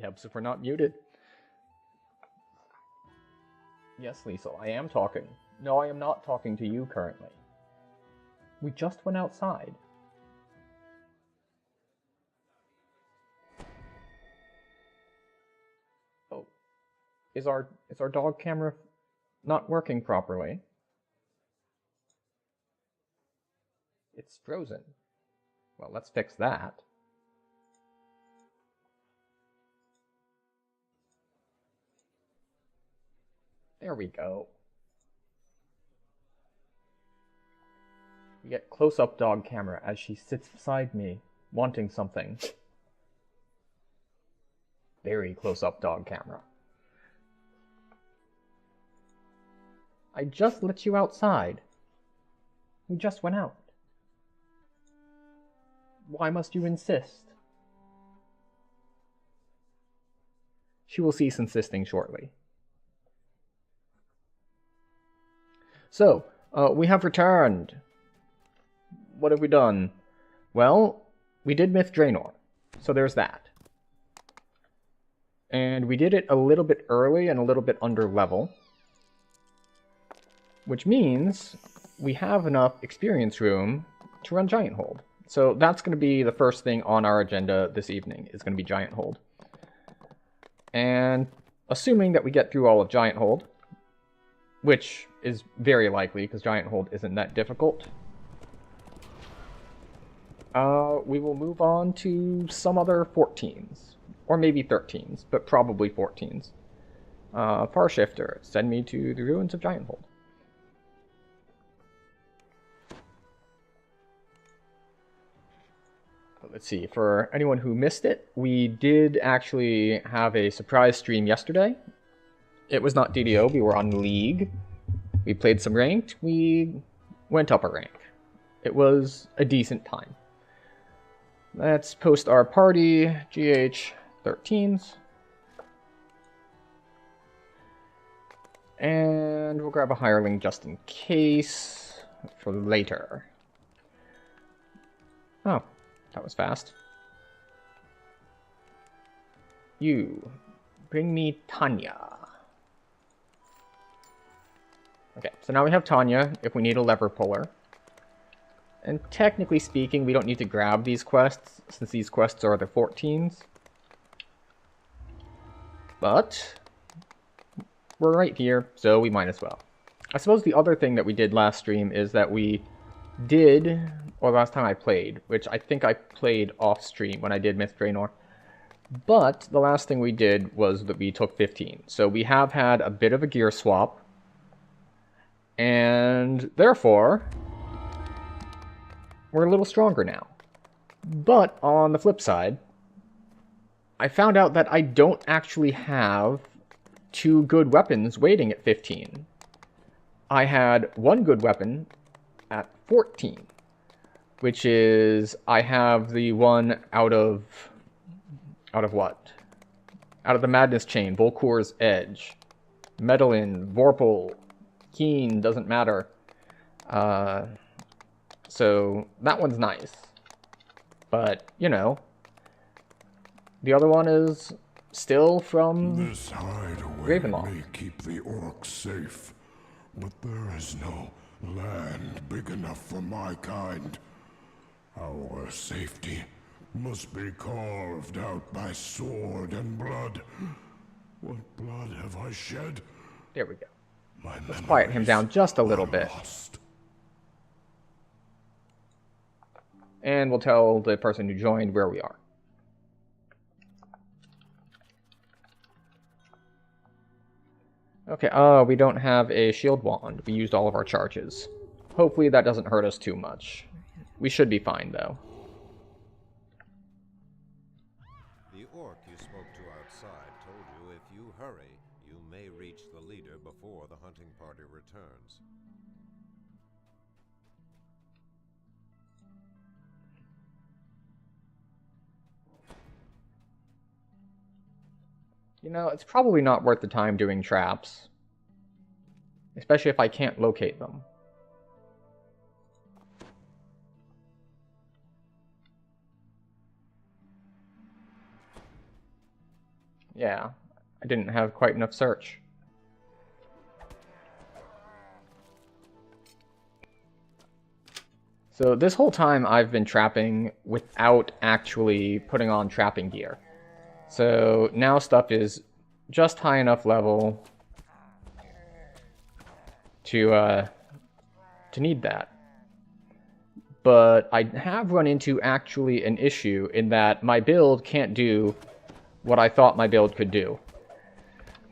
helps if we're not muted. Yes, Liesel, I am talking. No, I am not talking to you currently. We just went outside. Oh, is our dog camera not working properly? It's frozen. Well, let's fix that. There we go. We get close-up dog camera as she sits beside me, wanting something. Very close-up dog camera. I just let you outside. We just went out. Why must you insist? She will cease insisting shortly. So, we have returned. What have we done? Well, we did Myth Draenor, so there's that. And we did it a little bit early and a little bit under level, which means we have enough experience room to run Giant Hold. So that's going to be the first thing on our agenda this evening, is going to be Giant Hold. And assuming that we get through all of Giant Hold, which is very likely because Giant Hold isn't that difficult, we will move on to some other 14s, or maybe 13s, but probably 14s. Farshifter, send me to the ruins of Giant Hold. Let's see, for anyone who missed it, we did actually have a surprise stream yesterday. It was not DDO, we were on League. We played some ranked, we went up a rank. It was a decent time. Let's post our party, GH13s. And we'll grab a hireling just in case for later. Oh. That was fast. You, bring me Tanya. Okay, so now we have Tanya if we need a lever puller. And technically speaking, we don't need to grab these quests, since these quests are the 14s. But we're right here, so we might as well. I suppose the other thing that we did last stream is that we did, or last time I played, which I think I played off stream when I did Myth Draenor, but the last thing we did was that we took 15. So we have had a bit of a gear swap, and therefore we're a little stronger now. But on the flip side, I found out that I don't actually have 2 good weapons waiting at 15. I had 1 good weapon at 14, which is, I have the one out of what? Out of the Madness Chain, Volkur's Edge, Medellin, Vorpal, Keen, doesn't matter. So that one's nice. But, you know, the other one is still from This hideaway Ravenloft. may keep the orcs safe, but there is no land big enough for my kind. Our safety must be carved out by sword and blood. What blood have I shed? There we go. My Let's quiet him down just a little bit. Lost. And we'll tell the person who joined where we are. Okay, we don't have a shield wand. We used all of our charges. Hopefully that doesn't hurt us too much. We should be fine, though. The orc you spoke to outside told you if you hurry, you may reach the leader before the hunting party returns. You know, it's probably not worth the time doing traps. Especially if I can't locate them. Yeah, I didn't have quite enough search. So this whole time I've been trapping without actually putting on trapping gear. So now stuff is just high enough level to need that. But I have run into actually an issue in that my build can't do what I thought my build could do.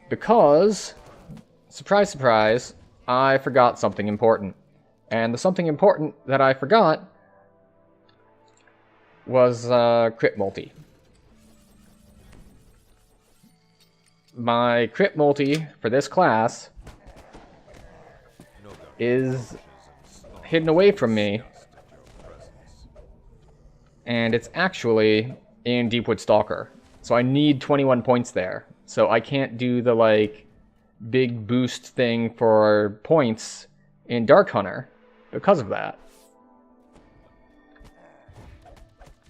Because, surprise, surprise, I forgot something important. And the something important that I forgot was crit multi. My crit multi for this class is hidden away from me, and it's actually in Deepwood Stalker. So I need 21 points there. So I can't do the, like, big boost thing for points in Dark Hunter because of that.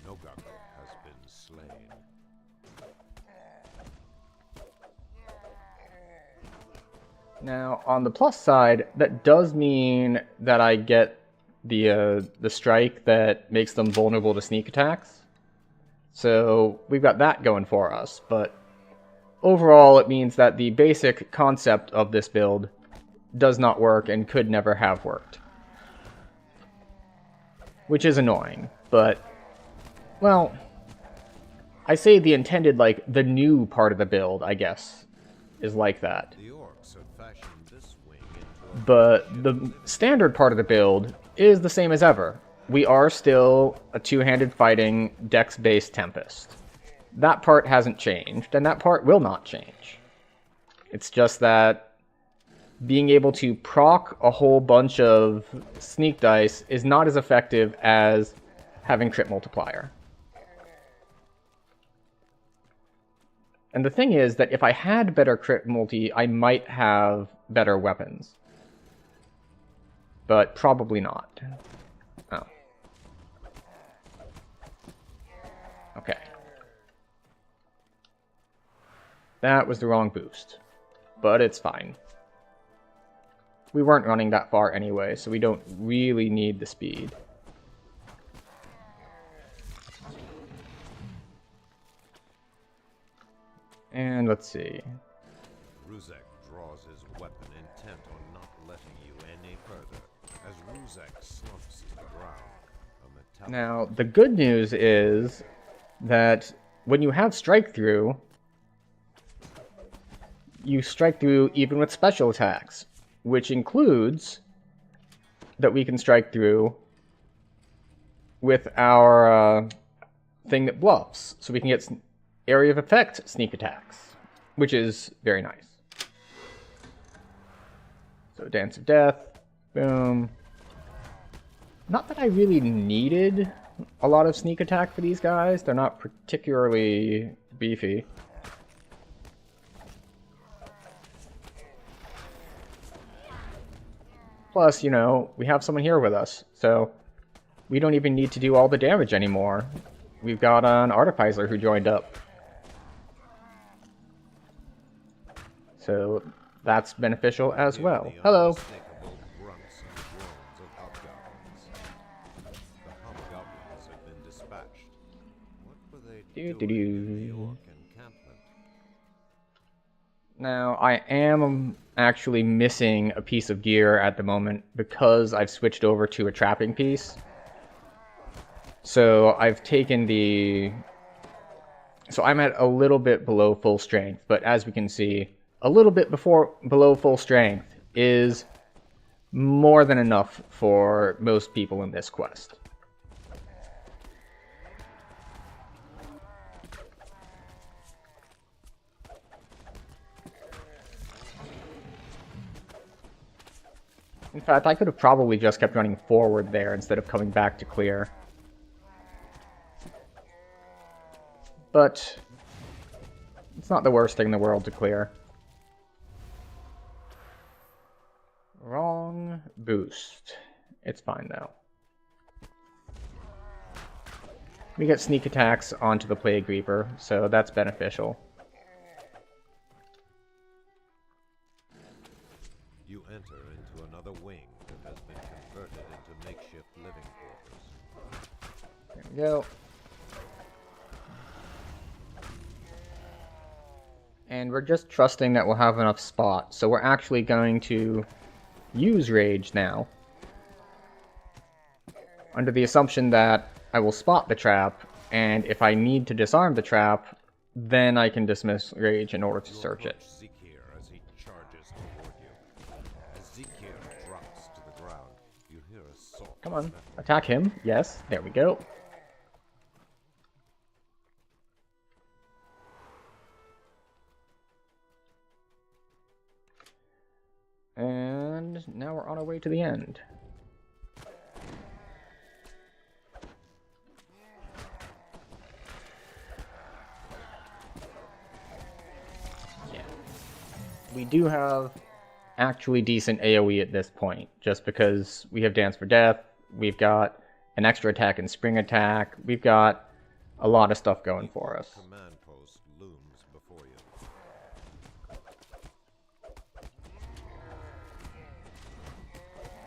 Nogaku has been slain. Now, on the plus side, that does mean that I get the strike that makes them vulnerable to sneak attacks. So we've got that going for us, but overall it means that the basic concept of this build does not work and could never have worked. Which is annoying, but, well, I say the intended, like, the new part of the build, I guess, is like that. The orcs have fashioned this wing into a But the standard part of the build is the same as ever. We are still a two-handed fighting, dex-based Tempest. That part hasn't changed, and that part will not change. It's just that being able to proc a whole bunch of sneak dice is not as effective as having crit multiplier. And the thing is that if I had better crit multi, I might have better weapons. But probably not. Oh. Okay. That was the wrong boost. But it's fine. We weren't running that far anyway, so we don't really need the speed. And let's see. Ruzek draws his weapon intent on not letting you any further. As Ruzek slumps to the ground, a metallic Now, the good news is that when you have strike through, you strike through even with special attacks, which includes that we can strike through with our thing that bluffs, so we can get area of effect sneak attacks, which is very nice. So Dance of Death, boom. Not that I really needed a lot of sneak attack for these guys. They're not particularly beefy. Plus, you know, we have someone here with us, so we don't even need to do all the damage anymore. We've got an Artificer who joined up. So that's beneficial as well. the Hello. unmistakable grunts and groans of hobgoblins. The hobgoblins have been dispatched. What were they doing in the orc encampment? Now, I am actually missing a piece of gear at the moment because I've switched over to a trapping piece. So I've taken the... So I'm at a little bit below full strength, but as we can see, a little bit below full strength is more than enough for most people in this quest. In fact, I could have probably just kept running forward there instead of coming back to clear. But it's not the worst thing in the world to clear. Wrong boost. It's fine though. We get sneak attacks onto the Plague Reaper, so that's beneficial. You enter into another wing that has been converted into makeshift living quarters. There we go. And we're just trusting that we'll have enough spots, so we're actually going to use Rage now. Under the assumption that I will spot the trap, and if I need to disarm the trap, then I can dismiss Rage in order to search it. Zekir as he charges toward you. As Zekir drops to the ground, you hear a soft Come on, attack him. Yes, there we go. And now we're on our way to the end. Yeah. We do have actually decent AoE at this point, just because we have Dance for Death, we've got an extra attack and Spring Attack, we've got a lot of stuff going for us. command post looms before you.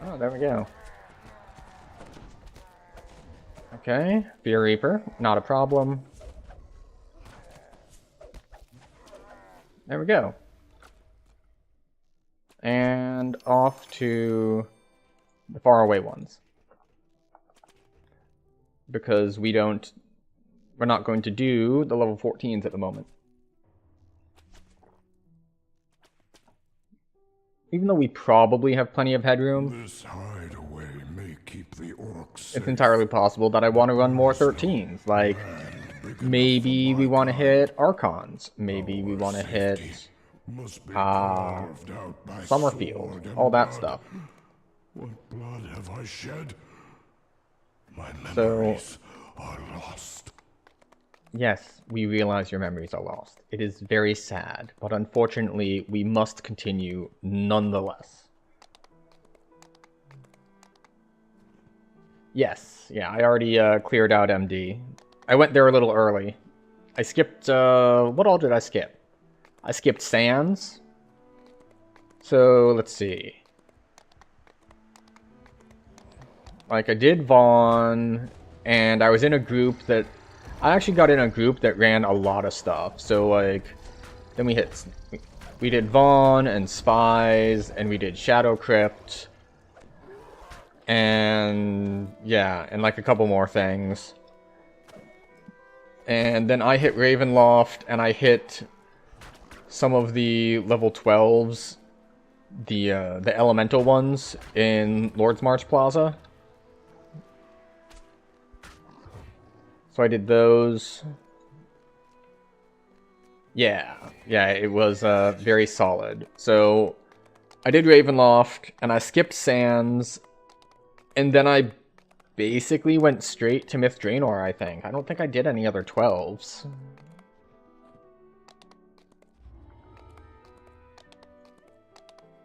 Oh, there we go. Okay, Fear Reaper, not a problem. There we go. And off to the faraway ones. Because we're not going to do the level 14s at the moment. Even though we probably have plenty of headroom, This hideaway may keep the orcs safe. it's entirely possible that I want to run more 13s. Like, maybe we want to hit Archons. Maybe we want to hit Must be carved out by Summerfield. sword and All that blood. stuff. What blood have I shed? My So- memories are lost. Yes, we realize your memories are lost. It is very sad, but unfortunately, we must continue nonetheless. Yes, yeah, I already cleared out MD. I went there a little early. I skipped, what all did I skip? I skipped Sands. So, let's see. Like, I did Vaughn, and I was in a group that... I actually got in a group that ran a lot of stuff. So, like, then we did Vaughn and Spies, and we did Shadow Crypt. And, yeah, and like a couple more things. And then I hit Ravenloft, and I hit some of the level 12s, the elemental ones in Lord's March Plaza. So I did those. Yeah, it was very solid. So I did Ravenloft, and I skipped Sands, and then I basically went straight to Myth Draenor, I think. I don't think I did any other 12s.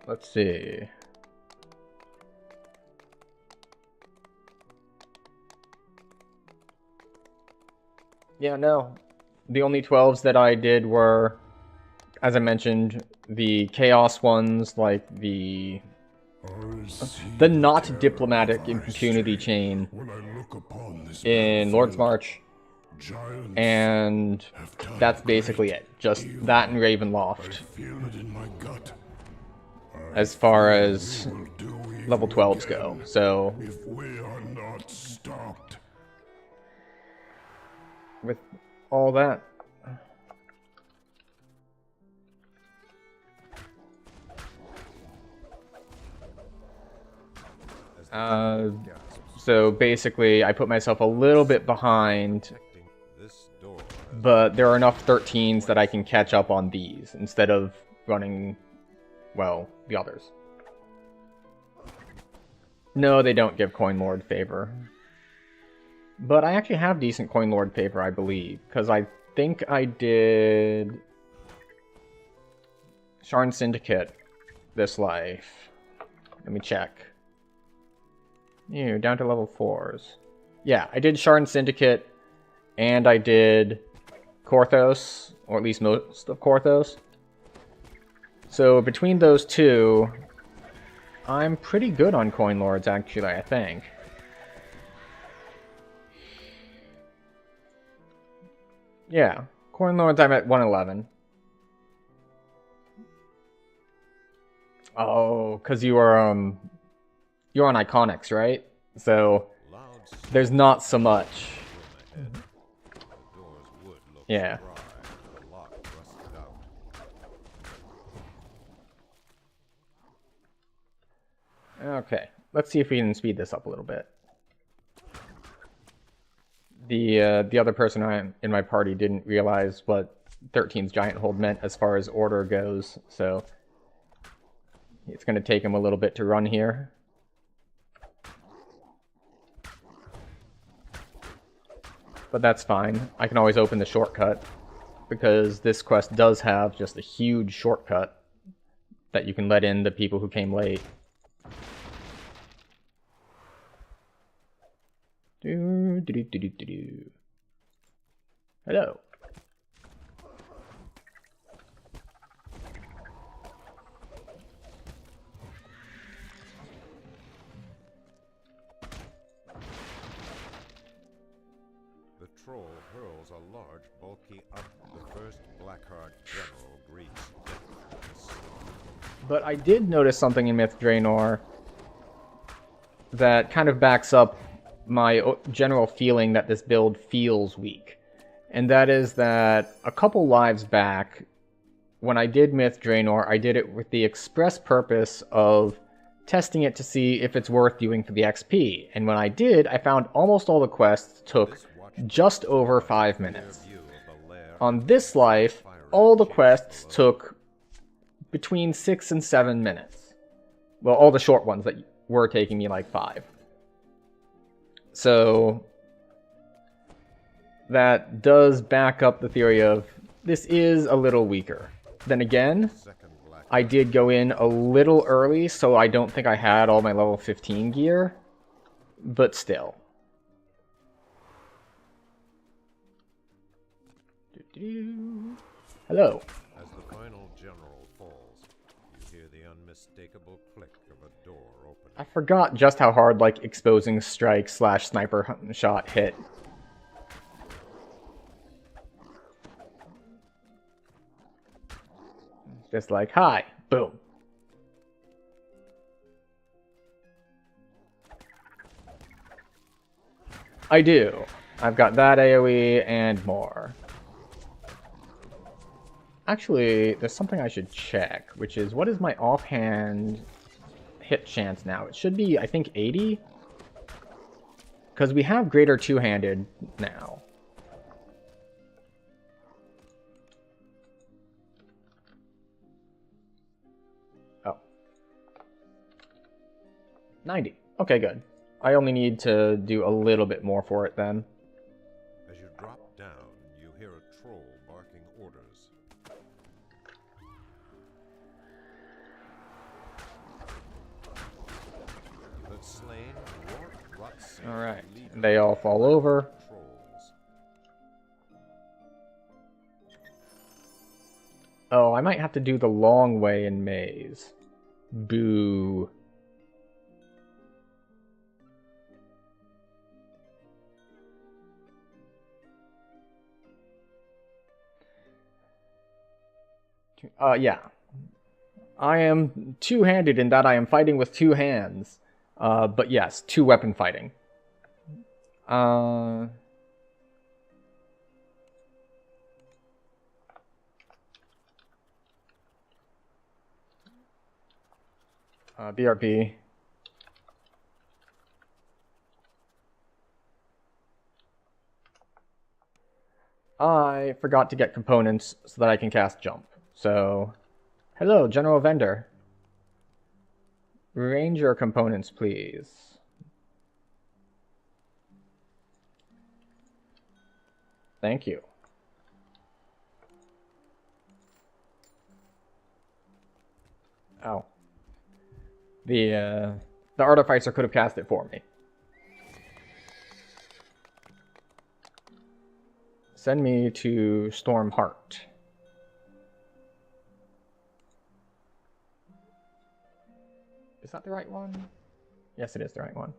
Let's see. Yeah, no. The only 12s that I did were, as I mentioned, the Chaos ones, like the not diplomatic impunity chain When I look upon this in Lord's battlefield, March, giants and have done that's basically great it. Just evil. that and I Ravenloft, feel it in my gut. as far as We will do evil level 12s go. again So, if we are not stopped. with all that, so basically I put myself a little bit behind, This door but there are enough 13s that I can catch up on these instead of running, well, the others. No, they don't give Coin Lord favor. But I actually have decent Coin Lord favor, I believe, because I think I did Sharn Syndicate this life. Let me check. Ew, down to level 4s. Yeah, I did Sharn Syndicate, and I did Korthos, or at least most of Korthos. So between those two, I'm pretty good on Coin Lords, actually, I think. Yeah, Coin Lords I'm at 111. Oh, because you're on Iconics, right? So Loud there's not so much. room ahead. The doors would look Yeah. dry, the lock rusted out. Okay, let's see if we can speed this up a little bit. The other person in my party didn't realize what 13's giant hold meant as far as order goes, so it's going to take him a little bit to run here. But that's fine. I can always open the shortcut, because this quest does have just a huge shortcut that you can let in the people who came late. Hello. The troll hurls a large, bulky up. The first Blackheart general greets death. But I did notice something in Myth Draenor that kind of backs up my general feeling that this build feels weak. And that is that a couple lives back, when I did Myth Draenor, I did it with the express purpose of testing it to see if it's worth doing for the XP. And when I did, I found almost all the quests took just over 5 minutes. On this life, all the quests took between 6 and 7 minutes. Well, all the short ones that were taking me like 5. So that does back up the theory of this is a little weaker. Then again, I did go in a little early, so I don't think I had all my level 15 gear, but still. Hello. As the final general falls, you hear the unmistakable click of a door opening. I forgot just how hard, like, exposing strike / sniper shot hit. Just like, hi, boom. I do. I've got that AoE and more. Actually, there's something I should check, which is, what is my offhand hit chance now? It should be, I think, 80? Because we have greater two-handed now. Oh. 90. Okay, good. I only need to do a little bit more for it then. As you drop down, you hear a troll barking orders. You have slain Rort Rotsafe, Alright. leader They all fall over. of trolls. Oh, I might have to do the long way in Maze. Boo. Yeah. I am two-handed in that I am fighting with two hands. But yes, two-weapon fighting. BRB. I forgot to get components so that I can cast jump. So, hello, General Vendor. Ranger components, please. Thank you. Oh. The Artificer could have cast it for me. Send me to Stormheart. Is that the right one? Yes, it is the right one.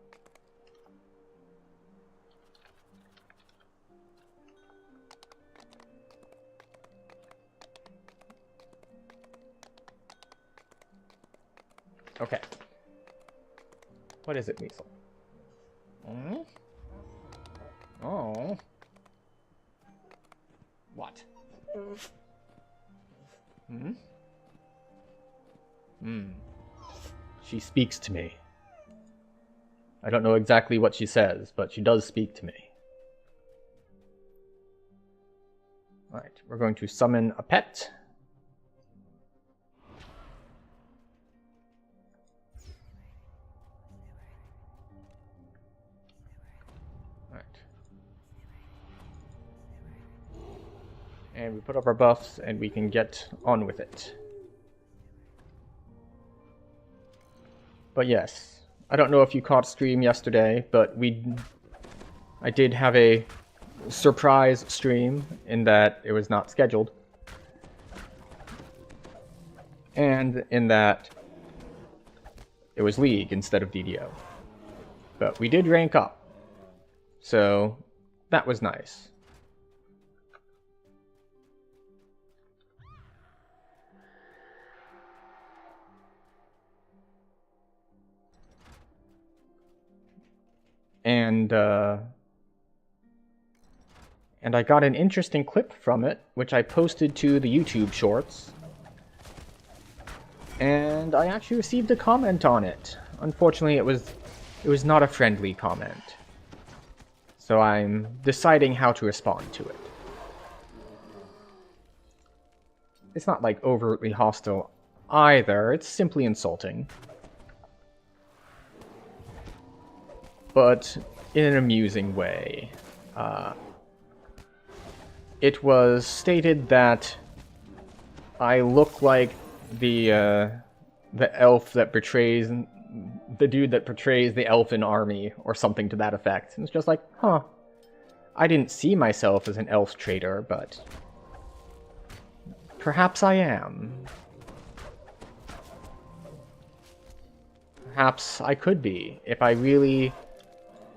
Okay. What is it, Weasel? Hmm? Oh. What? Hmm? Hmm. She speaks to me. I don't know exactly what she says, but she does speak to me. Alright, we're going to summon a pet. Alright. And we put up our buffs and we can get on with it. But yes, I don't know if you caught stream yesterday, but I did have a surprise stream in that it was not scheduled. And in that it was League instead of DDO. But we did rank up. So that was nice. And I got an interesting clip from it, which I posted to the YouTube shorts. And I actually received a comment on it. Unfortunately, it was not a friendly comment. So I'm deciding how to respond to it. It's not like overtly hostile either, it's simply insulting. But in an amusing way. It was stated that I look like the elf that betrays the dude that portrays the elfin army or something to that effect. And it's just like, huh. I didn't see myself as an elf traitor, but perhaps I am. Perhaps I could be if I really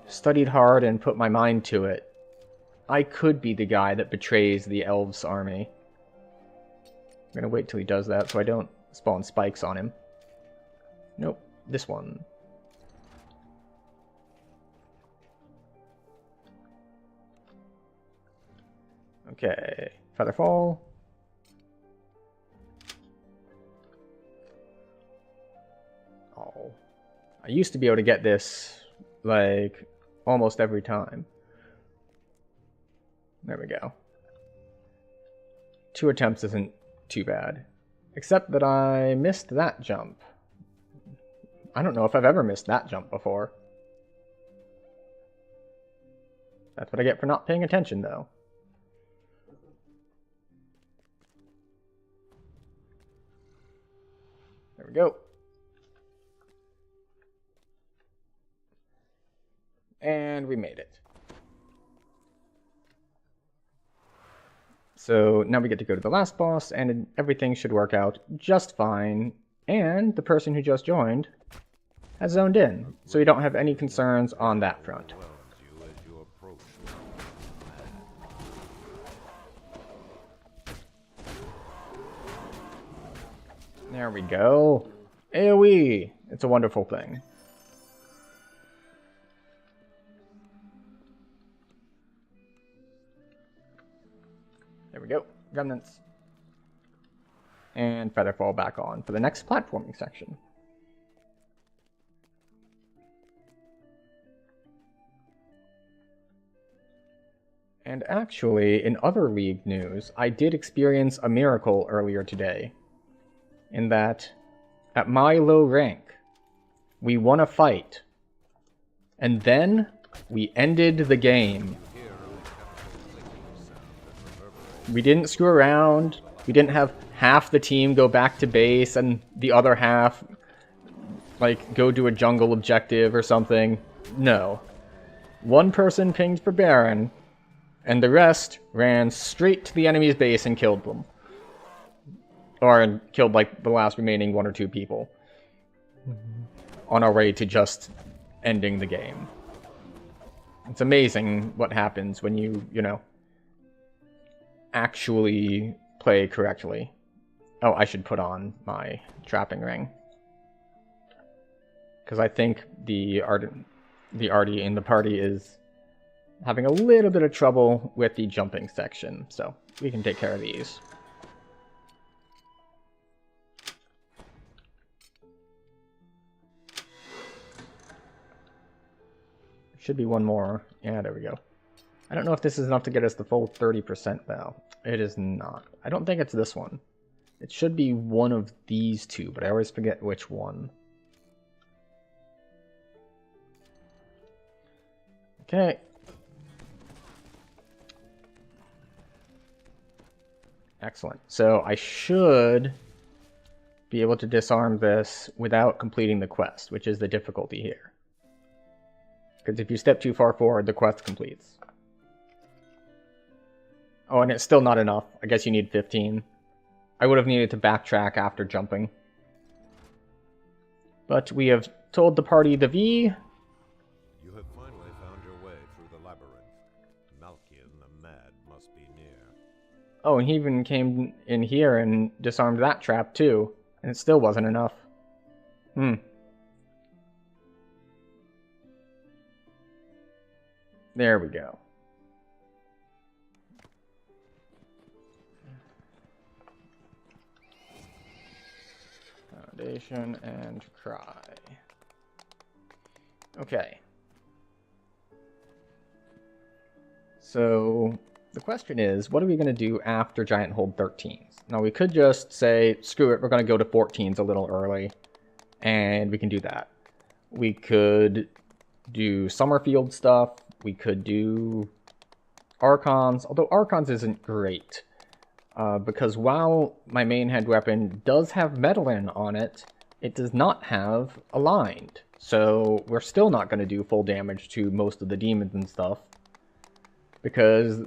studied hard and put my mind to it. I could be the guy that betrays the elves' army. I'm gonna wait till he does that so I don't spawn spikes on him. Nope, this one. Okay, Featherfall. Oh. I used to be able to get this, like, almost every time. There we go. 2 attempts isn't too bad. Except that I missed that jump. I don't know if I've ever missed that jump before. That's what I get for not paying attention, though. There we go. And we made it. So now we get to go to the last boss, and everything should work out just fine. And the person who just joined has zoned in, so you don't have any concerns on that front. There we go. AoE! It's a wonderful thing. There we go. Remnants. And Featherfall back on for the next platforming section. And actually, in other League news, I did experience a miracle earlier today. In that, at my low rank, we won a fight. And then, we ended the game. We didn't screw around. We didn't have half the team go back to base and the other half, like, go do a jungle objective or something. No. One person pinged for Baron, and the rest ran straight to the enemy's base and killed them. Or killed, like, the last remaining 1 or 2 people. on our way to just ending the game. It's amazing what happens when you know, actually play correctly. Oh, I should put on my trapping ring. Because I think the Artie in the party is having a little bit of trouble with the jumping section, so we can take care of these. Should be one more. Yeah, there we go. I don't know if this is enough to get us the full 30% though. It is not. I don't think it's this one. It should be one of these two, but I always forget which one. Okay. Excellent. So I should be able to disarm this without completing the quest, which is the difficulty here. Because if you step too far forward, the quest completes. Oh, and it's still not enough. I guess you need 15. I would have needed to backtrack after jumping. But we have told the party the V. You have finally found your way through the labyrinth. Malkian the Mad must be near. Oh, and he even came in here and disarmed that trap too. And it still wasn't enough. There we go. Foundation and cry. Okay. So the question is, what are we going to do after Giant Hold 13s? Now we could just say, screw it, we're going to go to 14s a little early, and we can do that. We could do Summerfield stuff. We could do Archons, although Archons isn't great. Because while my main head weapon does have Metalin on it, it does not have Aligned. So we're still not going to do full damage to most of the demons and stuff. Because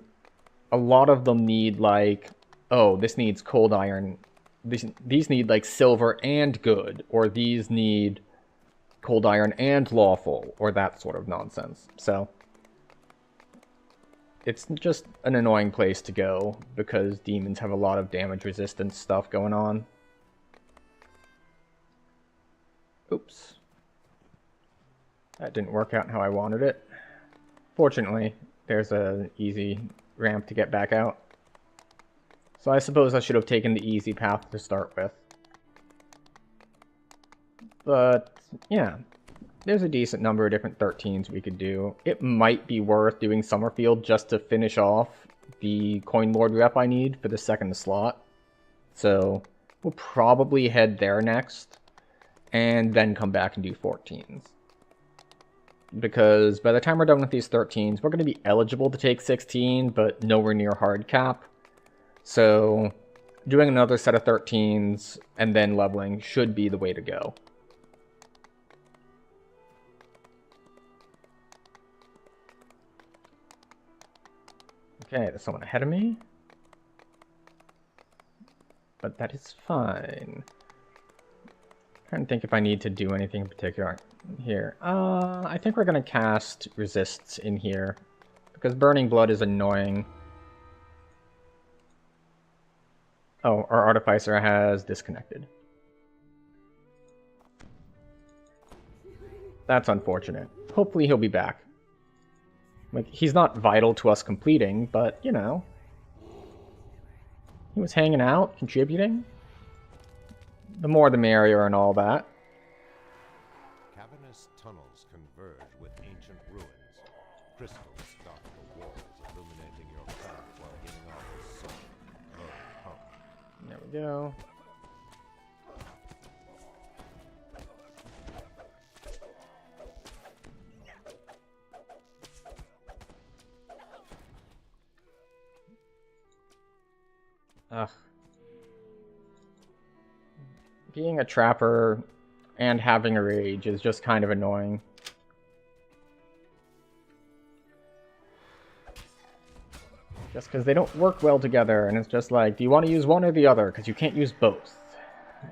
a lot of them need, like, oh, this needs Cold Iron. These need, like, Silver and Good. Or these need Cold Iron and Lawful. Or that sort of nonsense. So it's just an annoying place to go, because demons have a lot of damage resistance stuff going on. Oops. That didn't work out how I wanted it. Fortunately, there's an easy ramp to get back out. So I suppose I should have taken the easy path to start with. But, yeah. There's a decent number of different 13s we could do. It might be worth doing Summerfield just to finish off the Coin Lord rep I need for the second slot. So we'll probably head there next, and then come back and do 14s. Because by the time we're done with these 13s, we're going to be eligible to take 16, but nowhere near hard cap. So doing another set of 13s and then leveling should be the way to go. Okay, there's someone ahead of me. But that is fine. I'm trying to think if I need to do anything in particular here. I think we're going to cast Resists in here, because Burning Blood is annoying. Oh, our Artificer has disconnected. That's unfortunate. Hopefully he'll be back. Like, he's not vital to us completing, but, you know. He was hanging out, contributing. The more the merrier and all that. Cavernous tunnels converge with ancient ruins. Crystals dot the walls, illuminating your path while giving off a soft, low hum. There we go. Ugh. Being a trapper and having a rage is just kind of annoying. Just because they don't work well together, and it's just like, do you want to use one or the other? Because you can't use both.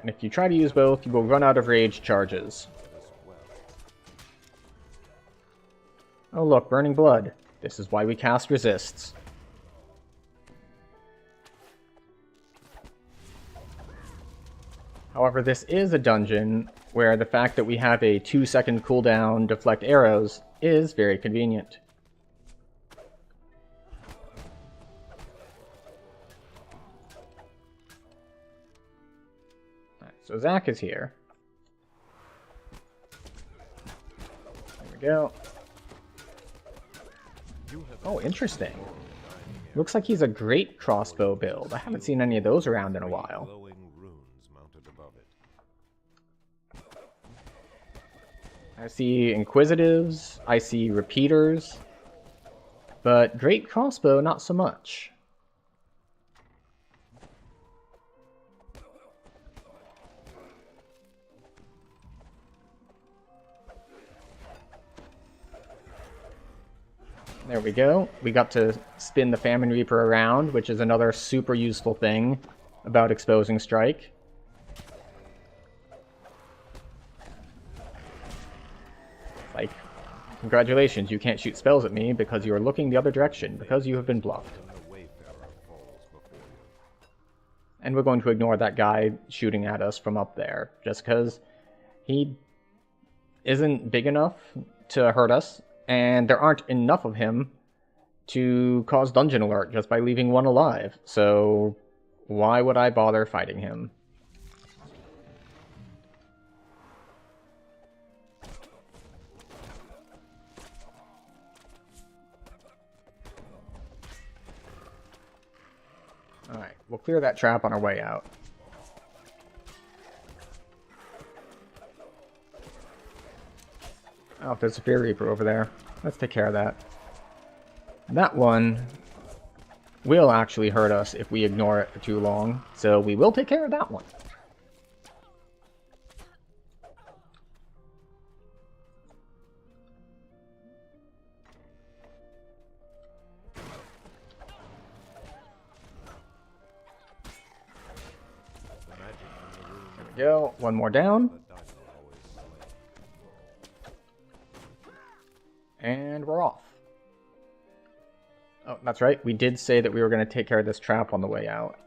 And if you try to use both, you will run out of rage charges. This well Oh look, burning blood. This is why we cast resists. However, this is a dungeon where the fact that we have a 2-second cooldown deflect arrows is very convenient. Alright, so Zack is here. There we go. Oh, interesting. Looks like he's a great crossbow build. I haven't seen any of those around in a while. Glowing runes mounted above it. I see Inquisitives, I see Repeaters, but great crossbow, not so much. There we go. We got to spin the Famine Reaper around, which is another super useful thing about Exposing Strike. Like, congratulations, you can't shoot spells at me because you are looking the other direction, because you have been bluffed. The Wayfarer falls before you. And we're going to ignore that guy shooting at us from up there, just because he isn't big enough to hurt us, and there aren't enough of him to cause dungeon alert just by leaving one alive. So why would I bother fighting him? Alright, we'll clear that trap on our way out. Oh, there's a Fear Reaper over there. Let's take care of that. That one will actually hurt us if we ignore it for too long, so we will take care of that one. The magic in the room There we go. One more down. the dice are always slain. And we're off. Oh, that's right. We did say that we were going to take care of this trap on the way out.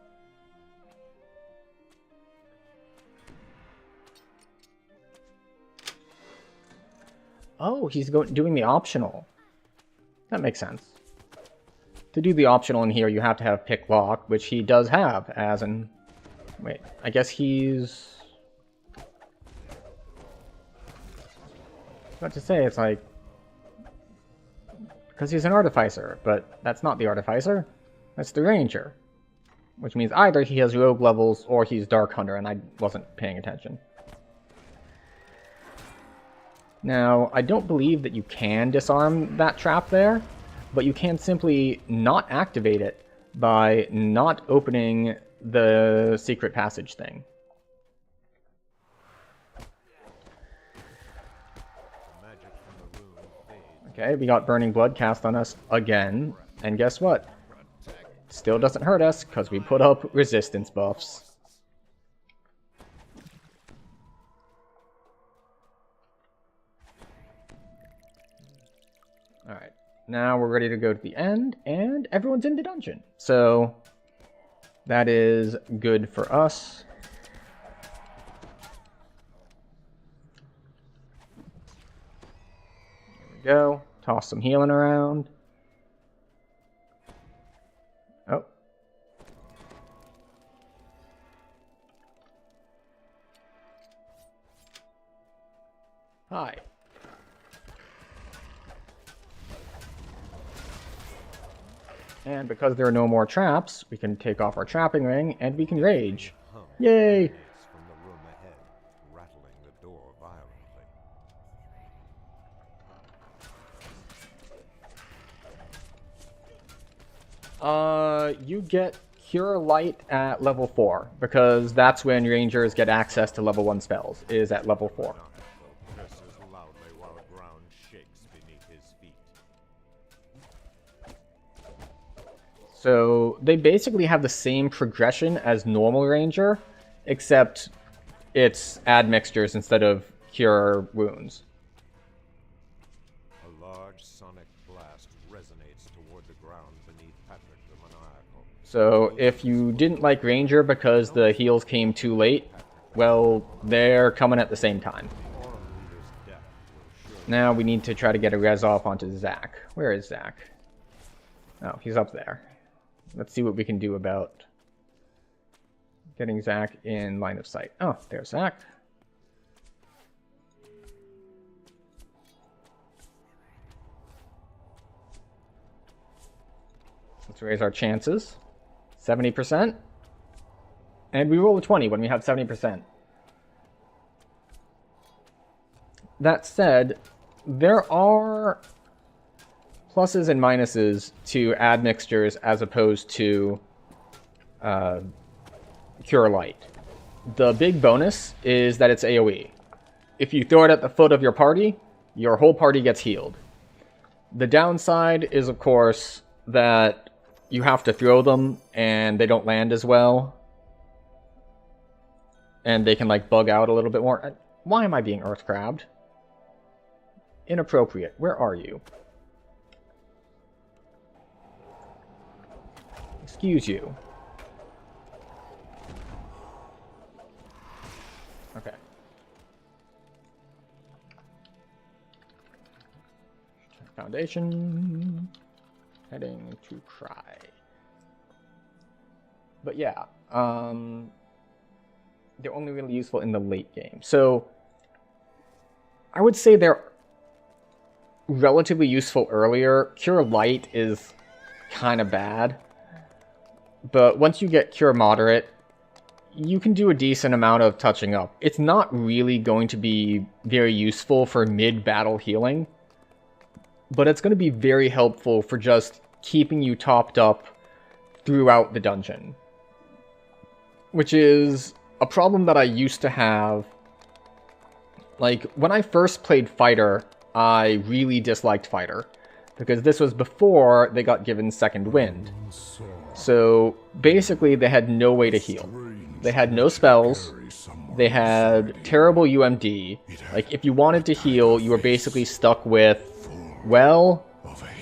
Oh, he's doing the optional. That makes sense. To do the optional in here, you have to have Pick Lock, which he does have, as in... Wait, I guess he's... What to say, it's like... Because he's an Artificer, but that's not the Artificer. That's the Ranger. Which means either he has Rogue levels, or he's Dark Hunter, and I wasn't paying attention. Now, I don't believe that you can disarm that trap there, but you can simply not activate it by not opening the secret passage thing. The magic from the room fades. Okay, we got Burning Blood cast on us again, and guess what? Still doesn't hurt us, because we put up resistance buffs. Alright, now we're ready to go to the end, and everyone's in the dungeon. So, that is good for us. There we go. Toss some healing around. Oh. Hi. And because there are no more traps, we can take off our trapping ring and we can rage. Yay! From the room ahead, rattling the door violently. You get Cure Light at level 4, because that's when Rangers get access to level 1 spells, is at level 4. Curses loudly while the ground shakes beneath his feet. So they basically have the same progression as normal Ranger, except it's admixtures instead of cure wounds. A large sonic So if you didn't like Ranger because the heals came too late, well, they're coming at the same time. Now we need to try to get a res off onto Zac. Where is Zac? Oh, he's up there. Let's see what we can do about getting Zac in line of sight. Oh, there's Zac. Let's raise our chances. 70%. And we roll a 20 when we have 70%. That said, there are pluses and minuses to admixtures as opposed to Cure Light. The big bonus is that it's AoE. If you throw it at the foot of your party, your whole party gets healed. The downside is, of course, that you have to throw them and they don't land as well. And they can like bug out a little bit more. Why am I being earth crabbed? Inappropriate. Where are you? Excuse you. Okay. Foundation. Heading to Cry. But yeah, they're only really useful in the late game. So I would say they're relatively useful earlier. Cure Light is kind of bad. But once you get Cure Moderate, you can do a decent amount of touching up. It's not really going to be very useful for mid-battle healing, but it's going to be very helpful for just keeping you topped up throughout the dungeon. Which is a problem that I used to have. Like, when I first played Fighter, I really disliked Fighter, because this was before they got given Second Wind. So, basically, they had no way to heal. They had no spells, they had terrible UMD. Like, if you wanted to heal, you were basically stuck with, well,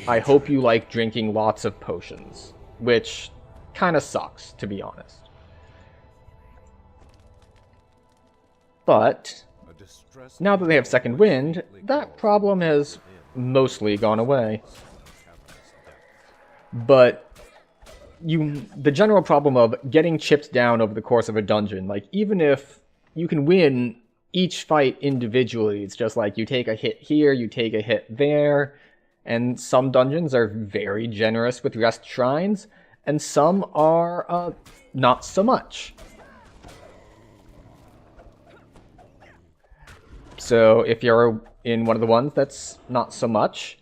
I hope you like drinking lots of potions. Which kind of sucks, to be honest. But now that they have Second Wind, that problem has mostly gone away. But the general problem of getting chipped down over the course of a dungeon, like even if you can win each fight individually, it's just like you take a hit here, you take a hit there, and some dungeons are very generous with rest shrines, and some are not so much. So if you're in one of the ones that's not so much,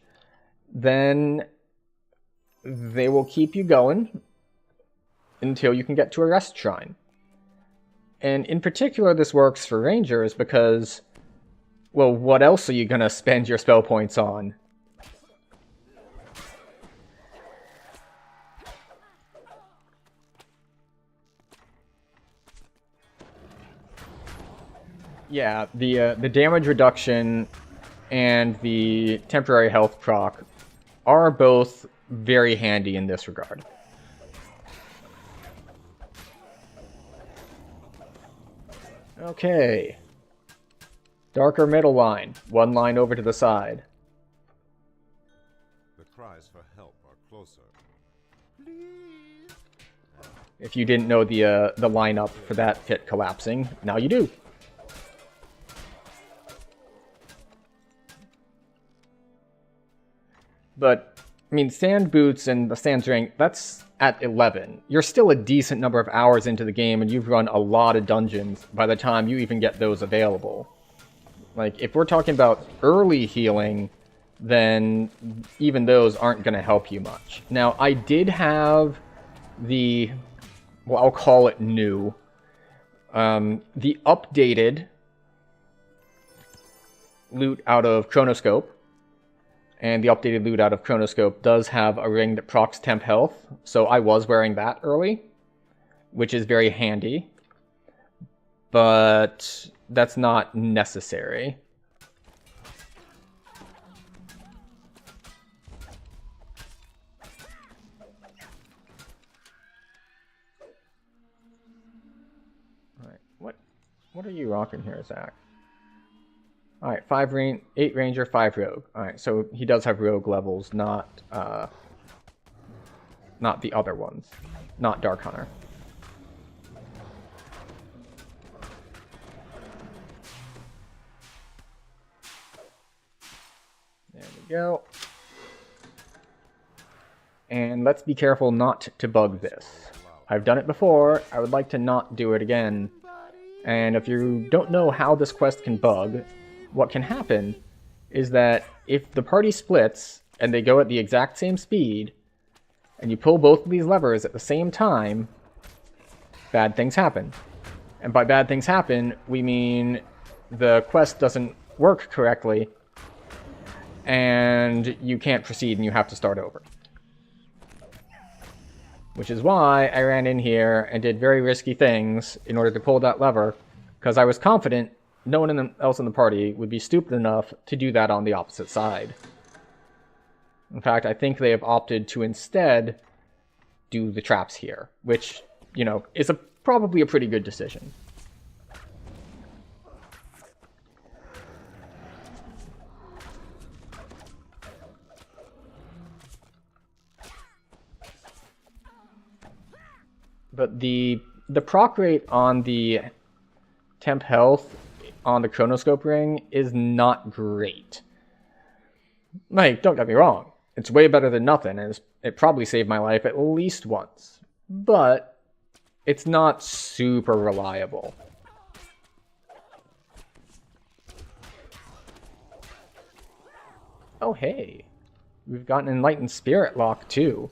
then they will keep you going until you can get to a rest shrine. And in particular, this works for Rangers because, well, what else are you going to spend your spell points on? Yeah, the damage reduction and the temporary health proc are both very handy in this regard. Okay. Darker middle line. One line over to the side. The cries for help are closer. If you didn't know the lineup for that pit collapsing, now you do. But, I mean, Sand Boots and the Sans Ring, that's at 11. You're still a decent number of hours into the game, and you've run a lot of dungeons by the time you even get those available. Like, if we're talking about early healing, then even those aren't going to help you much. Now, I did have the, well, I'll call it new, the updated loot out of Chronoscope. And the updated loot out of Chronoscope does have a ring that procs temp health, so I was wearing that early, which is very handy. But that's not necessary. What are you rocking here, Zach? Alright, 8 Ranger, 5 Rogue. Alright, so he does have Rogue levels, not the other ones. Not Dark Hunter. There we go. And let's be careful not to bug this. I've done it before, I would like to not do it again. And if you don't know how this quest can bug, what can happen is that if the party splits and they go at the exact same speed, and you pull both of these levers at the same time, bad things happen. And by bad things happen, we mean the quest doesn't work correctly, and you can't proceed and you have to start over. Which is why I ran in here and did very risky things in order to pull that lever, because I was confident no one else in the party would be stupid enough to do that on the opposite side. In fact, I think they have opted to instead do the traps here, which, you know, is probably a pretty good decision. But the proc rate on the temp health on the chronoscope ring is not great. Like, don't get me wrong, it's way better than nothing, and it probably saved my life at least once. But it's not super reliable. Oh hey, we've got an Enlightened Spirit lock too.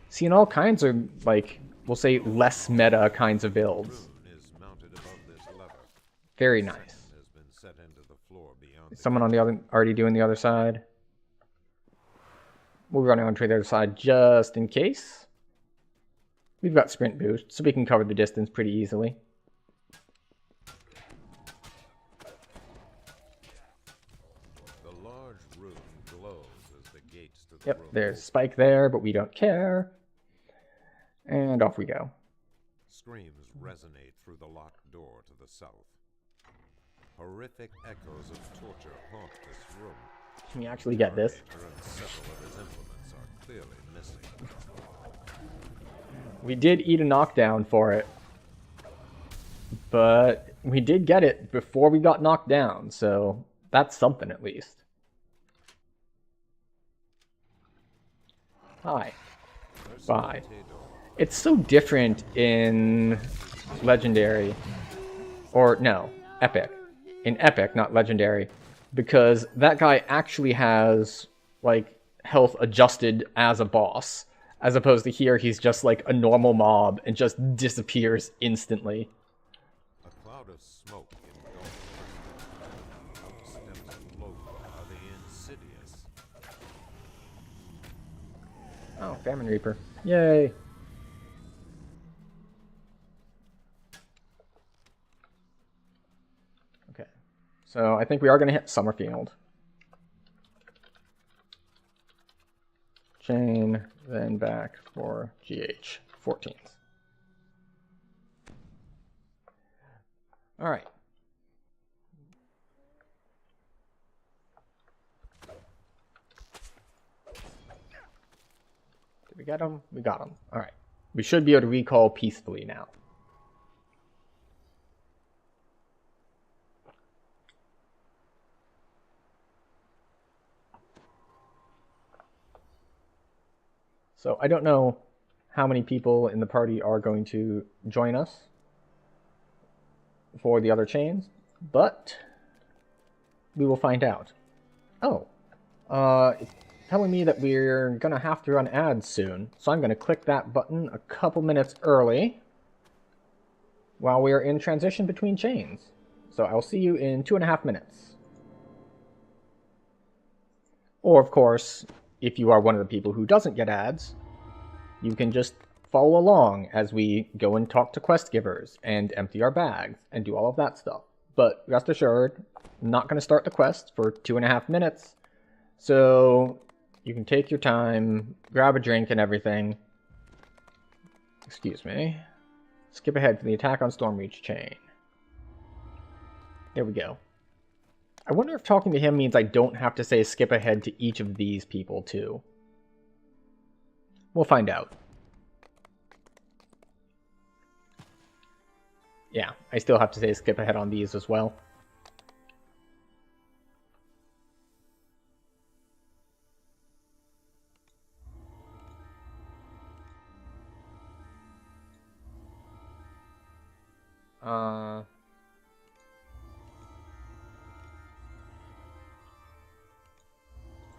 Seeing all kinds of, like, we'll say less meta kinds of builds. Very nice. Is someone on the other already doing the other side? We'll be running on to the other side just in case. We've got sprint boost, so we can cover the distance pretty easily. The large room glows as the gates to the Yep, there's Spike there, but we don't care. And off we go. Screams resonate through the locked door to the south. Horrific echoes of torture haunt this room. Can you actually get this? And several of his implements are clearly missing. We did eat a knockdown for it, but we did get it before we got knocked down, so that's something at least. Hi. Bye. It's so different in Legendary, or no, Epic. In Epic, not Legendary, because that guy actually has, like, health adjusted as a boss, as opposed to here he's just like a normal mob and just disappears instantly. A cloud of smoke engulfs. Steps of Lothar are the insidious. Oh, Famine Reaper. Yay! Okay, so I think we are going to hit Summerfield. Chain, then back for GH 14th. All right. Did we get him? We got him. All right. We should be able to recall peacefully now. So I don't know how many people in the party are going to join us for the other chains, but we will find out. Oh, it's telling me that we're going to have to run ads soon, so I'm going to click that button a couple minutes early while we are in transition between chains. So I'll see you in 2.5 minutes. Or, of course, if you are one of the people who doesn't get ads, you can just follow along as we go and talk to quest givers and empty our bags and do all of that stuff. But rest assured, I'm not going to start the quest for 2.5 minutes, so you can take your time, grab a drink and everything. Excuse me. Skip ahead to the attack on Stormreach chain. There we go. I wonder if talking to him means I don't have to say skip ahead to each of these people, too. We'll find out. Yeah, I still have to say skip ahead on these as well.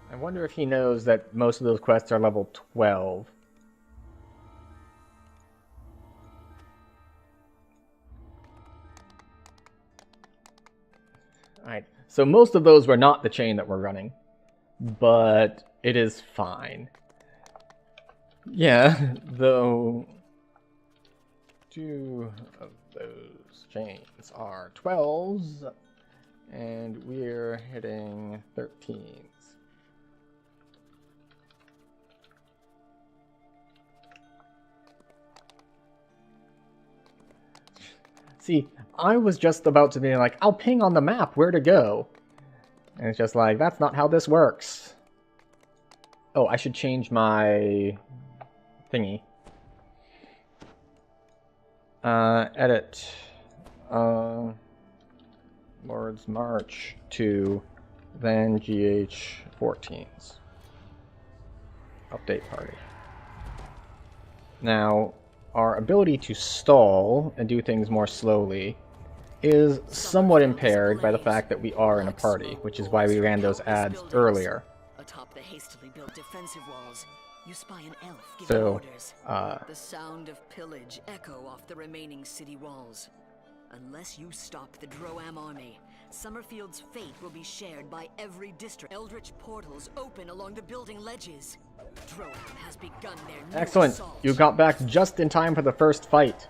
I wonder if he knows that most of those quests are level 12. Alright, so most of those were not the chain that we're running, but it is fine. Yeah, though 2 of those chains are 12s, and we're hitting 13s. See, I was just about to be like, I'll ping on the map where to go. And it's just like, that's not how this works. Oh, I should change my thingy. Edit. Lord's March to then GH14s. Update party. Now, our ability to stall and do things more slowly is somewhat impaired by the fact that we are in a party, which is why we ran those ads earlier. Atop the hastily built defensive walls, you spy an elf giving So, orders. The sound of pillage echo off the remaining city walls. Unless you stop the Droam army, Summerfield's fate will be shared by every district. Eldritch portals open along the building ledges. Droam has begun their new Excellent. assault. You got back just in time for the first fight.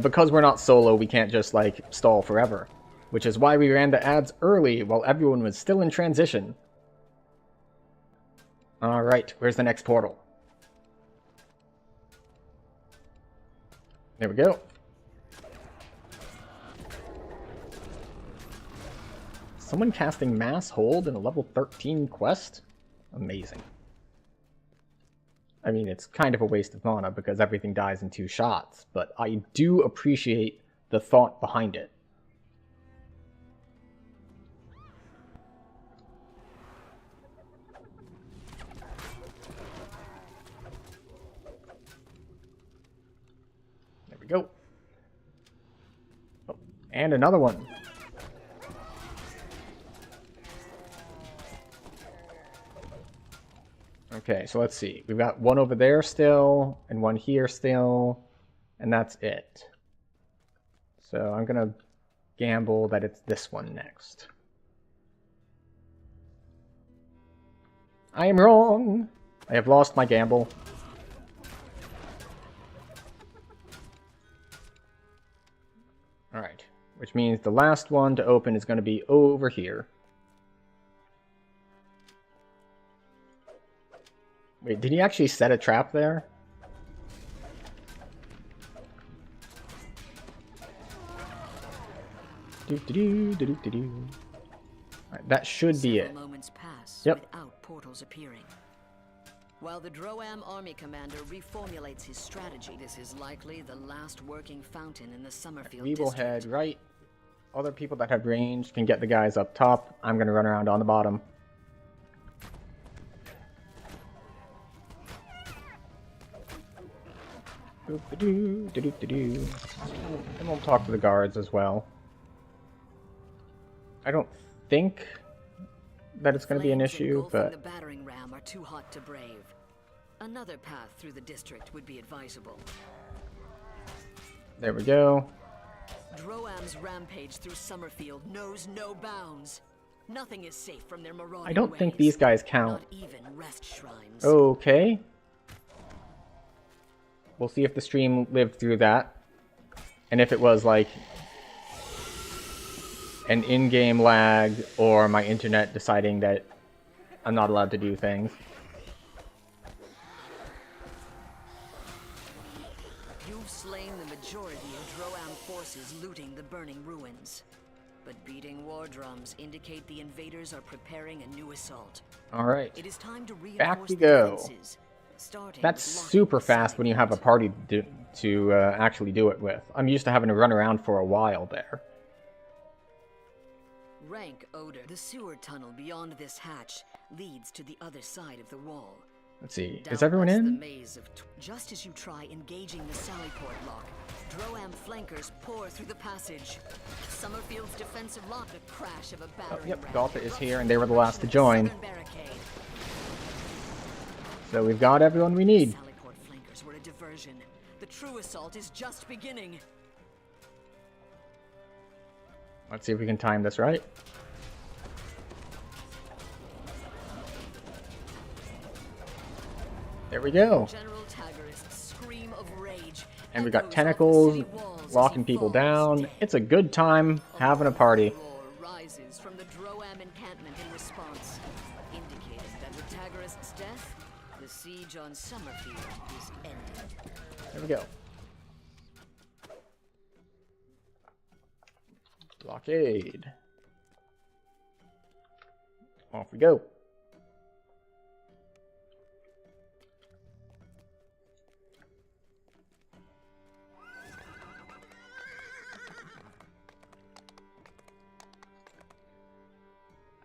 Because we're not solo, we can't just, like, stall forever. Which is why we ran the ads early while everyone was still in transition. Alright, where's the next portal? There we go. Someone casting Mass Hold in a level 13 quest? Amazing. I mean, it's kind of a waste of mana because everything dies in 2 shots, but I do appreciate the thought behind it. There we go. Oh, and another one. Okay, so let's see. We've got one over there still, and one here still, and that's it. So I'm gonna gamble that it's this one next. I am wrong! I have lost my gamble. Alright, which means the last one to open is gonna be over here. Wait, did he actually set a trap there? Alright, that should be it. Several moments pass Yep. without portals appearing. While the Droam army commander reformulates his strategy, this is likely the last working fountain in the Summerfield We will district. head right. Other people that have range can get the guys up top. I'm gonna run around on the bottom. And we'll talk to the guards as well. I don't think that it's going to be an Flames issue, engulfing but the battering ram are too hot to brave. Another path through the district would be advisable. there we go. Droam's rampage through Summerfield knows no bounds. Nothing is safe from their marauding I don't think ways. these guys count. Not even rest shrines. Okay. We'll see if the stream lived through that. And if it was like an in-game lag or my internet deciding that I'm not allowed to do things. You've slain the majority of Droam forces looting the burning ruins. But beating war drums indicate the invaders are preparing a new assault. Alright. It is time to reinforce Back we the go. defenses, starting That's with locking super the fast sally when you have a port. party to actually do it with. I'm used to having to run around for a while there. Rank odor. The sewer tunnel beyond this hatch leads to the other side of the wall. Let's see. Is Doubtless everyone the in? maze of just as you try engaging the Sallyport lock, Droam flankers pour through the passage. Summerfield's defensive lock, the crash of a Oh, battering yep, ram Galta is erupts here, from and they were the last to join. southern barricade. So we've got everyone we need. Sallyport flankers were a diversion. The true assault is just beginning. Let's see if we can time this right. There we go. General Tagarist's scream of rage And we got echoes off the tentacles city walls as locking he people falls down. dead. It's a good time having a party. Roar rises from the Droam encampment in response, indicating that with Tagarist's death, the siege on Summerfield is ended. There we go. Blockade. Off we go.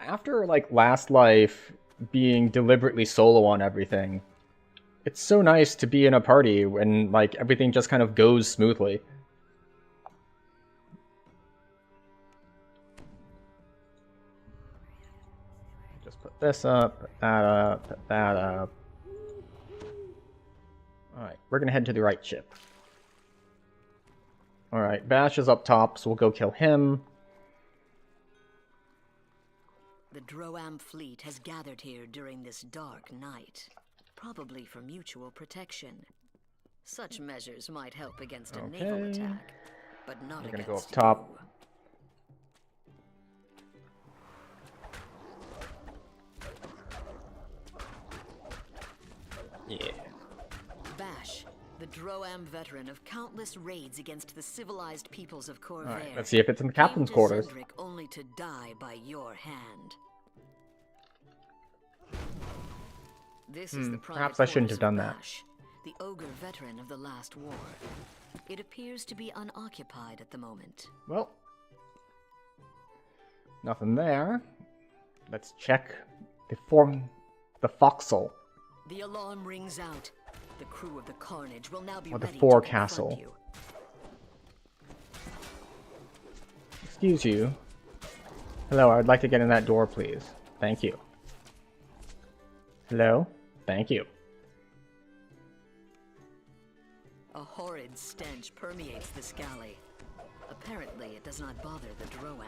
After, like, Last Life being deliberately solo on everything, it's so nice to be in a party when, like, everything just kind of goes smoothly. Just put this up, put that up, put that up. Alright, we're gonna head to the right ship. Alright, Bash is up top, so we'll go kill him. The Droam fleet has gathered here during this dark night, probably for mutual protection. Such measures might help against a naval Okay. attack, but not We're gonna against go up top. you. Yeah. Bash, the Droam veteran of countless raids against the civilized peoples of Corvair. Alright, let's see if it's in the came captain's to quarters. Zendrik only to die by your hand. This is the private perhaps I shouldn't quarters have of done that. Bash, the ogre veteran of the last war. It appears to be unoccupied at the moment. Well, nothing there. Let's check the forecastle. The alarm rings out. The crew of the Carnage will now be Or the ready to forecastle. confront you. Excuse you. Hello, I would like to get in that door, please. Thank you. Hello? Thank you. A horrid stench permeates this galley. Apparently, it does not bother the Droam.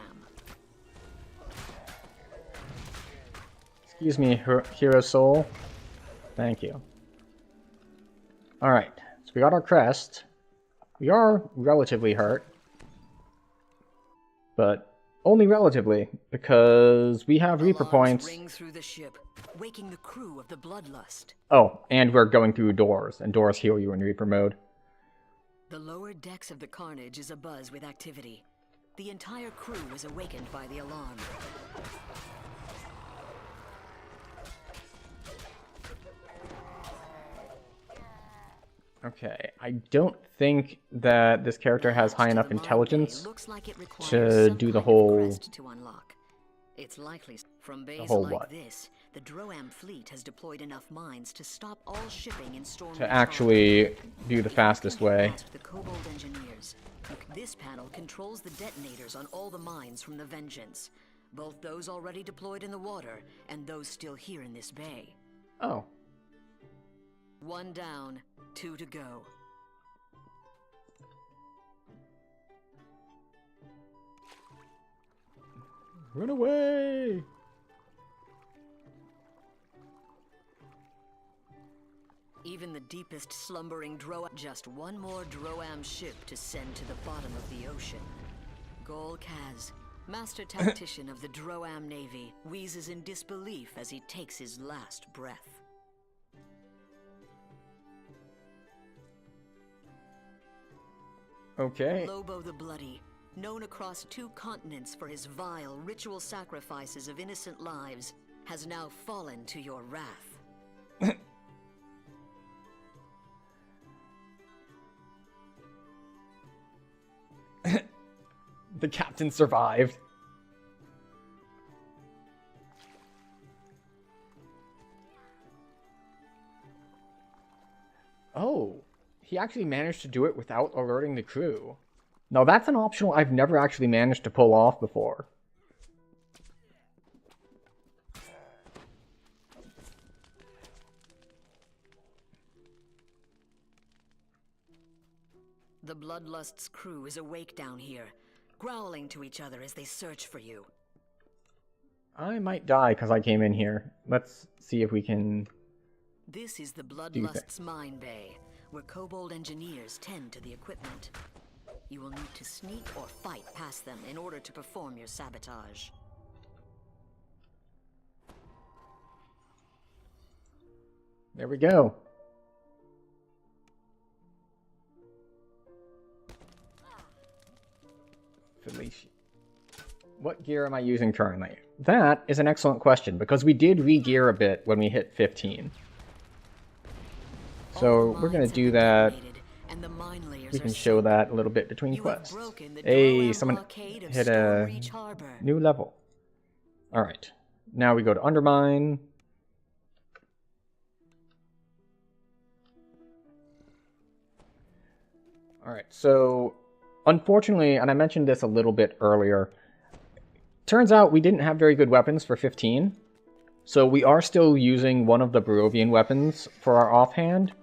Excuse me, Hero Soul. Thank you. Alright, so we got our crest. We are relatively hurt. But only relatively, because we have Reaper Alarms points. ring through the ship, waking the crew of the Bloodlust. Oh, and we're going through doors, and doors heal you in Reaper mode. The lower decks of the Carnage is abuzz with activity. The entire crew is awakened by the alarm. Okay, I don't think that this character has high To enough the modern intelligence day, looks like it requires to some do the kind of whole- crest to unlock. It's likely from bays whole like what? this, the Droam fleet has deployed enough mines to stop all shipping in Storm. to actually do the fastest way. The Kobold engineers. This panel controls the detonators on all the mines from the Vengeance, both those already deployed in the water and those still here in this bay. Oh, One down, 2 to go. run away! Even the deepest slumbering Droam. Just one more Droam ship to send to the bottom of the ocean. Gol Kaz, master tactician of the Droam Navy, wheezes in disbelief as he takes his last breath. Okay. Lobo the Bloody, known across 2 continents for his vile ritual sacrifices of innocent lives, has now fallen to your wrath. The captain survived. Oh, he actually managed to do it without alerting the crew. Now that's an optional I've never actually managed to pull off before. The Bloodlust's crew is awake down here, growling to each other as they search for you. I might die because I came in here. Let's see if we can... This is the Bloodlust's mine bay, where Kobold engineers tend to the equipment. You will need to sneak or fight past them in order to perform your sabotage. There we go. Felicia. What gear am I using currently? That is an excellent question, because we did re-gear a bit when we hit 15. So we're going to do that. We can show that a little bit between quests. Hey, someone hit a new level. Alright. Now we go to Undermine. Alright, so unfortunately, and I mentioned this a little bit earlier, turns out we didn't have very good weapons for 15. So we are still using one of the Barovian weapons for our offhand.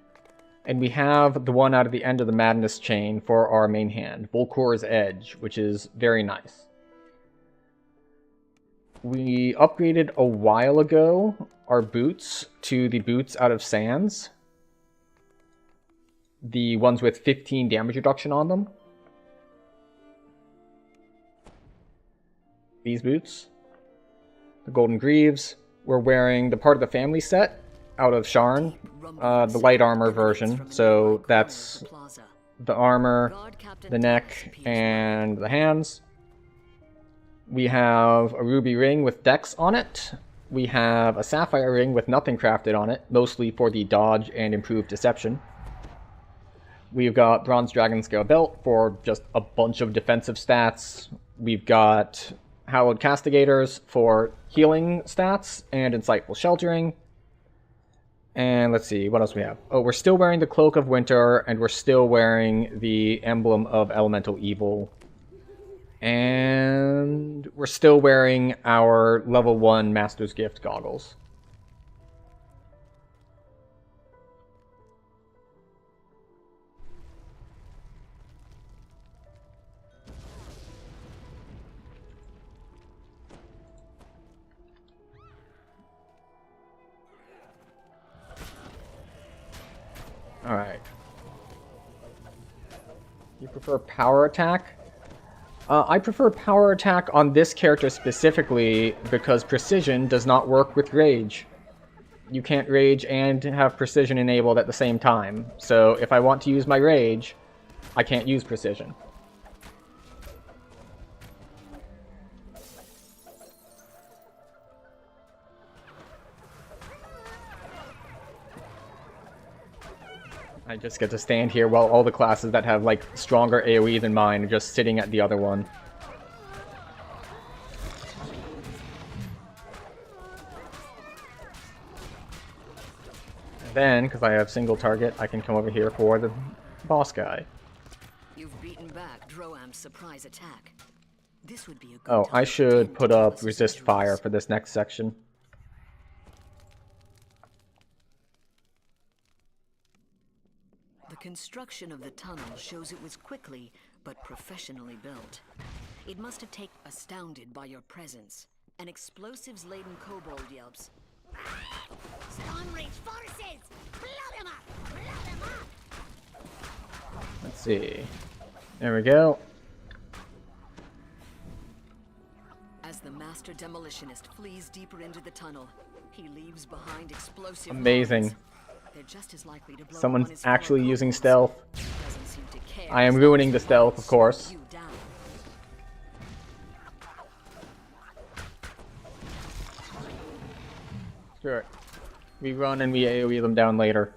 And we have the one out of the end of the Madness chain for our main hand, Volkor's Edge, which is very nice. We upgraded a while ago our boots to the boots out of Sands. The ones with 15 damage reduction on them. These boots. The Golden Greaves. We're wearing the part of the family set out of Sharn, the light armor version, so that's the armor, the neck, and the hands. We have a ruby ring with dex on it. We have a sapphire ring with nothing crafted on it, mostly for the dodge and improved deception. We've got bronze dragon scale belt for just a bunch of defensive stats. We've got hallowed castigators for healing stats and insightful sheltering. And let's see, what else we have? Oh, we're still wearing the Cloak of Winter, and we're still wearing the Emblem of Elemental Evil. And we're still wearing our level 1 Master's Gift goggles. Alright. You prefer power attack? I prefer power attack on this character specifically because precision does not work with rage. You can't rage and have precision enabled at the same time. So if I want to use my rage, I can't use precision. I just get to stand here while all the classes that have, like, stronger AoE than mine are just sitting at the other one. And then, because I have single target, I can come over here for the boss guy. You've beaten back Droam's surprise attack. This would be a good Oh, time I to should pretend put to give up us some resist fire jewels. for this next section. The construction of the tunnel shows it was quickly but professionally built. It must have taken astounded by your presence. An explosives-laden kobold yelps. Stormreach forces! Blow them up! Blow them up! Let's see. There we go. As the master demolitionist flees deeper into the tunnel, he leaves behind explosive Amazing. mines. They're just as likely to blow up on Someone's his fellow actually using kobolds. stealth. Doesn't seem to care I am as long ruining as the he stealth, wants of course. you down. Screw it. We run and we AoE them down later.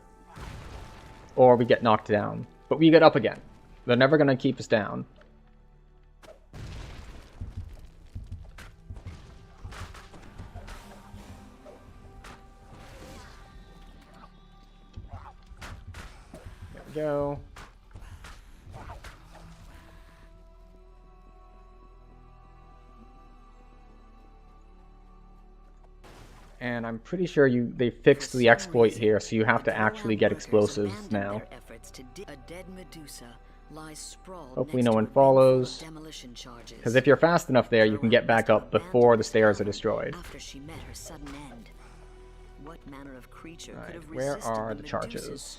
Or we get knocked down. But we get up again. They're never gonna keep us down. There we go. And I'm pretty sure they fixed the exploit here, so you have to actually get explosives now. Hopefully no one follows. Because if you're fast enough there, you can get back up before the stairs are destroyed. Alright, where are the charges?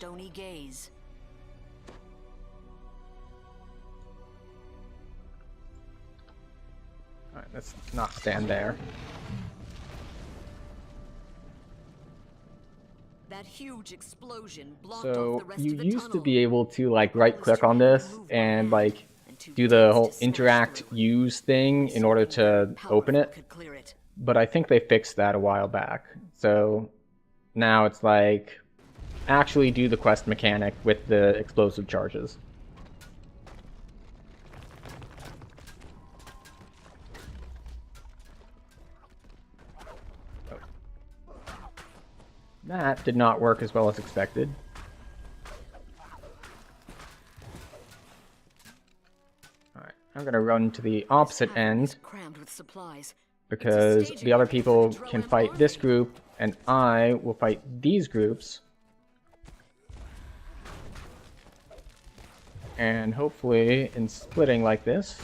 Alright, let's not stand there. That huge explosion blocked So off the rest you of the used to tunnel. be able to like right click on this and like do the whole interact use thing in order to open it, Could clear it. but I think they fixed that a while back. So now it's like actually do the quest mechanic with the explosive charges. That did not work as well as expected. Alright, I'm gonna run to the opposite end Crammed with supplies. because the other people can fight this group and I will fight these groups. And hopefully in splitting like this,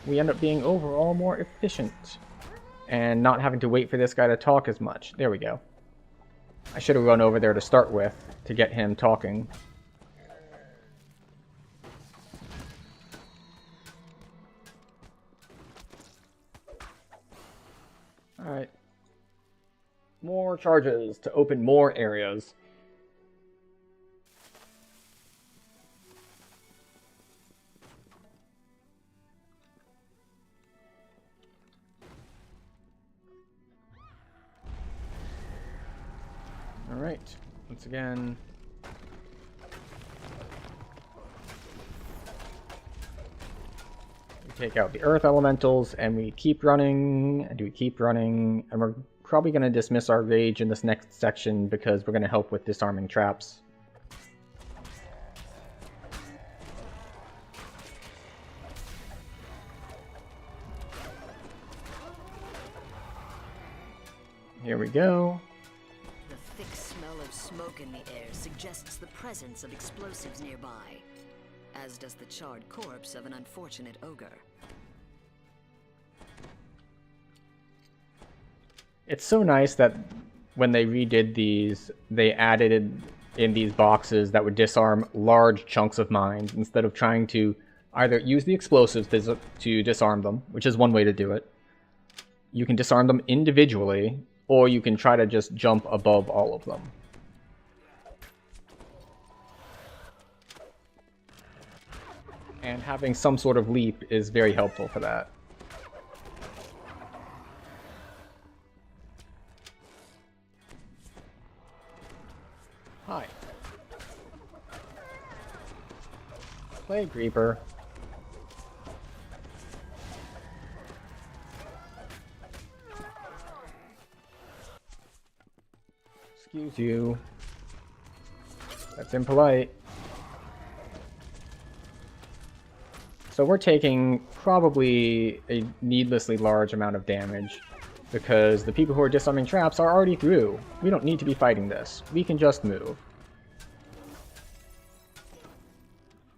we end up being overall more efficient and not having to wait for this guy to talk as much. There we go. I should have run over there to start with to get him talking. Alright. More charges to open more areas. Alright, once again. We take out the earth elementals and we keep running, and we keep running, and we're probably going to dismiss our rage in this next section because we're going to help with disarming traps. Here we go. The thick smell of smoke in the air suggests the presence of explosives nearby, as does the charred corpse of an unfortunate ogre. It's so nice that when they redid these, they added in these boxes that would disarm large chunks of mines instead of trying to either use the explosives to disarm them, which is one way to do it. You can disarm them individually, or you can try to just jump above all of them. And having some sort of leap is very helpful for that. Hi. Plague Reaper. Excuse you. That's impolite. So we're taking probably a needlessly large amount of damage because the people who are disarming traps are already through. We don't need to be fighting this. We can just move.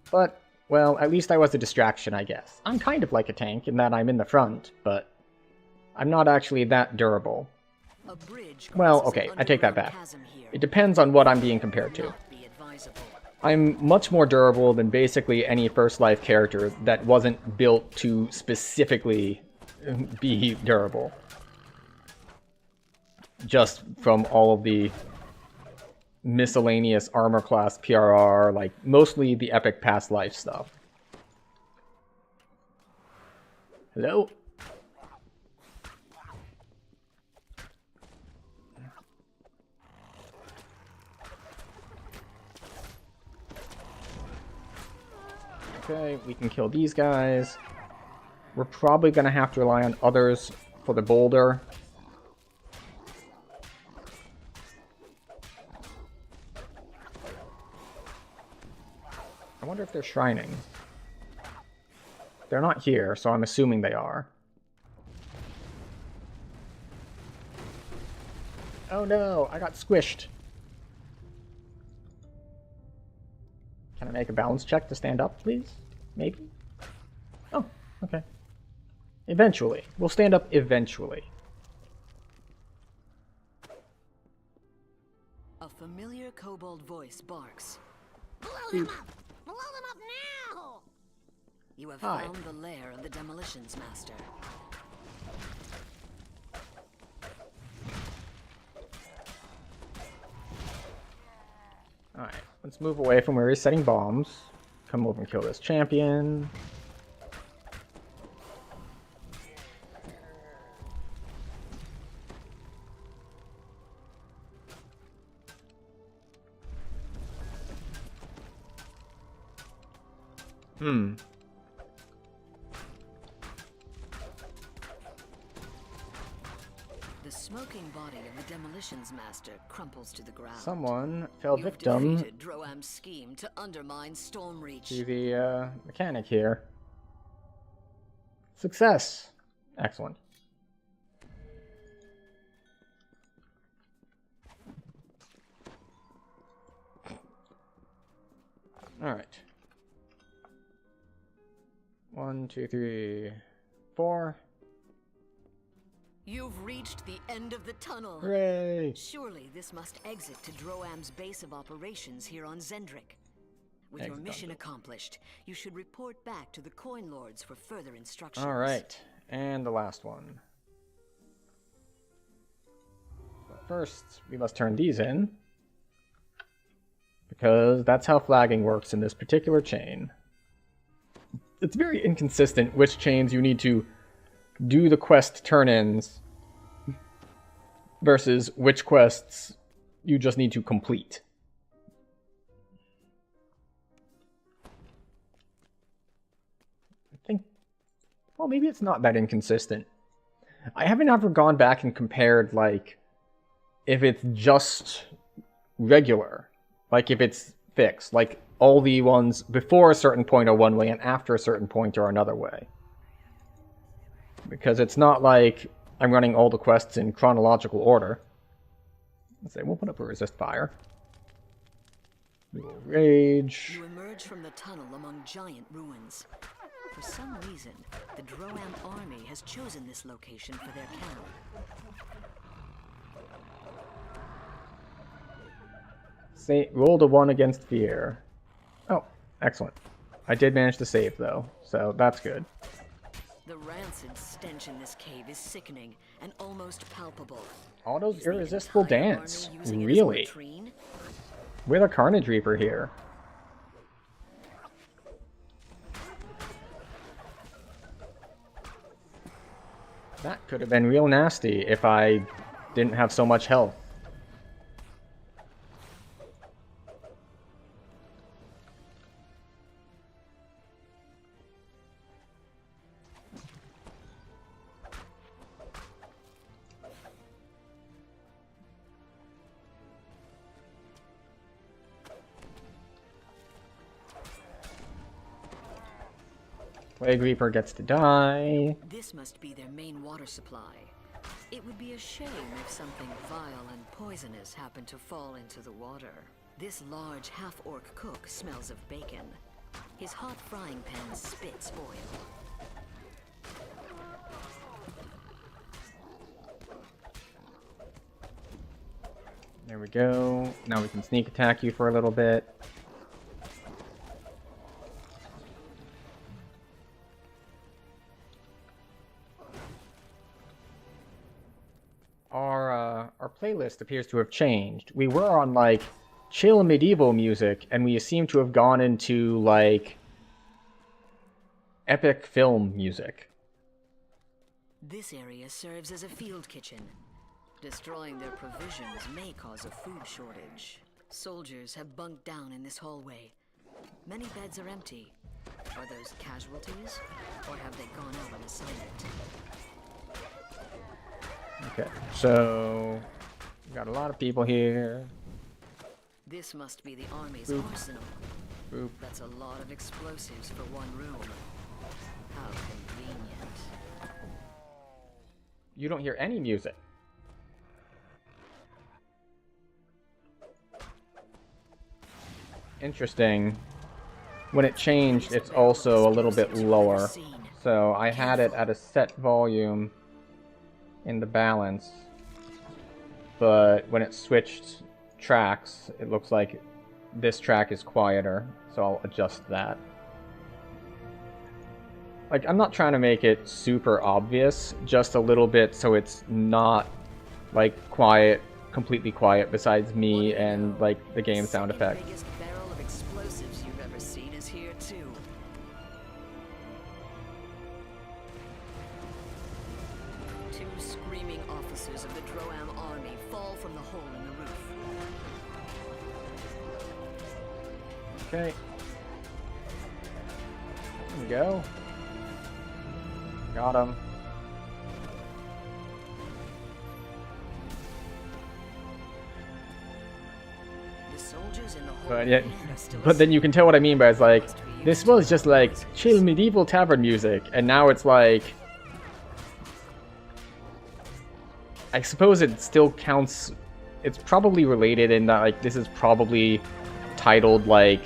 But, well, at least I was a distraction, I guess. I'm kind of like a tank in that I'm in the front, but I'm not actually that durable. A bridge Well, crosses okay, an I take that underground back. chasm here. It depends on what I'm being compared to. Not be advisable. I'm much more durable than basically any First Life character that wasn't built to specifically be durable. Just from all of the miscellaneous armor class PRR, like mostly the epic past life stuff. Hello? Okay, we can kill these guys. We're probably going to have to rely on others for the boulder. I wonder if they're shrining. They're not here, so I'm assuming they are. Oh no, I got squished. Can I make a balance check to stand up, please? Maybe? Oh, okay. Eventually. We'll stand up eventually. A familiar kobold voice barks. Blow them up! Blow them up now! You have Hi. found the lair of the Demolitions Master. Alright, let's move away from where he's setting bombs. Come over and kill this champion. The smoking body of the Demolitions Master crumples to the ground. Someone fell You've victim defeated Droam's scheme to undermine Stormreach. to the mechanic here. Success! Excellent. Alright. 1, 2, 3, 4. You've reached the end of the tunnel. Hooray! Surely this must exit to Droam's base of operations here on Zendrik. With your Exit mission onto accomplished, you should report back to the Coin Lords for further instructions. Alright, and the last one. But first, we must turn these in. Because that's how flagging works in this particular chain. It's very inconsistent which chains you need to do the quest turn-ins versus which quests you just need to complete. I think, well, maybe it's not that inconsistent. I haven't ever gone back and compared, like, if it's just regular, like if it's fixed, like all the ones before a certain point are one way and after a certain point are another way. Because it's not like I'm running all the quests in chronological order. Let's say we'll put up a resist fire. We will rage. You emerge from the tunnel among giant ruins. For some reason, the Droam army has chosen this location for their camp. Say, rolled a 1 against fear. Oh, excellent. I did manage to save though, so that's good. The rancid stench in this cave is sickening and almost palpable. Otto's Is the irresistible entire dance. army using it as a Really? latrine? With a Carnage Reaper here. That could have been real nasty if I didn't have so much health. Plague Reaper gets to die. This must be their main water supply. It would be a shame if something vile and poisonous happened to fall into the water. This large half-orc cook smells of bacon. His hot frying pan spits oil. There we go. Now we can sneak attack you for a little bit. Our playlist appears to have changed. We were on, like, chill medieval music, and we seem to have gone into, like, epic film music. This area serves as a field kitchen. Destroying their provisions may cause a food shortage. Soldiers have bunked down in this hallway. Many beds are empty. Are those casualties? Or have they gone out on assignment? Okay, so we got a lot of people here. This must be the army's Boop. arsenal. Boop. That's a lot of explosives for one room. How convenient. You don't hear any music. Interesting. When it changed, it's also a little bit lower. So I had it at a set volume in the balance. But when it switched tracks, it looks like this track is quieter. So I'll adjust that. Like, I'm not trying to make it super obvious, just a little bit so it's not, like, quiet, completely quiet besides me and, like, the game sound effects. The biggest barrel of explosives you've ever seen is here, too. Two screaming officers of the Droam army fall from the hole in the roof. Okay. There we go. Got him. The soldiers in the hole But yet, are still but then you can tell what I mean by it's like, this was just like chill medieval tavern music, and now it's like, I suppose it still counts. It's probably related in that like this is probably titled like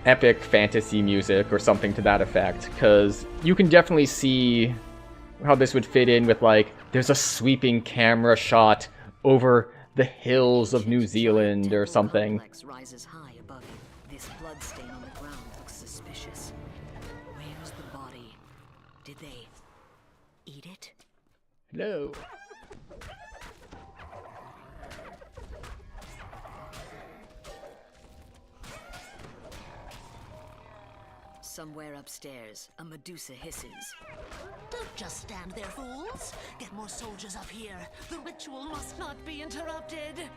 epic fantasy music or something to that effect, because you can definitely see how this would fit in with like there's a sweeping camera shot over the hills of New Zealand or something. Complex rises high above you. This bloodstain on the ground looks suspicious. Where's the body? Did they eat it? Hello. Somewhere upstairs, a Medusa hisses. Don't just stand there, fools. Get more soldiers up here. The ritual must not be interrupted.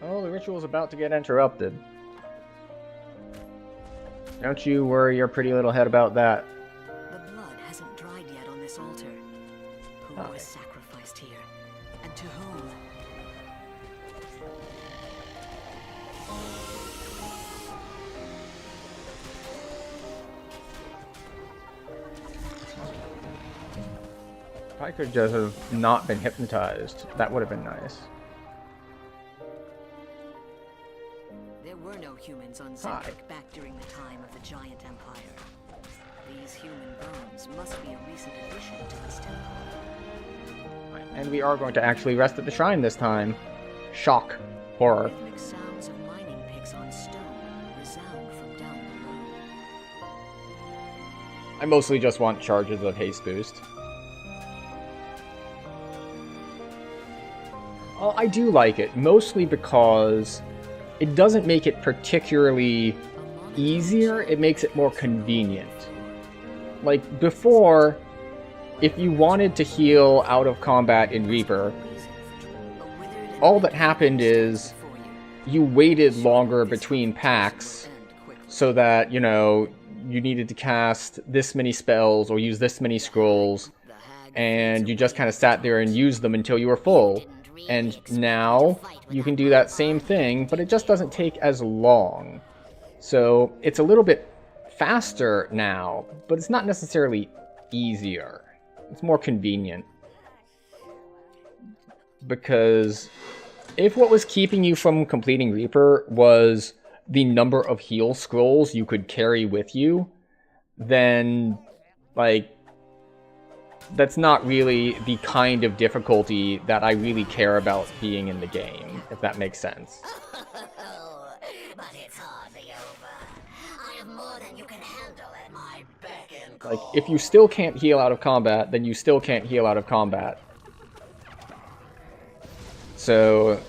Oh, the ritual's about to get interrupted. Don't you worry your pretty little head about that. The blood hasn't dried yet on this altar. Who Oh. was sacrificed here? And to whom? If I could just have not been hypnotized, that would have been nice. There were no humans on Hi. Zendrik back during the time of the Giant Empire. These human bones must be a recent addition to this temple. And we are going to actually rest at the shrine this time. Shock. Horror. Rhythmic sounds of mining picks on stone resound from down below. I mostly just want charges of haste boost. Oh, I do like it, mostly because it doesn't make it particularly easier, it makes it more convenient. Like, before, if you wanted to heal out of combat in Reaper, all that happened is you waited longer between packs so that, you know, you needed to cast this many spells or use this many scrolls, and you just kind of sat there and used them until you were full. And now you can do that same thing, but it just doesn't take as long. So it's a little bit faster now, but it's not necessarily easier. It's more convenient. Because if what was keeping you from completing Reaper was the number of heal scrolls you could carry with you, then, like, that's not really the kind of difficulty that I really care about being in the game, if that makes sense. But it's hardly over. I have more than you can handle at my beck and call. Like, if you still can't heal out of combat, then you still can't heal out of combat. So,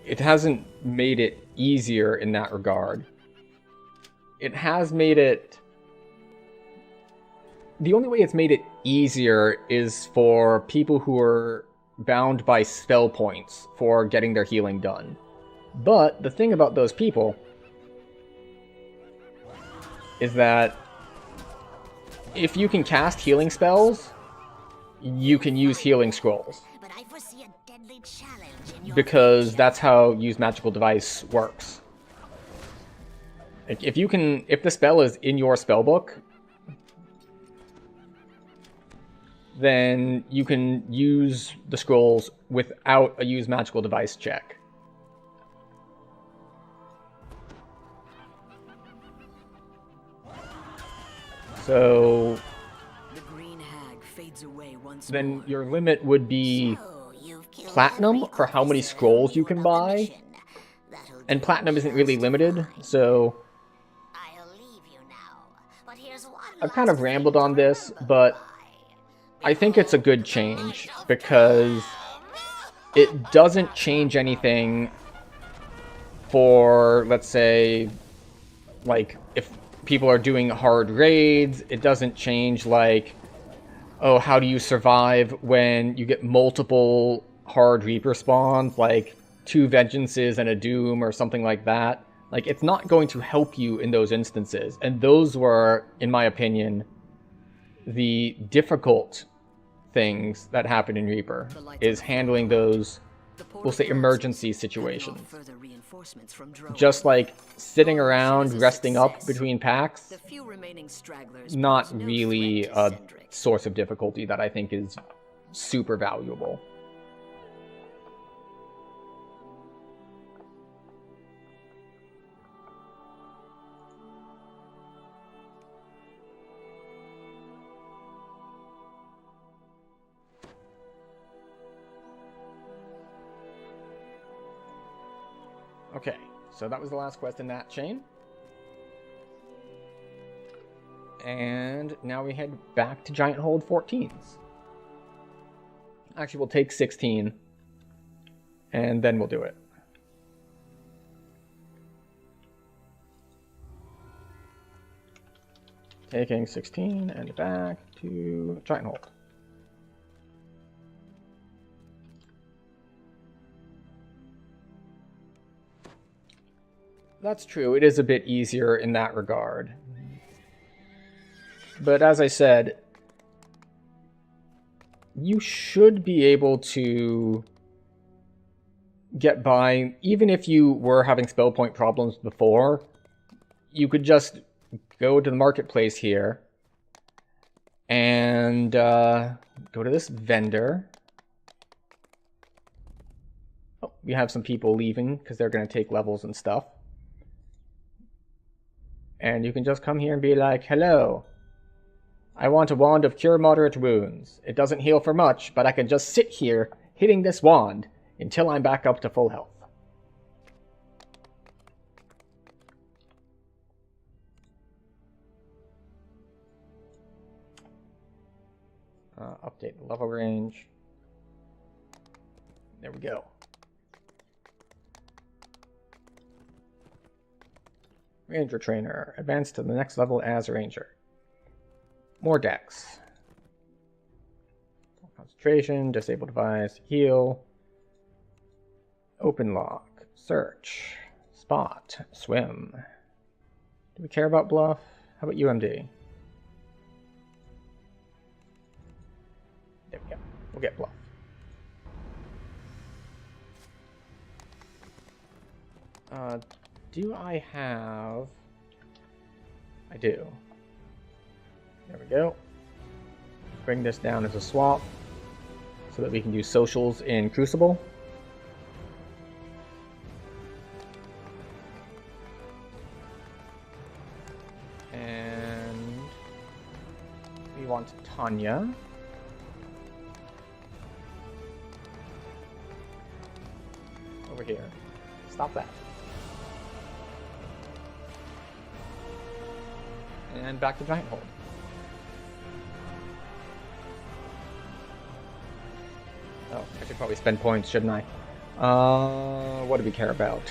it hasn't made it easier in that regard. It has made it... The only way it's made it easier is for people who are bound by spell points for getting their healing done. But the thing about those people is that if you can cast healing spells, you can use healing scrolls. But I foresee a deadly challenge in your Because future. that's how Use Magical Device works. Like, if the spell is in your spellbook, then you can use the scrolls without a Use Magical Device check. So The green hag fades away once then more. your limit would be So, you've killed platinum every for how many officer scrolls who you can knew about the buy. mission. That'll And do platinum isn't really just limited, fine. so I'll leave you now, but here's one I've kind of last rambled thing on to this, remember but by. I think it's a good change because it doesn't change anything for, let's say, like, if people are doing hard raids. It doesn't change, like, oh, how do you survive when you get multiple hard Reaper spawns, like 2 Vengeances and a Doom or something like that. Like, it's not going to help you in those instances. And those were, in my opinion, the difficult things that happen in Reaper, is handling those, The portal we'll say, closes, emergency cutting off situations. further reinforcements from Drow. Just like sitting around Mission is a resting up success. between packs, The few remaining stragglers not pose no really threat to a Cendric. source of difficulty that I think is super valuable. Okay, so that was the last quest in that chain. And now we head back to Giant Hold 14s. Actually, we'll take 16, and then we'll do it. Taking 16 and back to Giant Hold. That's true, it is a bit easier in that regard. But as I said, you should be able to get by, even if you were having spell point problems before. You could just go to the marketplace here and go to this vendor. Oh, we have some people leaving because they're going to take levels and stuff. And you can just come here and be like, hello, I want a wand of cure moderate wounds. It doesn't heal for much, but I can just sit here hitting this wand until I'm back up to full health. Update the level range. There we go. Ranger Trainer. Advance to the next level as a Ranger. More dex. Concentration, disable device, heal. Open lock, search, spot, swim. Do we care about bluff? How about UMD? There we go. We'll get bluff. Do I have... I do. There we go. Bring this down as a swap so that we can do socials in Crucible. And we want Tanya. Over here. Stop that. And back to Giant Hold. Oh, I should probably spend points, shouldn't I? What do we care about?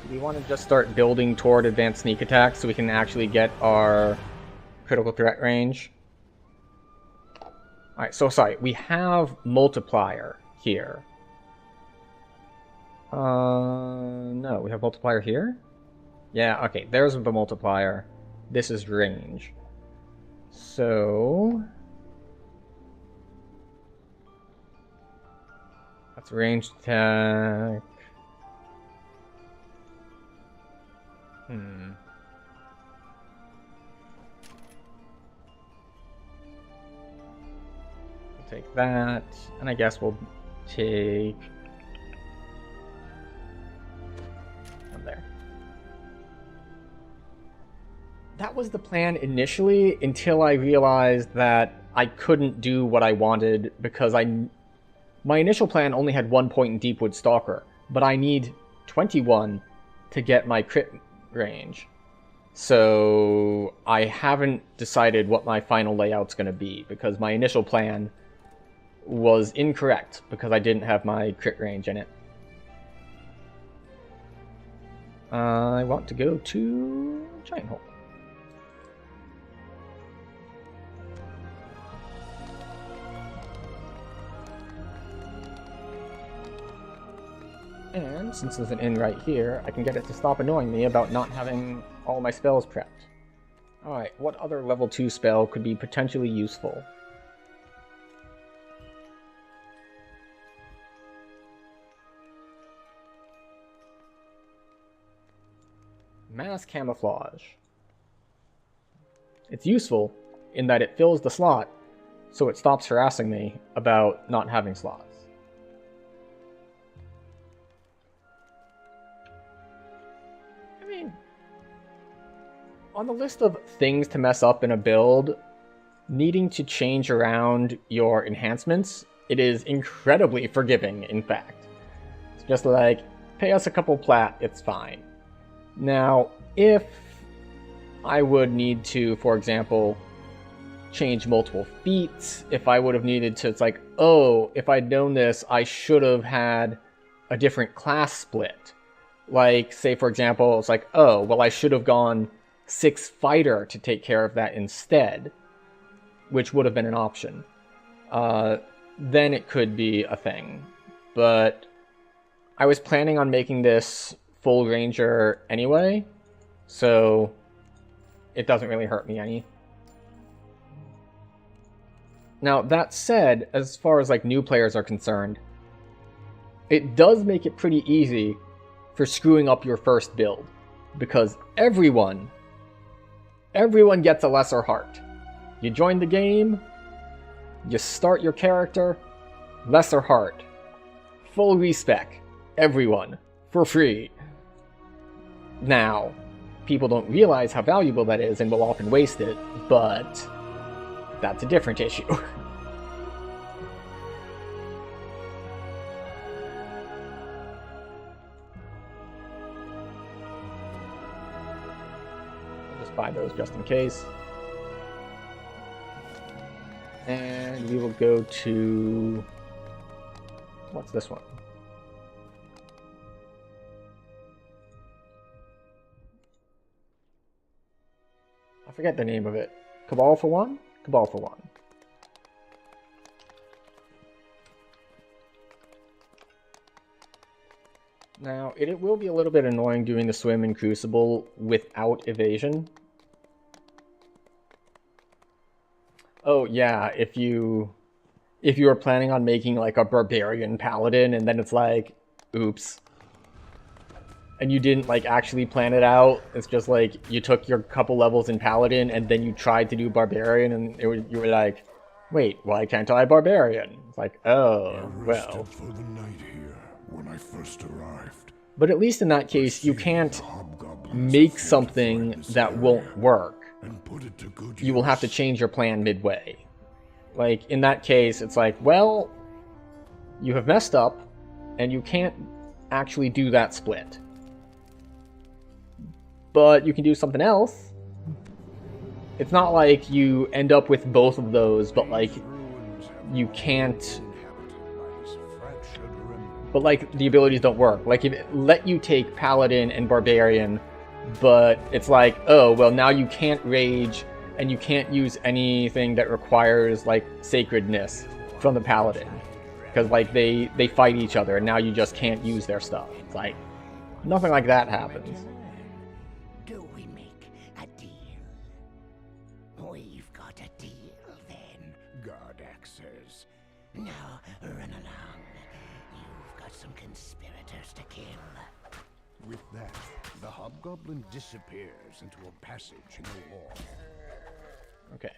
We want to just start building toward advanced sneak attack so we can actually get our critical threat range. Alright, so sorry, we have multiplier here. No, we have multiplier here? Yeah, okay, there's the multiplier. This is range. So... that's range attack. We'll take that, and I guess we'll take... one there. That was the plan initially, until I realized that I couldn't do what I wanted, because my initial plan only had 1 point in Deepwood Stalker, but I need 21 to get my crit range. So I haven't decided what my final layout's going to be, because my initial plan was incorrect, because I didn't have my crit range in it. I want to go to Giant Hole. And since there's an inn right here, I can get it to stop annoying me about not having all my spells prepped. Alright, what other level 2 spell could be potentially useful? Mass Camouflage. It's useful in that it fills the slot, so it stops harassing me about not having slots. On the list of things to mess up in a build, needing to change around your enhancements, it is incredibly forgiving, in fact. It's just like, pay us a couple plat, it's fine. Now, if I would need to, for example, change multiple feats, if I would have needed to, it's like, oh, if I'd known this, I should have had a different class split. Like, say, for example, it's like, oh, well, I should have gone 6 fighter to take care of that instead, which would have been an option. Then it could be a thing. But I was planning on making this full ranger anyway, so it doesn't really hurt me any. Now, that said, as far as like new players are concerned, it does make it pretty easy for screwing up your first build, because everyone gets a lesser heart. You join the game, you start your character, lesser heart, full respec, everyone, for free. Now, people don't realize how valuable that is and will often waste it, but that's a different issue. Buy those just in case. And we will go to... what's this one? I forget the name of it. Cabal for one? Cabal for one. Now, it will be a little bit annoying doing the swim in Crucible without evasion. Oh yeah, if you are planning on making like a barbarian paladin and then it's like, oops. And you didn't like actually plan it out. It's just like you took your couple levels in paladin and then you tried to do barbarian and you were like, wait, why can't I barbarian? It's like, oh, well. For the night here when I first arrived. But at least in that case, you can't make something that won't work. You will have to change your plan midway. Like, in that case, it's like, well, you have messed up, and you can't actually do that split. But you can do something else. It's not like you end up with both of those, but like, you can't... But like, the abilities don't work. Like, if it let you take Paladin and Barbarian, but it's like, oh, well, now you can't rage and you can't use anything that requires like sacredness from the paladin, because like they fight each other, and now you just can't use their stuff. It's like nothing like that happens. Do we make a deal? We've got a deal then, Gordaxers. Now run along. You've got some conspirators to kill. With that, the hobgoblin disappears into a passage in the wall. Okay.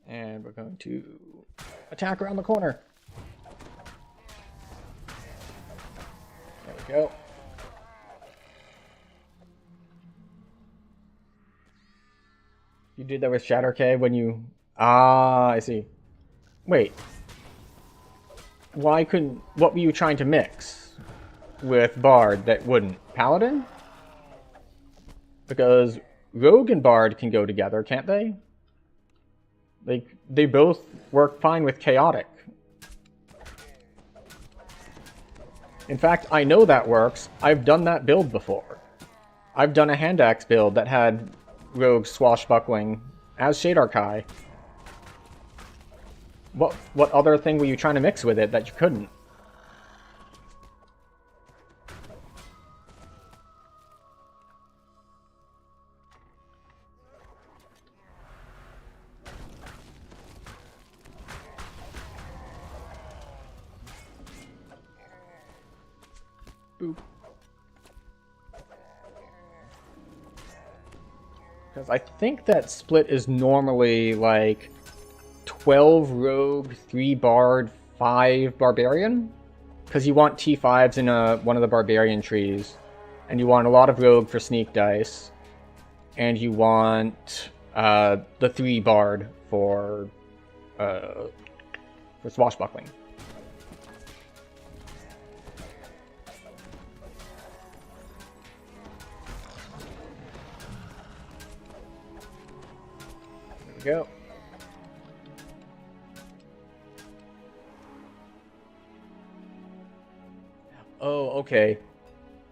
And we're going to attack around the corner. There we go. You did that with Shatter K when you... Ah, I see. Wait. Why couldn't... What were you trying to mix with Bard that wouldn't? Paladin? Because Rogue and Bard can go together, can't they? They both work fine with Chaotic. In fact, I know that works. I've done that build before. I've done a hand axe build that had Rogue swashbuckling as Shadar Kai. What other thing were you trying to mix with it that you couldn't? Boop. Because I think that split is normally like 12 Rogue, 3 Bard, 5 Barbarian. Because you want T5s in one of the Barbarian trees. And you want a lot of Rogue for sneak dice. And you want the 3 Bard for swashbuckling. Go. Oh, okay.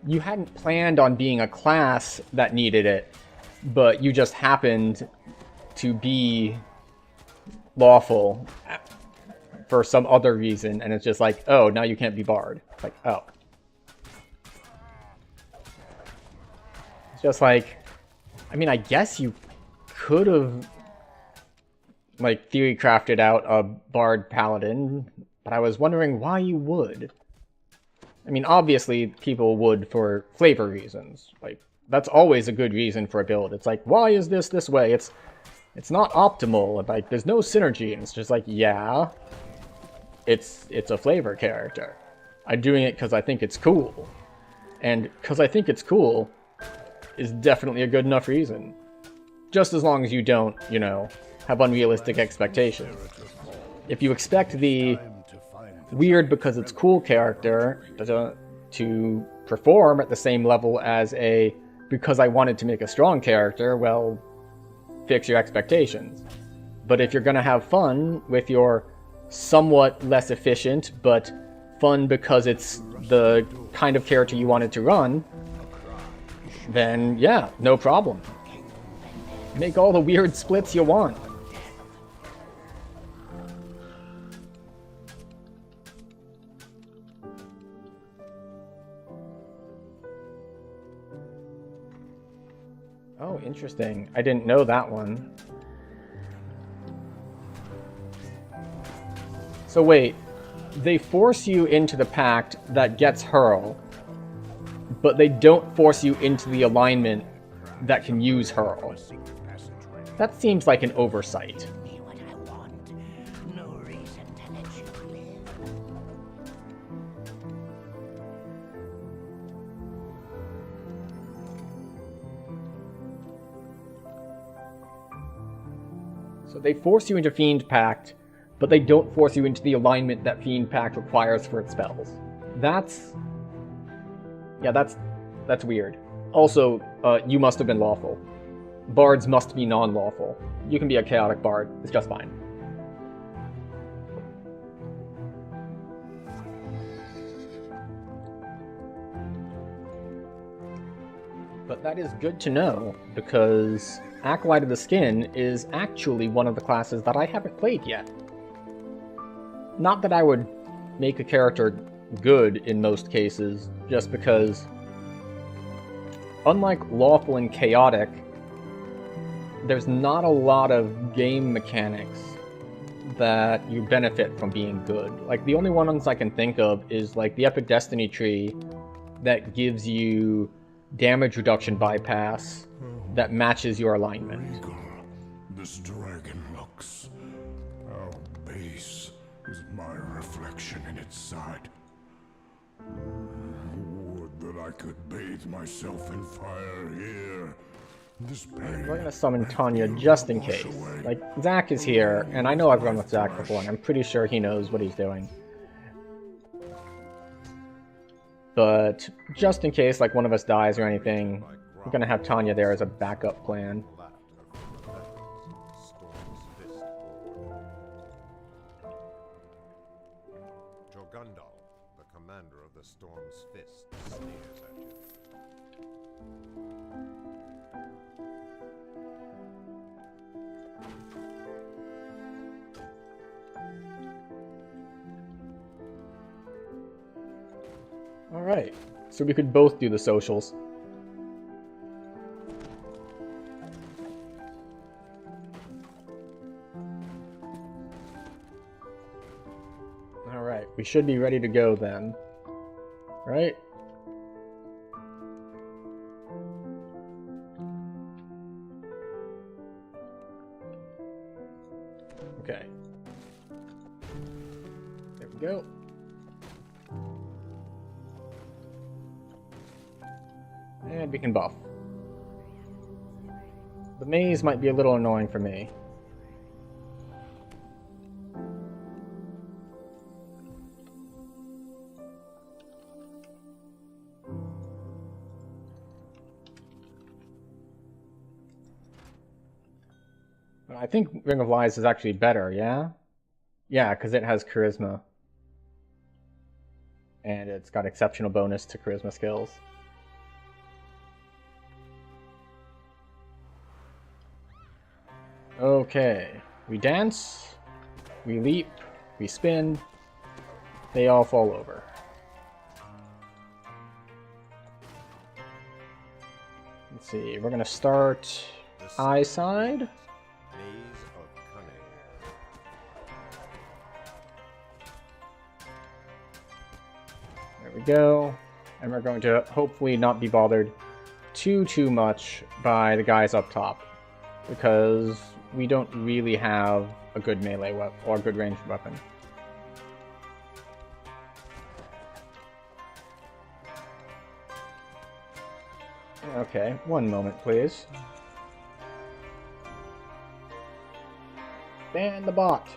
You hadn't planned on being a class that needed it, but you just happened to be lawful for some other reason, and it's just like, oh, now you can't be Bard. It's like, oh. It's just like, I mean, I guess you could have like theory crafted out a Bard Paladin, but I was wondering why you would. I mean, obviously people would for flavor reasons. Like, that's always a good reason for a build. It's like, why is this way? It's not optimal. Like, there's no synergy, and it's just like, yeah, it's a flavor character. I'm doing it because I think it's cool, and because I think it's cool is definitely a good enough reason. Just as long as you don't, you know, have unrealistic expectations. If you expect the weird because it's cool character to perform at the same level as a because I wanted to make a strong character, well, fix your expectations. But if you're going to have fun with your somewhat less efficient, but fun because it's the kind of character you wanted to run, then yeah, no problem. Make all the weird splits you want. Oh, interesting. I didn't know that one. So wait, they force you into the pact that gets Hurl, but they don't force you into the alignment that can use Hurl. That seems like an oversight. Me what I want. No reason to let you live. So they force you into Fiend Pact, but they don't force you into the alignment that Fiend Pact requires for its spells. That's weird. Also, you must have been lawful. Bards must be non-lawful. You can be a chaotic bard. It's just fine. But that is good to know, because Acolyte of the Skin is actually one of the classes that I haven't played yet. Not that I would make a character good in most cases, just because, unlike Lawful and Chaotic, there's not a lot of game mechanics that you benefit from being good. Like, the only ones I can think of is, like, the Epic Destiny tree that gives you damage reduction bypass that matches your alignment. Regal, this dragon looks. How base is my reflection in its side. Would that I could bathe myself in fire here. This pain. We're gonna summon Tanya just in case. Like, Zack is here, and I know I've run with Zack before, and I'm pretty sure he knows what he's doing. But just in case, like, one of us dies or anything, we're gonna have Tanya there as a backup plan. Jorgundal, the commander of the Storm's Fist, sneers at you. Alright, so we could both do the socials. Alright, we should be ready to go then. Right? Okay. There we go. And we can buff. The maze might be a little annoying for me. But I think Ring of Lies is actually better, yeah? Yeah, because it has charisma. And it's got exceptional bonus to charisma skills. Okay, we dance, we leap, we spin, they all fall over. Let's see, we're gonna start eye side. Maze of Cunning. There we go. And we're going to hopefully not be bothered too much by the guys up top, because we don't really have a good melee weapon or a good ranged weapon. Okay, one moment, please. Ban the bot.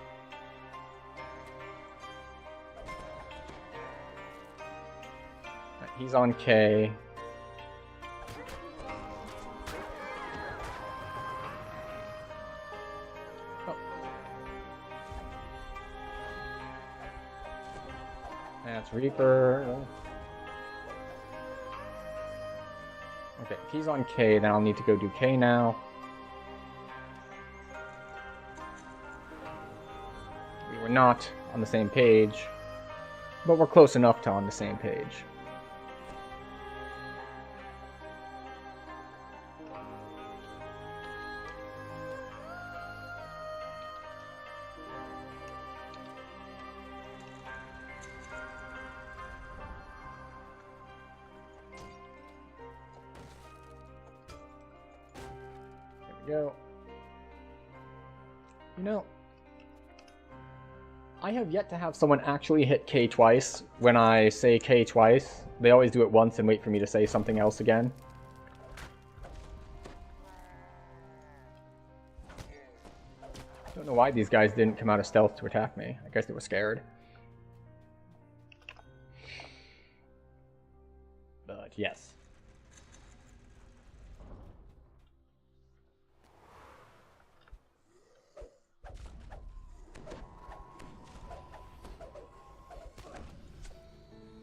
Right, he's on K. That's Reaper. Okay, if he's on K, then I'll need to go do K now. We were not on the same page, but we're close enough to on the same page. Go. You know, I have yet to have someone actually hit K twice when I say K twice. They always do it once and wait for me to say something else again. I don't know why these guys didn't come out of stealth to attack me. I guess they were scared. But yes.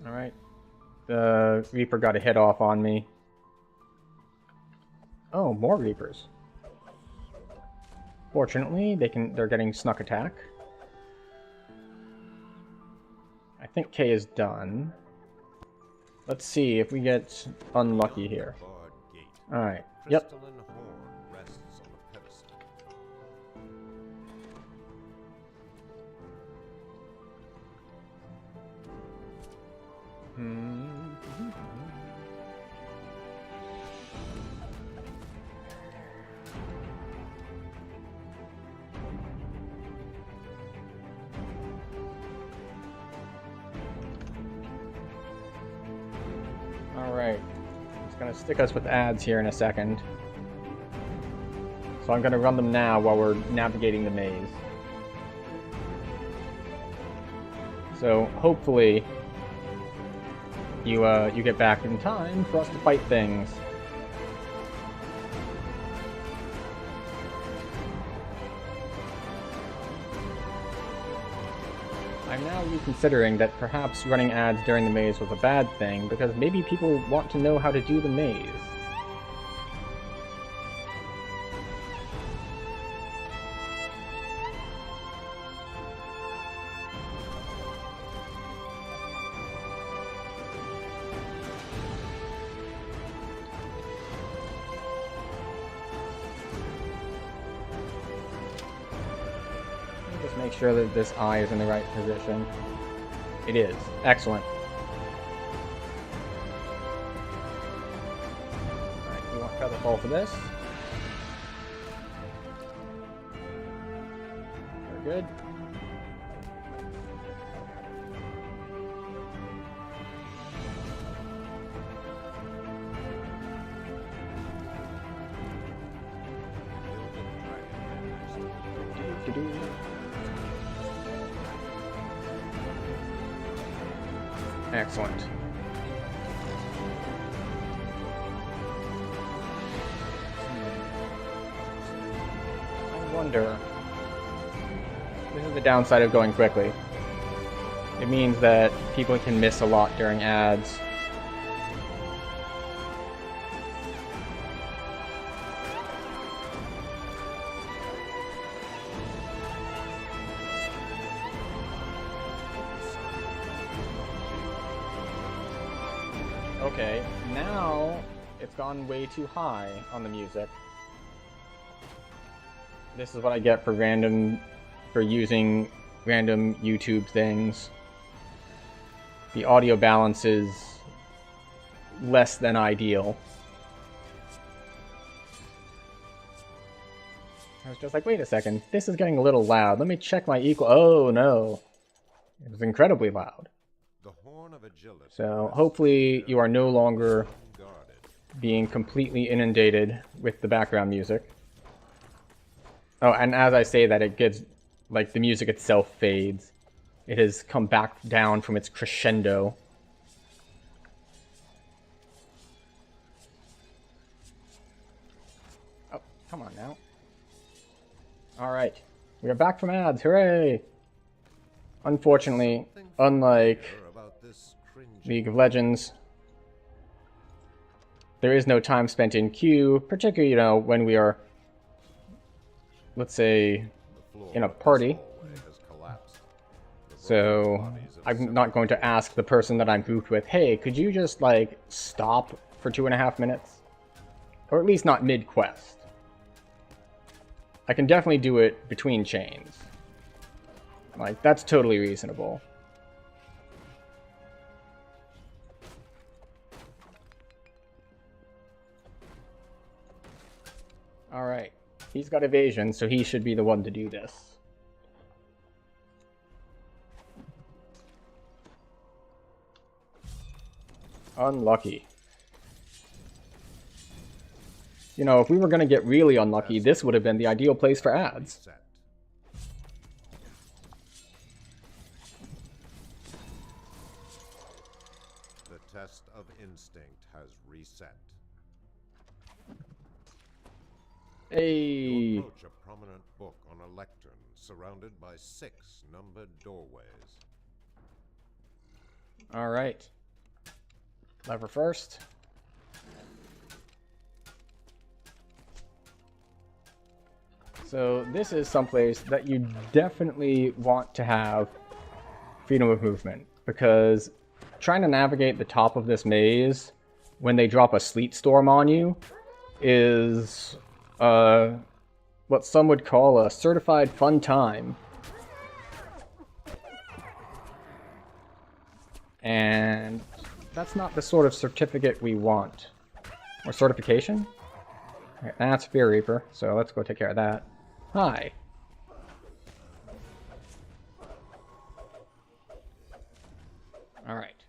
Alright. The Reaper got a hit off on me. Oh, more Reapers. Fortunately, they're getting Snuck Attack. I think K is done. Let's see if we get unlucky here. Barred gate. Alright, yep. Crystalline horn rests on a pedestal. Alright. It's gonna stick us with ads here in a second. So I'm gonna run them now while we're navigating the maze. So hopefully you get back in time for us to fight things. I'm now reconsidering that perhaps running ads during the maze was a bad thing, because maybe people want to know how to do the maze. Just make sure that this eye is in the right position. It is. Excellent. Alright, we want Featherfall for this. Very good. Do-do-do. Excellent. I wonder. This is the downside of going quickly. It means that people can miss a lot during ads. Okay, now it's gone way too high on the music. This is what I get for using random YouTube things. The audio balance is less than ideal. I was just like, wait a second, this is getting a little loud. Let me check my equal. Oh no, it was incredibly loud. The horn of agility. So hopefully you are no longer being completely inundated with the background music. Oh, and as I say that, it gets, like, the music itself fades. It has come back down from its crescendo. Oh, come on now. Alright, we are back from ads, hooray! Unfortunately, unlike League of Legends, there is no time spent in queue, particularly, you know, when we are, let's say, in a party. So I'm not going to ask the person that I'm grouped with, hey, could you just, like, stop for 2.5 minutes? Or at least not mid-quest. I can definitely do it between chains. Like, that's totally reasonable. Alright. He's got evasion, so he should be the one to do this. Unlucky. You know, if we were going to get really unlucky, this would have been the ideal place for ads. The test of instinct has reset. Hey. You approach a prominent book on a lectern surrounded by 6 numbered doorways. All right. Lever first. So this is someplace that you definitely want to have freedom of movement, because trying to navigate the top of this maze when they drop a sleet storm on you is what some would call a certified fun time. And that's not the sort of certificate we want. Or certification? Okay, that's Fear Reaper, so let's go take care of that. Hi. Alright.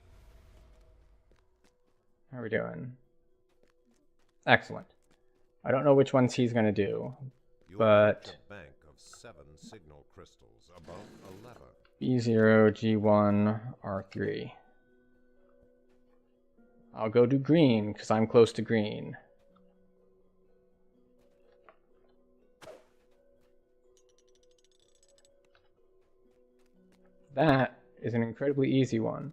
How are we doing? Excellent. I don't know which ones he's gonna do, You but a bank of 7 signal crystals above a lever. B0, G1, R3. I'll go do green, because I'm close to green. That is an incredibly easy one.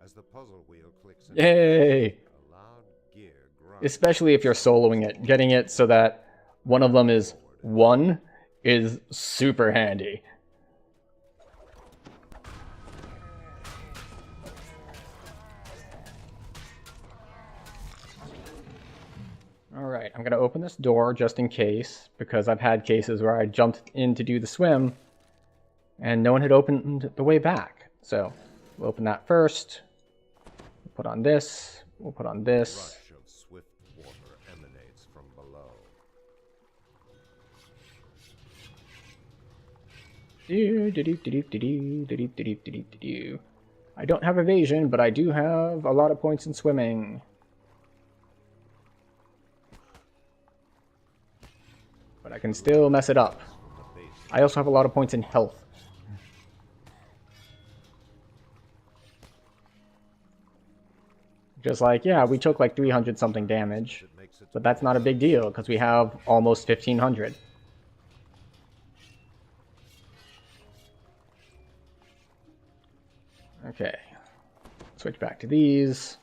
As the puzzle wheel clicks into Yay! a loud gear grinds. Especially if you're soloing it. Getting it so that one of them is 1 is super handy. Alright, I'm gonna open this door just in case, because I've had cases where I jumped in to do the swim and no one had opened the way back. So, we'll open that first. We'll put on this. We'll put on A this. rush of swift water emanates from below. I don't have evasion, but I do have a lot of points in swimming. But I can still mess it up. I also have a lot of points in health. Just like, yeah, we took like 300 something damage, but that's not a big deal because we have almost 1500. Okay, switch back to these.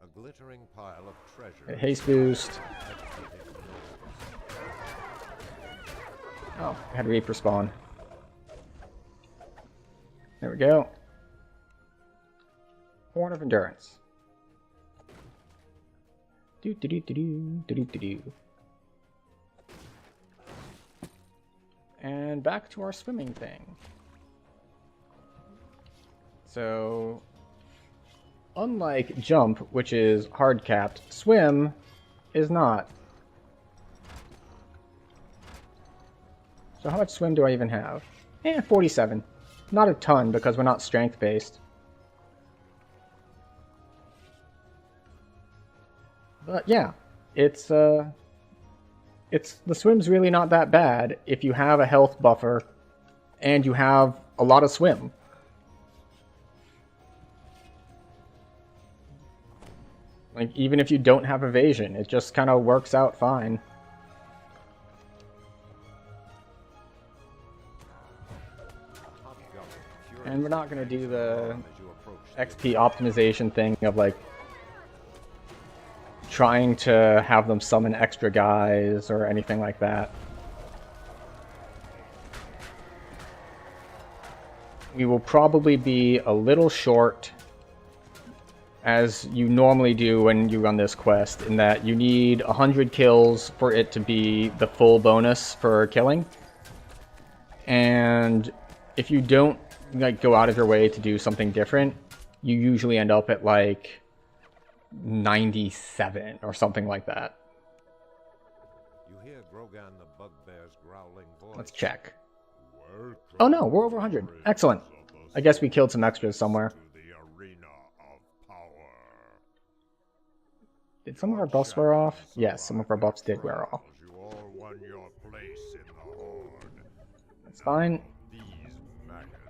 A glittering pile of treasure. Get haste boost. Oh, I had Reaper spawn. There we go. Horn of Endurance. Do do do do do do do do. And back to our swimming thing. So, unlike jump, which is hard capped, swim is not. So how much swim do I even have? 47. Not a ton because we're not strength based. But yeah, it's the swim's really not that bad if you have a health buffer and you have a lot of swim. Like, even if you don't have evasion, it just kind of works out fine. And we're not going to do the XP optimization thing of, like, trying to have them summon extra guys or anything like that. We will probably be a little short, as you normally do when you run this quest, in that you need 100 kills for it to be the full bonus for killing. And if you don't like go out of your way to do something different, you usually end up at like 97 or something like that. You hear Grogan the bugbear's growling voice. Let's check. Oh no, we're over 100. Excellent. I guess we killed some extras somewhere. Did some of our buffs wear off? Yes, some of our buffs did wear off. That's fine.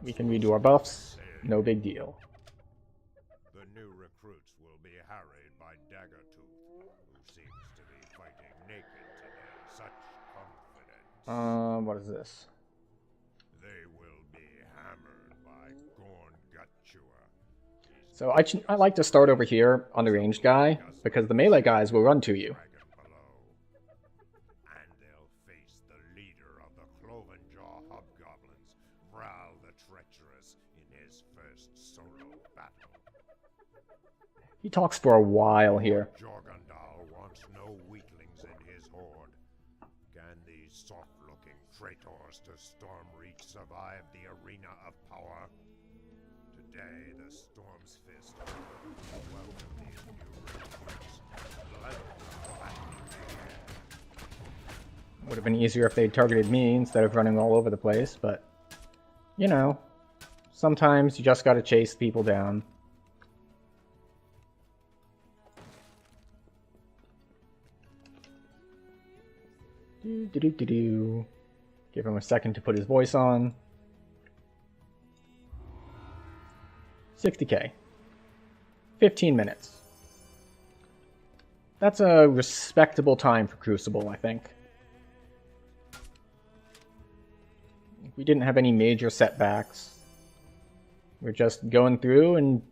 We can redo our buffs. No big deal. The new recruits will be harried by Daggertooth, who seems to be fighting naked today. Such confidence. What is this? They will be hammered by Gorn Gutchewer. So I like to start over here on the ranged guy, because the melee guys will run to you. He talks for a while here. Jorgandal wants no weaklings in his horde. Can these soft-looking traitors to Stormreach survive the arena of power? Today, the Storm's Fist welcome these new recruits. Let them flatten the air. Would have been easier if they targeted me instead of running all over the place, but, you know, sometimes you just gotta chase people down. Do. Give him a second to put his voice on. 60k. 15 minutes. That's a respectable time for Crucible, I think. We didn't have any major setbacks. We're just going through and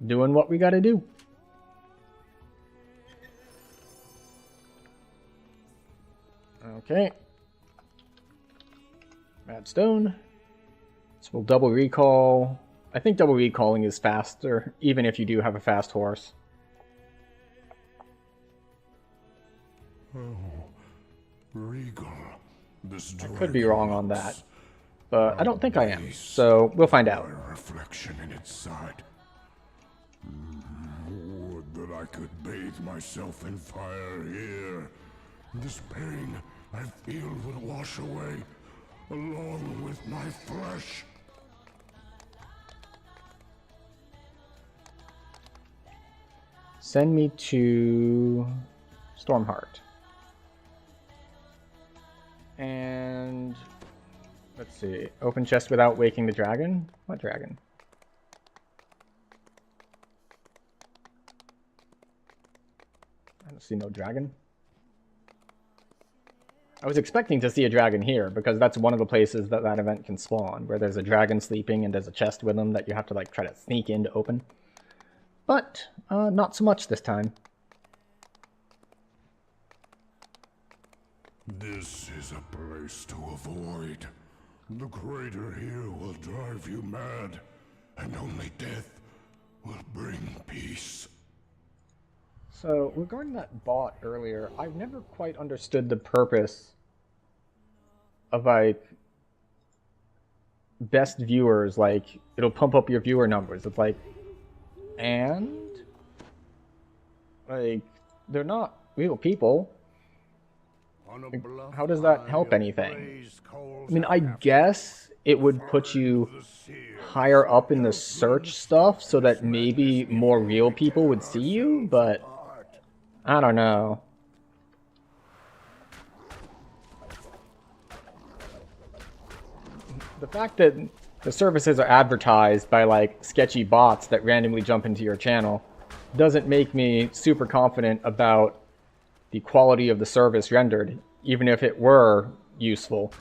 doing what we gotta do. Okay. Mad Stone. So we'll double recall. I think double recalling is faster, even if you do have a fast horse. Oh, Regal. This I could be wrong on that, but I don't think I am. Base So we'll find out. my reflection in its side. Would that I could bathe myself in fire here. This pain I feel would wash away, along with my flesh. Send me to Stormheart. And let's see. Open chest without waking the dragon? What dragon? I don't see no dragon. I was expecting to see a dragon here because that's one of the places that that event can spawn, where there's a dragon sleeping and there's a chest with him that you have to like try to sneak in to open. But not so much this time. This is a place to avoid. The crater here will drive you mad, and only death will bring peace. So, regarding that bot earlier, I've never quite understood the purpose of, like, best viewers. Like, it'll pump up your viewer numbers. It's like, and? Like, they're not real people. How does that help anything? I mean, I guess it would put you higher up in the search stuff so that maybe more real people would see you, but I don't know. The fact that the services are advertised by like sketchy bots that randomly jump into your channel doesn't make me super confident about the quality of the service rendered, even if it were useful.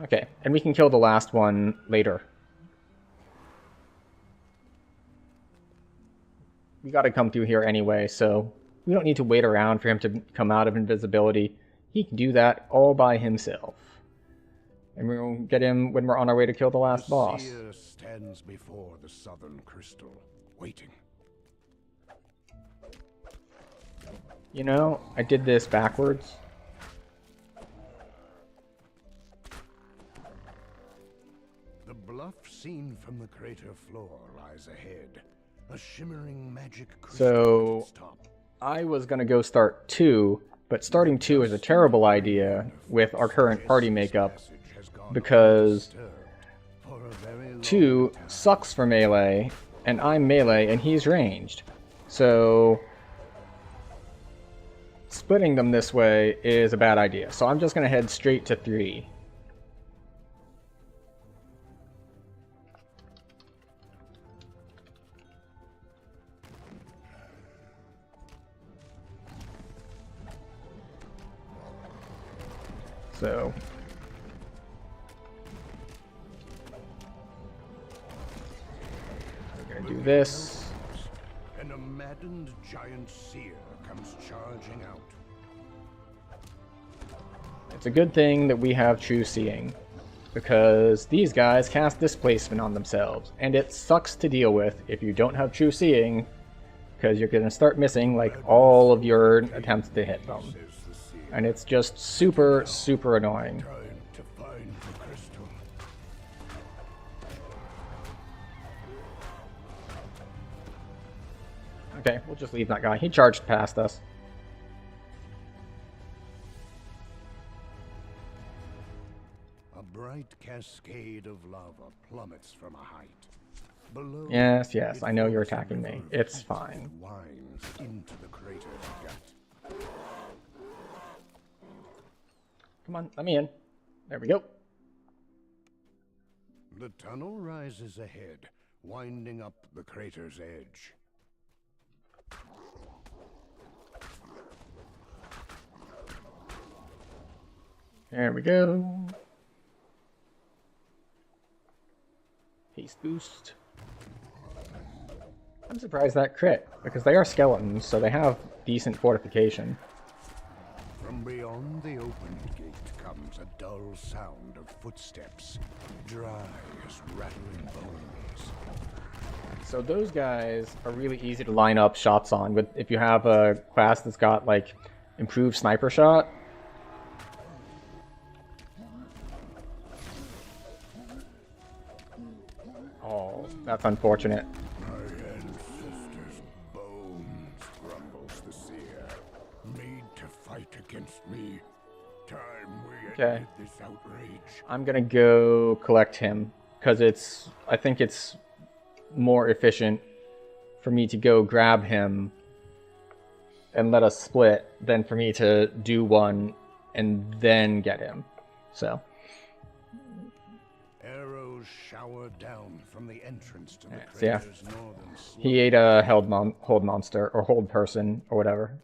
Okay, and we can kill the last one later. We gotta come through here anyway, so we don't need to wait around for him to come out of invisibility. He can do that all by himself. And we'll get him when we're on our way to kill the last boss. Seer stands before the southern crystal, waiting. You know, I did this backwards. The bluff seen from the crater floor lies ahead. A shimmering magic crystal So, at its top. I was gonna go start 2, but starting 2 is a terrible idea with our current party makeup, Passage has gone because unstirred for a very long 2 time. sucks for melee, and I'm melee and he's ranged. So splitting them this way is a bad idea. So I'm just gonna head straight to 3. So this. And a maddened giant seer comes charging out. It's a good thing that we have True Seeing, because these guys cast Displacement on themselves, and it sucks to deal with if you don't have True Seeing, because you're going to start missing like all of your attempts to hit them. And it's just super, super annoying. Time to find the crystal. Okay, we'll just leave that guy. He charged past us. A bright cascade of lava plummets from a height. Below, Yes, it I know you're forms a attacking me. river of It's heat fine. that winds into the crater's gut. Come on, let me in. There we go. The tunnel rises ahead, winding up the crater's edge. There we go. Haste boost. I'm surprised that crit, because they are skeletons, so they have decent fortification. From beyond the opened gate comes a dull sound of footsteps, dry as rattling bones. So those guys are really easy to line up shots on with if you have a class that's got like improved sniper shot. Oh, that's unfortunate. My ancestors' bones, grumbles the seer, made to fight against me. Time we Okay. ended this outrage. I'm gonna go collect him because I think it's more efficient for me to go grab him and let us split than for me to do one and then get him. So Arrows shower down from the entrance to the so yeah. crater's northern slope. he ate a hold monster or hold person or whatever.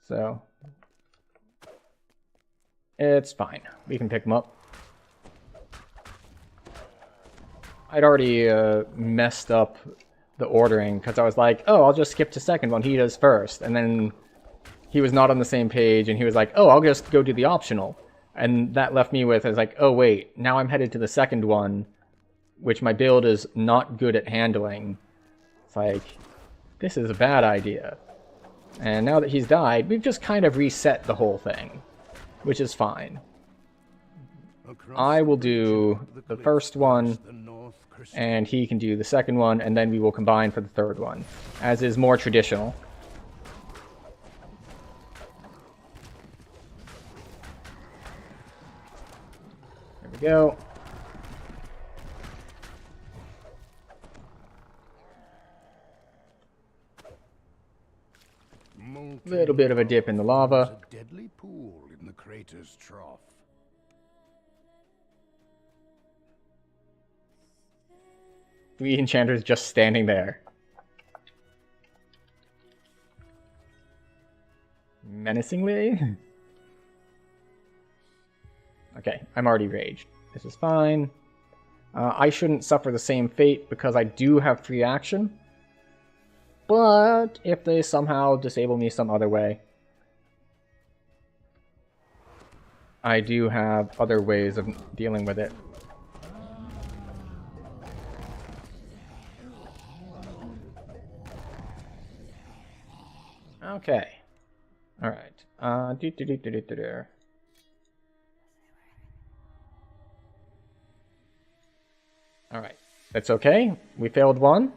So it's fine. We can pick him up. I'd already messed up the ordering because I was like, oh, I'll just skip to second one. He does first. And then he was not on the same page and he was like, oh, I'll just go do the optional. And that left me with, I was like, oh, wait, now I'm headed to the second one, which my build is not good at handling. It's like, this is a bad idea. And now that he's died, we've just kind of reset the whole thing, which is fine. Across I will the do ridge of the cliff first one, lies the North Crystal. and he can do the second one, and then we will combine for the third one, as is more traditional. There we go. Molten Little bit of a dip in the lava. There's a deadly pool in the crater's trough. Three enchanters just standing there. Menacingly? Okay, I'm already raged. This is fine. I shouldn't suffer the same fate because I do have free action. But if they somehow disable me some other way, I do have other ways of dealing with it. Okay. Alright. Alright. That's okay. We failed one.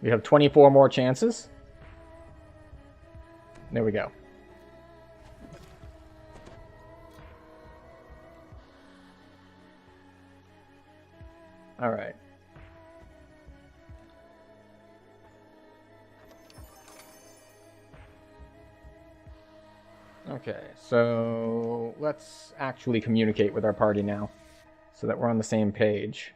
We have 24 more chances. There we go. Alright. Okay, so let's actually communicate with our party now so that we're on the same page.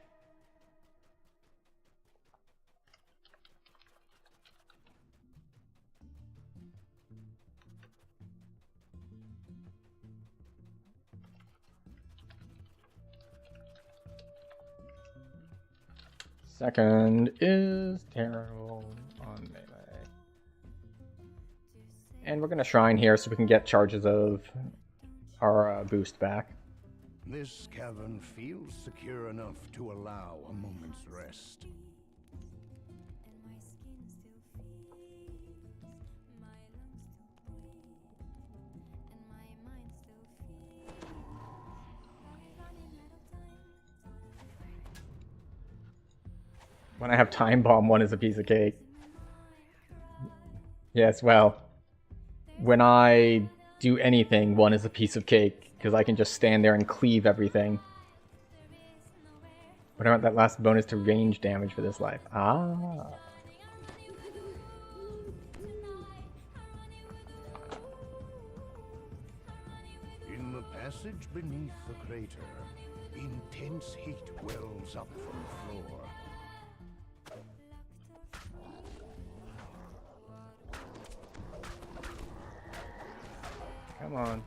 Second is terrible on melee. And we're gonna shrine here so we can get charges of our boost back. This cavern feels secure enough to allow a moment's rest. When I have Time Bomb, one is a piece of cake. Yes, well, when I do anything, one is a piece of cake. Because I can just stand there and cleave everything. But I want that last bonus to range damage for this life. Ah. In the passage beneath the crater, intense heat wells up from the floor. Come on.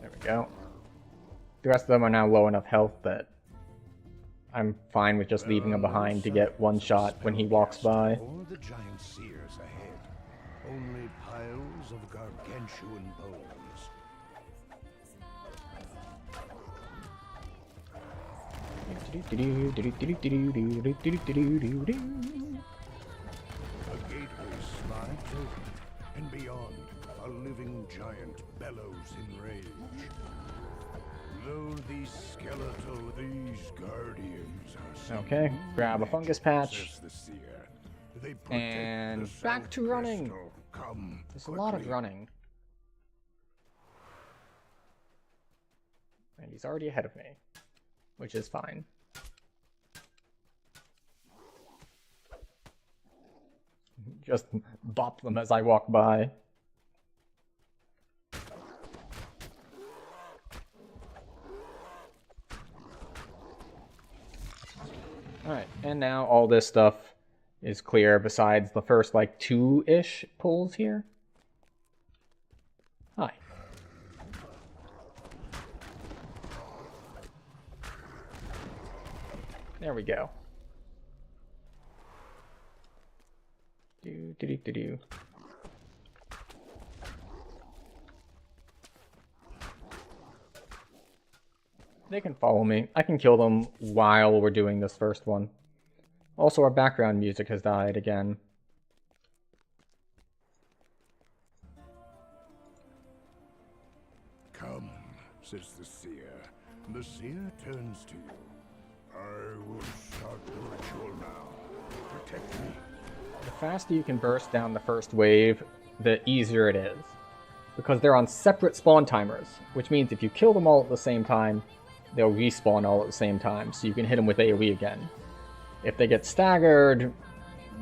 There we go. The rest of them are now low enough health that I'm fine with just leaving him behind to get one shot when he walks by. Or the giant seers ahead. Only piles of gargantuan bones. A gateway slides open, and beyond, a living giant bellows in rage. Though these guardians are Okay, grab a fungus patch. says the seer. They protect And the back South to running. Crystal. Come There's a lot of quickly. running. And he's already ahead of me, which is fine. Just bop them as I walk by. Alright, and now all this stuff is clear besides the first, like, 2-ish pulls here. Hi. There we go. Do. They can follow me. I can kill them while we're doing this first one. Also, our background music has died again. Come, says the seer. The seer turns to you. I will start the ritual now. Protect me. The faster you can burst down the first wave, the easier it is. Because they're on separate spawn timers, which means if you kill them all at the same time, they'll respawn all at the same time, so you can hit them with AoE again. If they get staggered,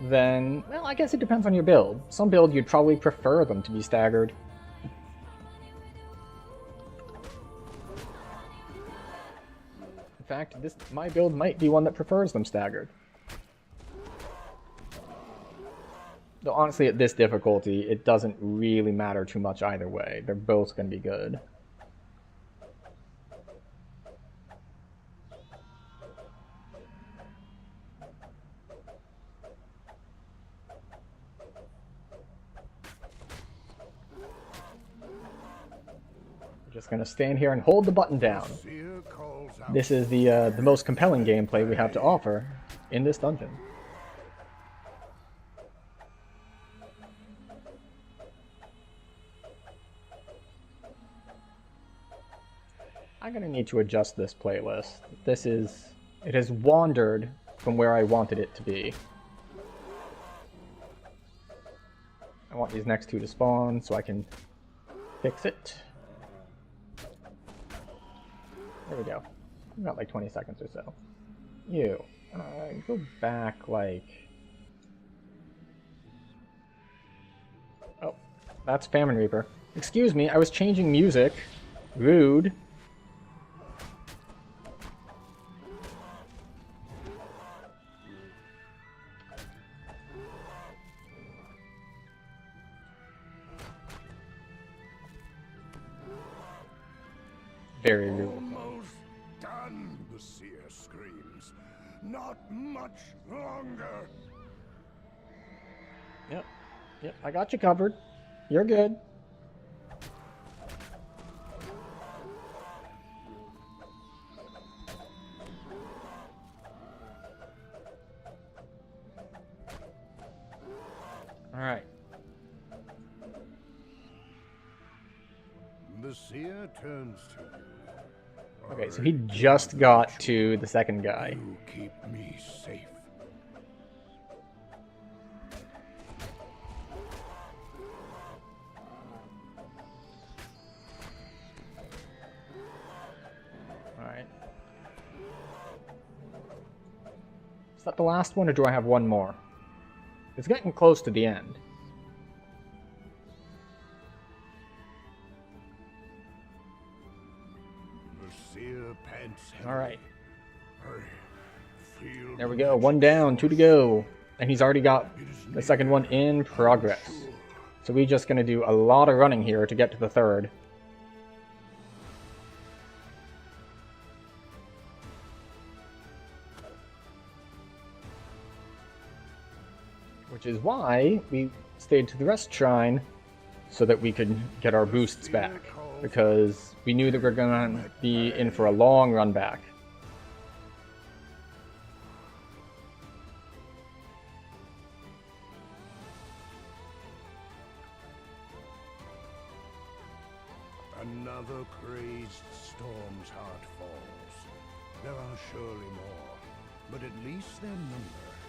then, well, I guess it depends on your build. Some build you'd probably prefer them to be staggered. In fact, my build might be one that prefers them staggered. Though honestly, at this difficulty, it doesn't really matter too much either way. They're both going to be good. We're just going to stand here and hold the button down. Seer calls out. This is the most compelling gameplay we have to offer in this dungeon. I'm gonna need to adjust this playlist. It has wandered from where I wanted it to be. I want these next two to spawn so I can fix it. There we go. We've got like 20 seconds or so. You, go back like... Oh, that's Famine Reaper. Excuse me, I was changing music. Rude. Very rude. Almost done, the seer screams. screams. Not much longer. Yep. Yep, I got you covered. You're good. Alright. The seer turns to you. Okay, so he just got to the second guy. You keep me safe. Alright. Is that the last one, or do I have one more? It's getting close to the end. The seer pants heavily. Alright. I feel There we go. One down, two to go. And he's already got the second one in progress. So we're just going to do a lot of running here to get to the third. Which is why we stayed to the rest shrine, so that we could get our boosts back. Because we knew that we were going to be in for a long run back. Another crazed storm's heart falls. There are surely more, but at least their number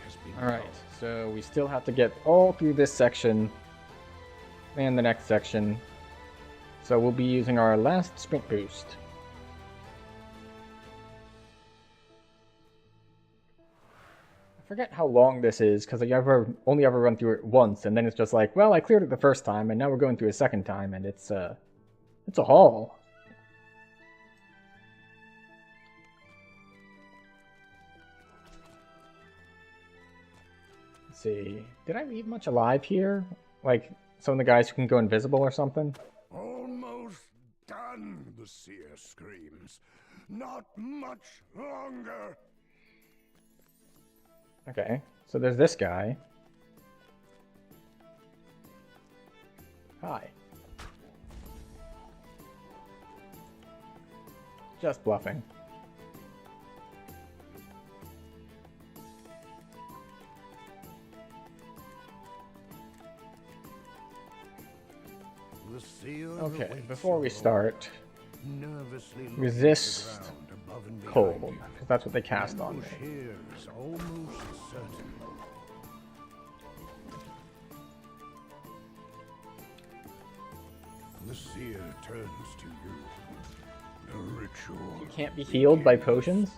has been Alright, so we still have to get all through this section and the next section. So we'll be using our last sprint boost. I forget how long this is, because I only ever run through it once, and then it's just like, well, I cleared it the first time, and now we're going through a second time, and it's a haul. Let's see. Did I leave much alive here? Like some of the guys who can go invisible or something? almost done, the seer screams. Not much longer. Okay, so there's this guy. Hi. Just bluffing. The seer Okay, awaits before we your start, nervously looking resist at the ground above and behind cold, you. because that's what they cast on me. Ambush here is almost certain. The seer turns to you. The ritual. You can't be healed by potions?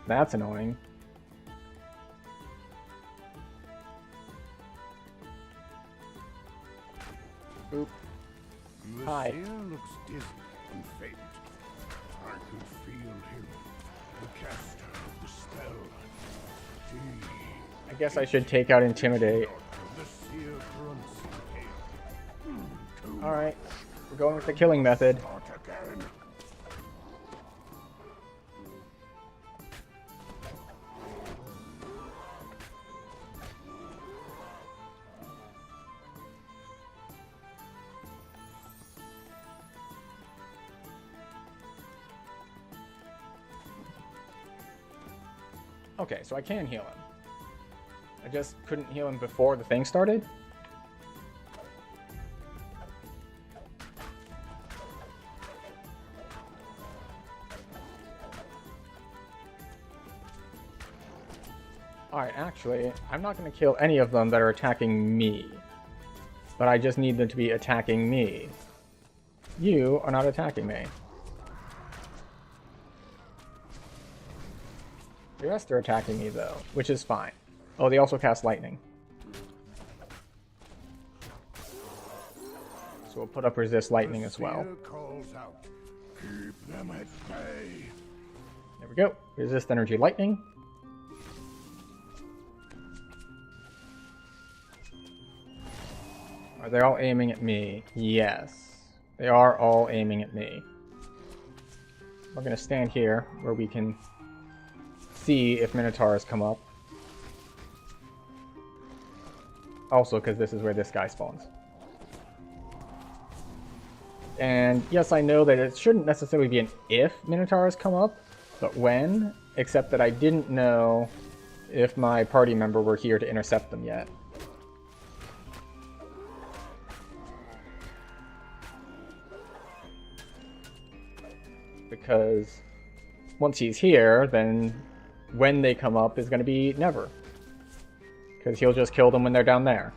That's annoying. Oop. The Hi. seer looks dizzy and faint. I could feel him, the caster of the spell. He, I guess I should take out Intimidate. the seer grunts in pain. Alright, we're going with the killing method. Not again. Okay, so I can heal him. I just couldn't heal him before the thing started? Alright, actually, I'm not going to kill any of them that are attacking me. But I just need them to be attacking me. You are not attacking me. The rest are attacking me, though, which is fine. Oh, they also cast lightning. So we'll put up resist lightning as well. Seer calls out. Keep them at bay. There we go. Resist energy lightning. Are they all aiming at me? Yes. They are all aiming at me. We're going to stand here where we can see if Minotaurs come up. Also, because this is where this guy spawns. And yes, I know that it shouldn't necessarily be an if Minotaurs come up, but when, except that I didn't know if my party member were here to intercept them yet. Because once he's here, then when they come up is going to be never. Because he'll just kill them when they're down there.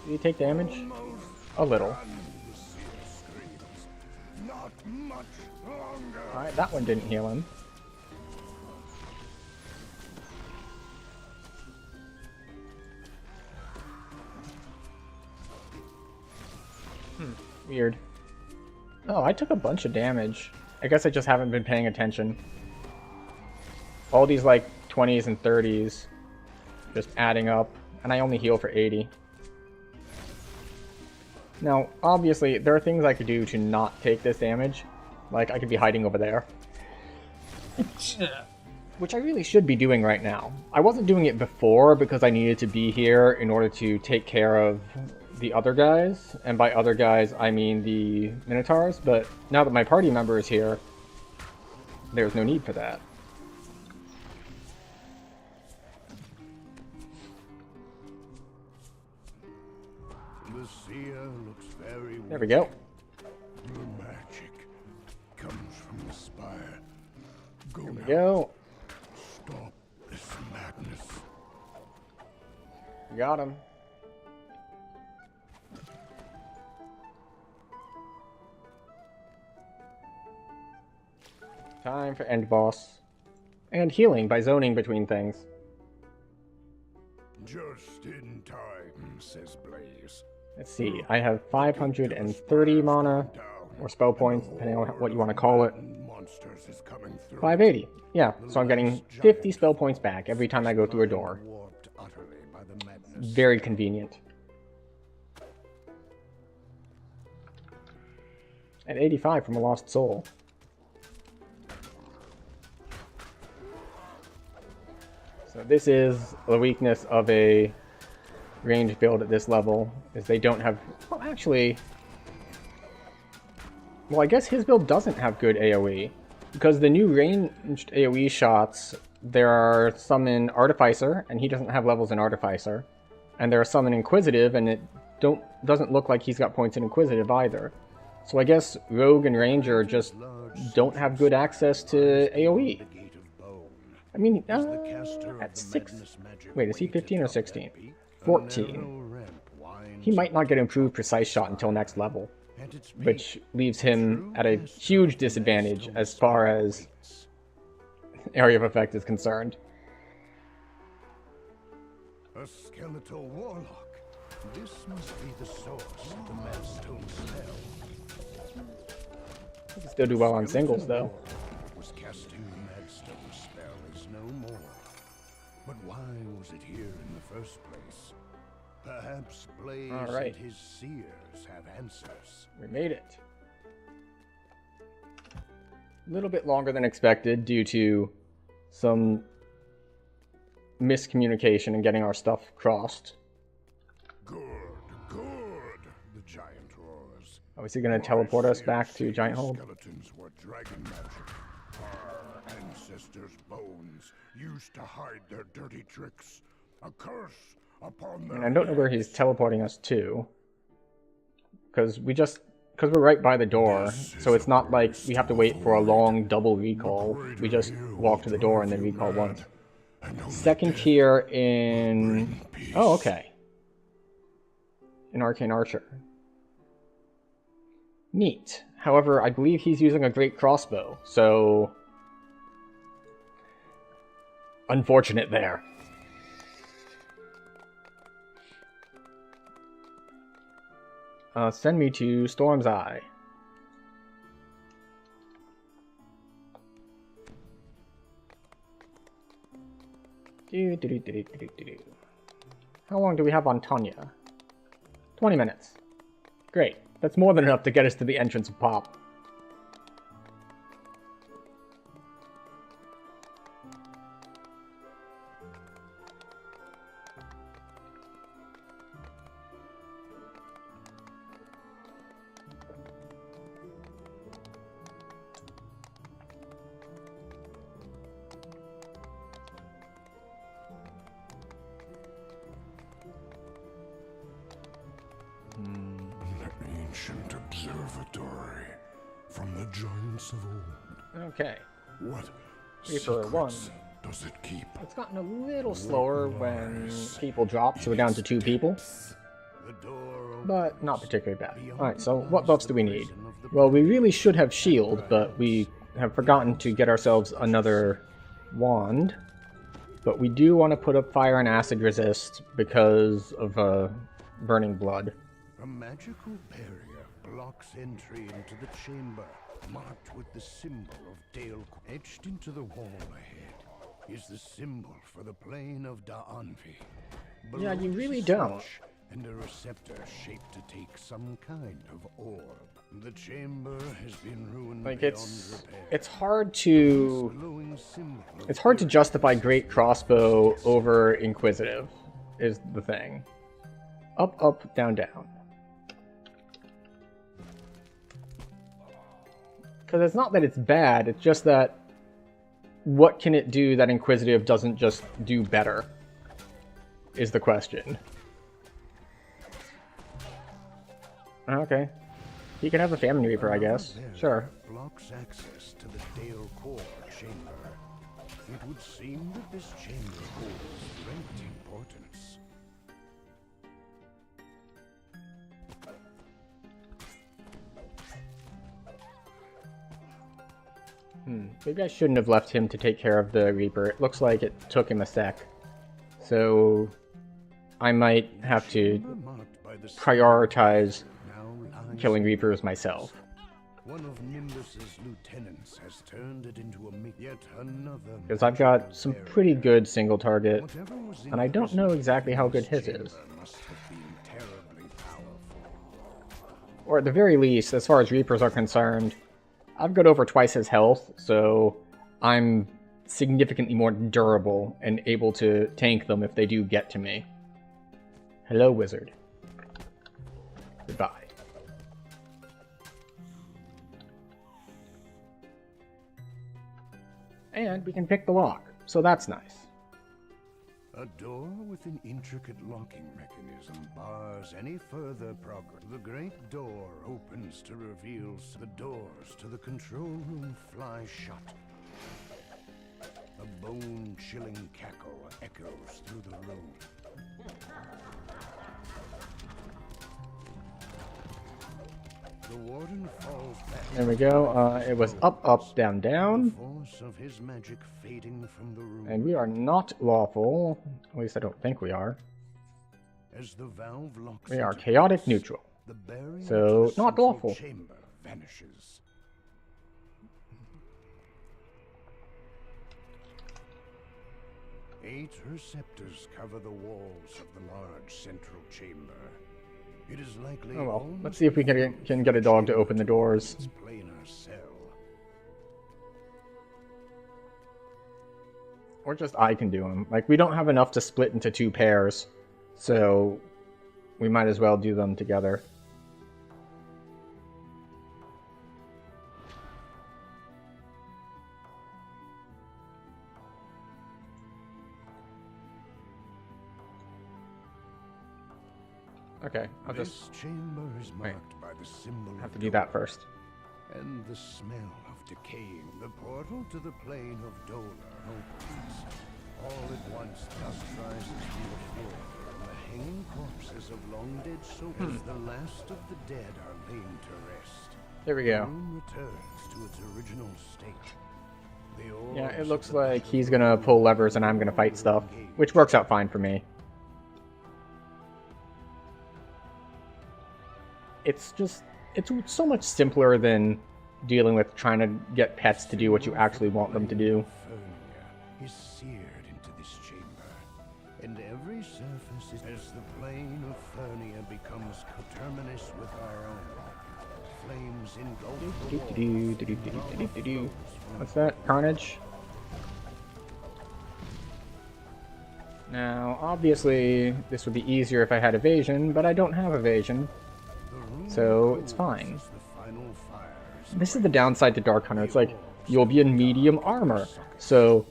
Do you take damage? A little. Alright, that one didn't heal him. Weird. Oh, I took a bunch of damage. I guess I just haven't been paying attention. All these, like, 20s and 30s just adding up, and I only heal for 80. Now, obviously, there are things I could do to not take this damage. Like, I could be hiding over there. Which I really should be doing right now. I wasn't doing it before because I needed to be here in order to take care of the other guys. And by other guys, I mean the Minotaurs. But now that my party member is here, there's no need for that. The seer looks very There we go. The magic comes from the spire. Go There we now. go. Stop this madness. Got him. Time for end boss. And healing by zoning between things. Just in time, says Blaze. Let's see, I have 530 mana, or spell points, depending on what you want to call it. Monsters is coming through. 580. Yeah, so I'm getting 50 spell points back every time I go through a door. Warped utterly by the madness. Very convenient. And 85 from a Lost Soul. So this is the weakness of a range build at this level, is they don't have... Well, actually... Well, I guess his build doesn't have good AoE. Because the new ranged AoE shots, there are some in Artificer, and he doesn't have levels in Artificer. And there are some in Inquisitive, and it doesn't look like he's got points in Inquisitive either. So I guess Rogue and Ranger just don't have good access to AoE. I mean, at 6... Wait, is he 15 or 16? 14. He might not get improved Precise Shot until next level, which leaves him at a huge disadvantage as far as area of effect is concerned. A skeletal warlock. This must be the source of the Madstone spell. He can still do well on singles, though. Was casting the Madstone spell is no more. But why was it here in the first place? Perhaps Blaze Alright. and his seers have answers. We made it. A little bit longer than expected due to some miscommunication and getting our stuff crossed. Good. The giant roars. Oh, is he going to teleport us back to Giant Hold? Skeletons were dragon magic. Our ancestors' bones used to hide their dirty tricks. A curse upon their And I don't know where he's teleporting us to. Because we're right by the door, so it's not like we have to wait for a long double recall. We just walk to the door and then recall once. Second tier in... Oh, okay. In Arcane Archer. Neat. However, I believe he's using a great crossbow, so... Unfortunate there. Send me to Storm's Eye. How long do we have on Tanya? 20 minutes. Great. That's more than enough to get us to the entrance of Pop. ancient observatory from the giants of old. Okay. What Reaper 1. secrets does it keep? It's gotten a little slower when people drop, so we're down to 2 people. But not particularly bad. Alright, so what buffs do we need? Well, we really should have shield, but we have forgotten to get ourselves another wand. But we do want to put up fire and acid resist because of burning blood. A magical barrier blocks entry into the chamber, marked with the symbol of Dale. Etched into the wall ahead is the symbol for the plane of Da'anvi. Yeah, you Below really is a don't. switch and a receptor shaped to take some kind of orb. The chamber has been ruined Like beyond it's repair. hard to Glowing symbol of it's hard to justify great crossbow over inquisitive is the thing. Up, up, down, down. Because it's not that it's bad, it's just that what can it do that inquisitive doesn't just do better is the question. Okay. He can have a Famine Reaper, I guess. Sure. blocks access to the Dale Core chamber. It would seem that this chamber holds great importance. Maybe I shouldn't have left him to take care of the Reaper. It looks like it took him a sec. So I might have to Marked by the prioritize now lies killing Reapers myself. one of Nimbus's lieutenants has turned it into a yet another. Because I've got some pretty good single target, Whatever was in and I don't know exactly how good his chamber is. must have been terribly powerful. Or at the very least, as far as Reapers are concerned, I've got over twice his health, so I'm significantly more durable and able to tank them if they do get to me. Hello, wizard. Goodbye. And we can pick the lock, so that's nice. A door with an intricate locking mechanism bars any further progress. The great door opens to reveal the doors to the control room fly shut. A bone-chilling cackle echoes through the room. The warden falls back. There we go. It was up, up, down, down. Force of his magic fading from the room. And we are not lawful. At least I don't think we are. As the valve locks We are into chaotic place, neutral. the barrier So, to the not central lawful. chamber vanishes. Eight receptors cover the walls of the large central chamber. It is likely. Oh well. almost Let's see if we can get a dog to open the doors. its planar cell. Or just I can do them. Like, we don't have enough to split into 2 pairs. So, we might as well do them together. Okay, I'll just This chamber is marked by the symbol have of to do that first. and the smell of decaying. The portal to the plane of Dolar opens. All at once, dust rises from the floor, and the hanging corpses of long-dead soldiers, the last of the dead, are laid to rest. There we The go. room returns to its original state. The Yeah, orbs it of looks the like battle he's gonna pull levers and I'm gonna fight stuff, which works out fine for me. It's just, it's so much simpler than dealing with trying to get pets to do what you actually want them to do. Furnia is seared into this chamber, and every surface is as the plane of Furnia becomes coterminous with our own. Flames engulf the walls. What's that? Carnage? Now, obviously, this would be easier if I had evasion, but I don't have evasion, The room so it's glows fine. as the final fire is This is the downside to Dark Hunter. It's like, you'll be in medium armor, so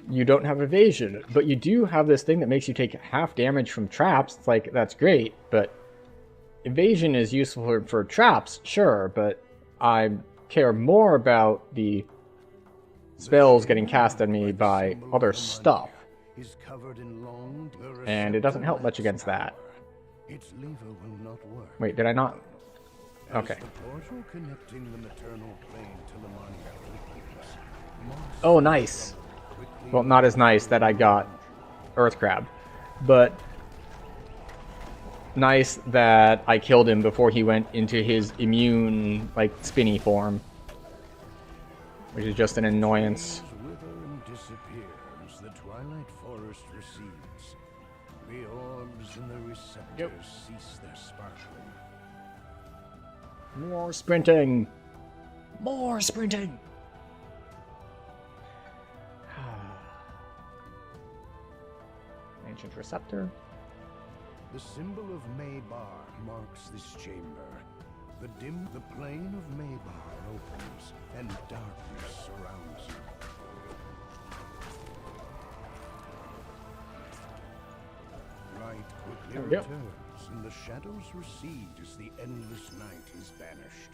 you don't have evasion, but you do have this thing that makes you take half damage from traps. It's like, that's great, but evasion is useful for traps, sure, but I care more about the spells getting cast on me by other stuff. Is covered in long, And it doesn't help much against that. Its lever will not work. Wait, did I not? As Okay. the portal connecting the maternal plane to Lamania opens, Moss Oh, nice. quickly Well, not as nice that I got Earth Crab, but nice that I killed him before he went into his immune, like, spinny form. Which is just an annoyance. wither and disappears. The twilight forest recedes. The orbs and the receptors cease their sparkling. More sprinting! More sprinting! Ancient Receptor. The symbol of Maybar marks this chamber. The plane of Maybar opens, and darkness surrounds you. Light quickly There we go. returns, and the shadows recede as the endless night is banished.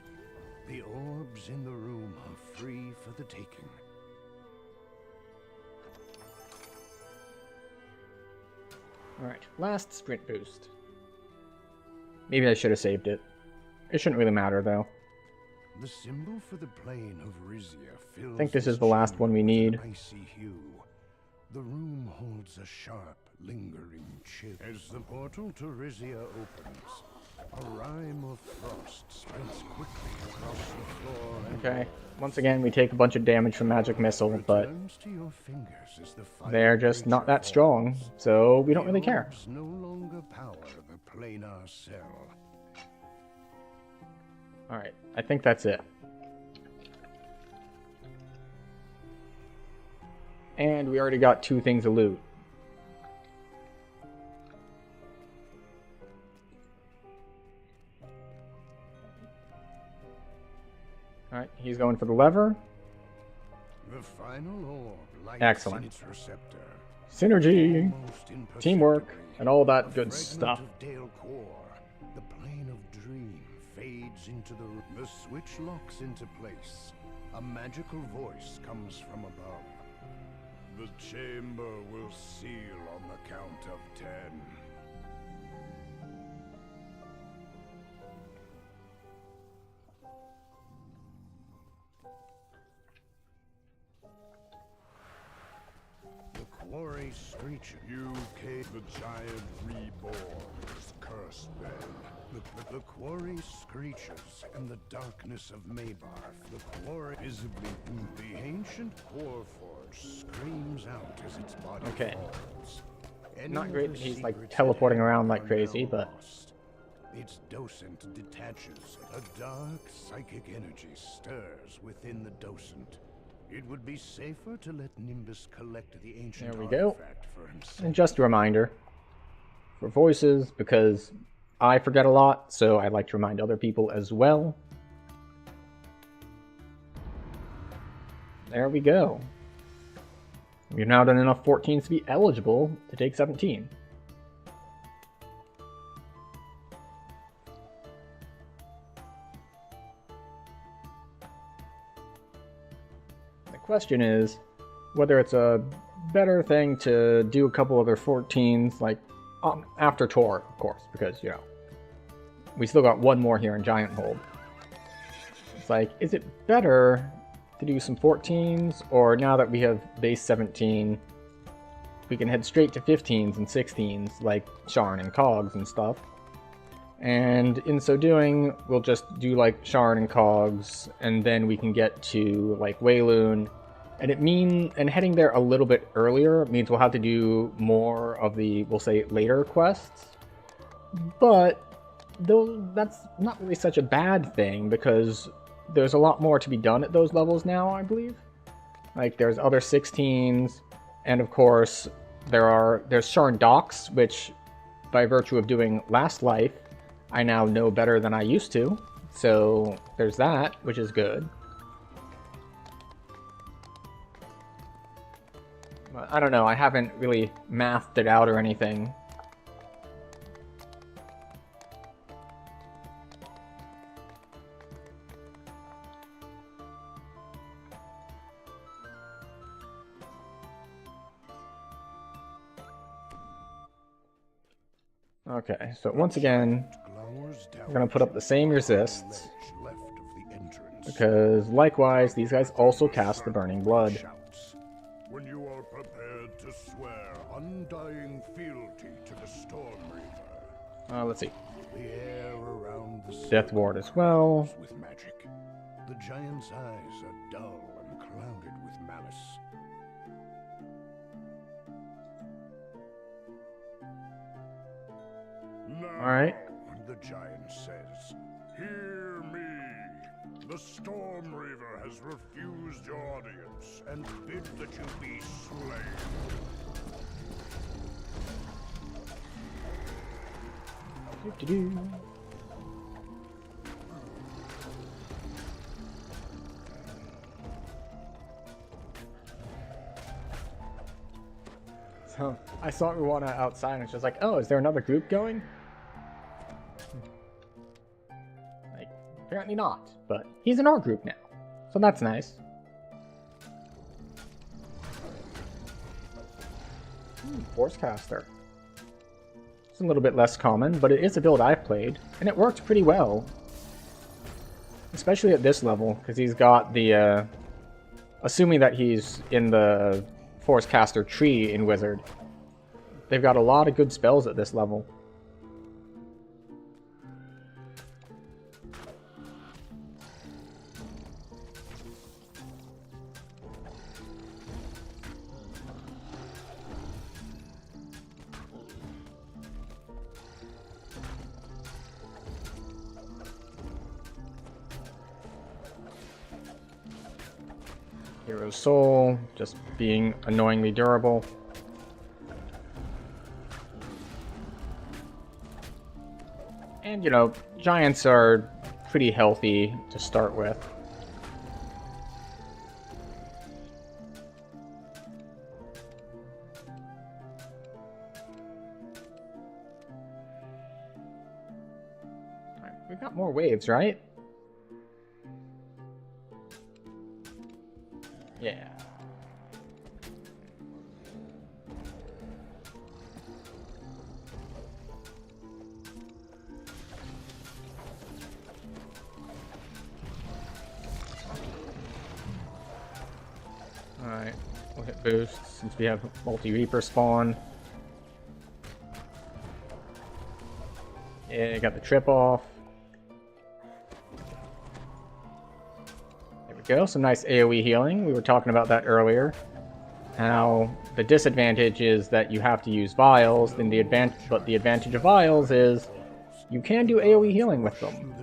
The orbs in the room are free for the taking. Alright, last sprint boost. Maybe I should have saved it. It shouldn't really matter, though. The symbol for the plane of Rizia fills I think this is the last one we need. with an icy hue. The room holds a sharp, lingering chill. As the portal to Rizia opens, a rime of frost spreads quickly across the floor and Okay, once again, we take a bunch of damage from Magic Missile, but returns to your fingers as the final they're just not creature that strong, falls. so we don't The really care. orbs no longer power the planar cell. Alright, I think that's it. And we already got 2 things of loot. Alright, he's going for the lever. The final orb lights Excellent. in its receptor. Synergy, Almost teamwork, imperceptibly, and all that a good fragment stuff. of Dale Core, the plane of dream, fades into the room. The switch locks into place. A magical voice comes from above. The chamber will seal on the count of 10. The quarry screeches. You came, the giant reborn is cursed then. The quarry screeches, and the darkness of Maybar, the quarry visibly, the ancient core forge screams out as its body Okay. falls. Not Any great of that the he's, like, secrets teleporting that around like are crazy, now but- lost. Its docent detaches. A dark psychic energy stirs within the docent. It would be safer to let Nimbus collect the ancient There we go. artifact for himself. And just a reminder for voices, because I forget a lot, so I'd like to remind other people as well. There we go. We've now done enough 14s to be eligible to take 17. The question is whether it's a better thing to do a couple other 14s, like after Tor, of course, because, you know, we still got one more here in Giant Hold. It's like, is it better to do some 14s, or now that we have base 17, we can head straight to 15s and 16s, like Sharn and Cogs and stuff. And in so doing, we'll just do like Sharn and Cogs, and then we can get to like Wayloon. And heading there a little bit earlier means we'll have to do more of the, we'll say, later quests. But though that's not really such a bad thing, because there's a lot more to be done at those levels now, I believe. Like there's other 16s, and of course there's Sharn Docks, which by virtue of doing Last Life, I now know better than I used to. So there's that, which is good. But I don't know, I haven't really mathed it out or anything. Okay, so once again, Glowers down we're going to put up the same resists, ledge left of the entrance. because likewise, these guys also cast the Burning Blood. Shouts. When you are prepared to swear undying fealty to the Storm Reaver, Let's see. the air around the Death Ward as well. city with magic. The giant's eyes are dull and clouded with malice. Now, Alright. the giant says, "Hear me. The Storm Reaver has refused your audience and bid that you be slain." Doo-doo-doo. So, I saw Ruana outside and it's just like, oh, is there another group going? Like, apparently not, but he's in our group now. So that's nice. Forcecaster. It's a little bit less common, but it is a build I've played, and it worked pretty well. Especially at this level, because he's got the, assuming that he's in the Forcecaster tree in Wizard, they've got a lot of good spells at this level. Hero Soul, just being annoyingly durable. And, you know, giants are pretty healthy to start with. Alright, we got more waves, right? Yeah. Alright, we'll hit boost since we have multi-reaper spawn. Yeah, got the trip off. There we go, some nice AoE healing. We were talking about that earlier. How the disadvantage is that you have to use vials, then but the advantage of vials is you can do AoE healing with them.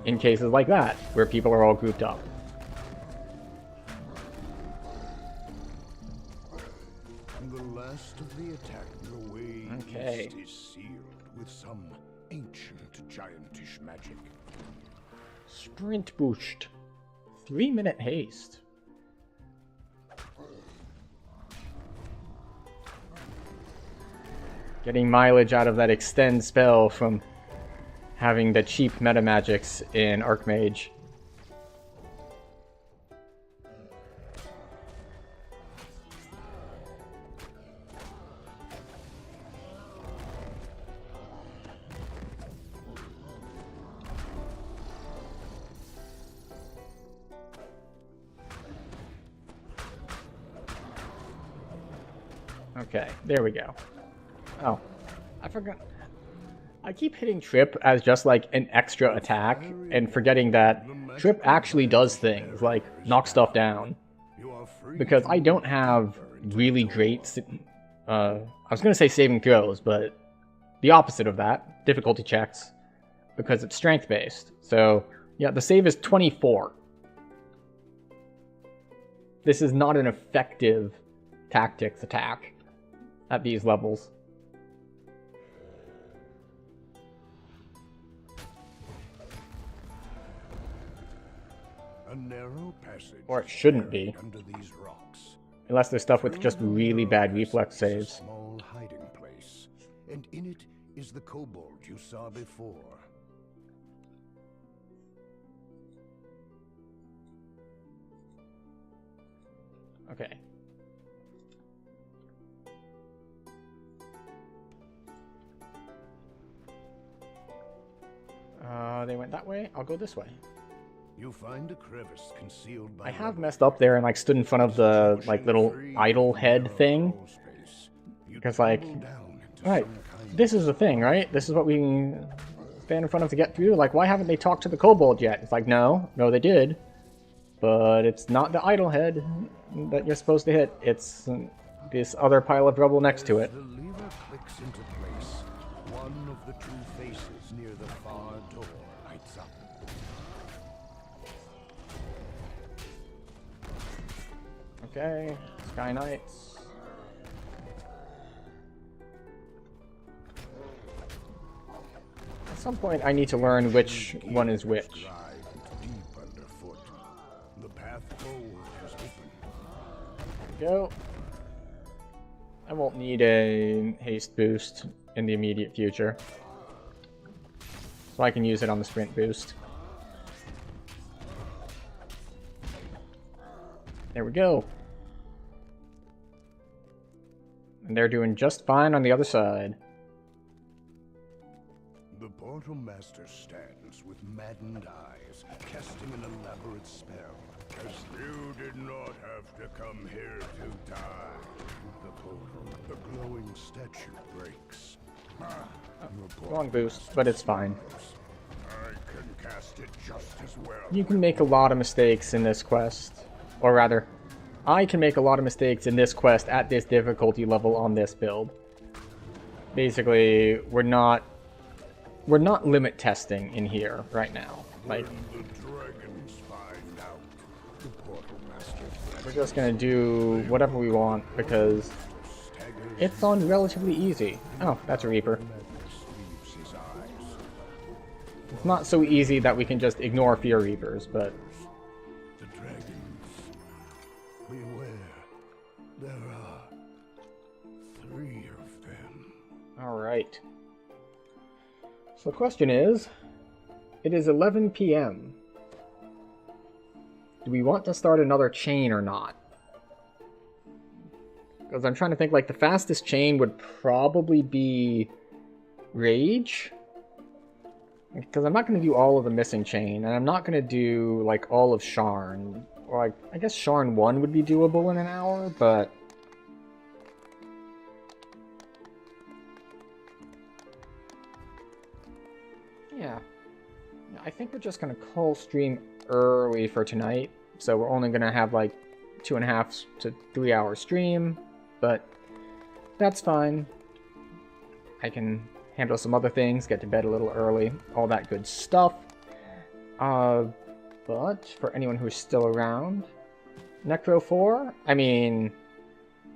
In cases like that, where people are all grouped up. The last of the attack the way Okay. east is sealed with some ancient giantish magic. Sprint boost. 3-minute haste. Getting mileage out of that extend spell from having the cheap meta magics in Archmage. Okay, there we go. Oh, I forgot. I keep hitting Trip as just like an extra attack and forgetting that Trip actually does things, like knock stuff down. You are free Because to I don't have really great, I was going to say saving throws, but the opposite of that, difficulty checks, because it's strength based. So yeah, the save is 24. This is not an effective tactics attack at these levels. a narrow passage Or it shouldn't be. under these rocks. Unless there's stuff with just really bad reflex Is a saves. small hiding place, and in it is the kobold you saw before. Okay. They went that way. I'll go this way. You find a crevice concealed by I have messed up there and like stood in front of the like little idol head thing. Because like, right, this is the thing, right? This is what we stand in front of to get through. Like, why haven't they talked to the kobold yet? It's like, no, they did. But it's not the idol head that you're supposed to hit. It's this other pile of rubble next to it. The lever clicks into place. One of the two faces near the far door lights up. Okay, Sky Knights. At some point, I need to learn which one is which. Deep underfoot. The path forward is open. There we go. I won't need a haste boost in the immediate future, so I can use it on the sprint boost. There we go. And they're doing just fine on the other side. The Portal Master stands with maddened eyes, casting an elaborate spell. As you did not have to come here to die. The portal, the glowing statue breaks. Wrong boost, but it's fine. I can cast it just as well. You can make a lot of mistakes in this quest. Or rather, I can make a lot of mistakes in this quest at this difficulty level on this build. Basically, we're not limit testing in here right now. Like, The dragons find out. The Portal Master we're just gonna do whatever we want because it's on relatively easy. Oh, that's a Reaper. leaves his eyes. It's not so easy that we can just ignore Fear Reapers, but The dragons. Beware. There are 3 of them. alright. So the question is, it is 11 p.m. Do we want to start another chain or not? Because I'm trying to think, like, the fastest chain would probably be Rage. Because I'm not going to do all of the missing chain, and I'm not going to do, like, all of Sharn. Or, like, I guess Sharn 1 would be doable in an hour, but... yeah. I think we're just going to call stream early for tonight. So we're only going to have, like, 2.5 to 3 hour stream. But that's fine. I can handle some other things, get to bed a little early, all that good stuff. But for anyone who's still around, Necro 4, I mean,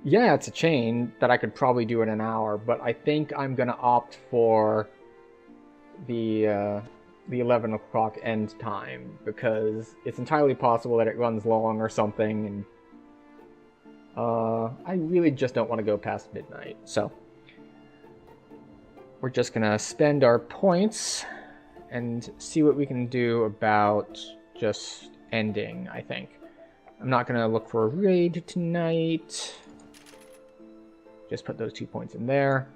yeah, it's a chain that I could probably do in an hour, but I think I'm gonna opt for the 11 o'clock end time, because it's entirely possible that it runs long or something, and I really just don't want to go past midnight, so we're just gonna spend our points and see what we can do about just ending, I think. I'm not gonna look for a raid tonight. Just put those 2 points in there,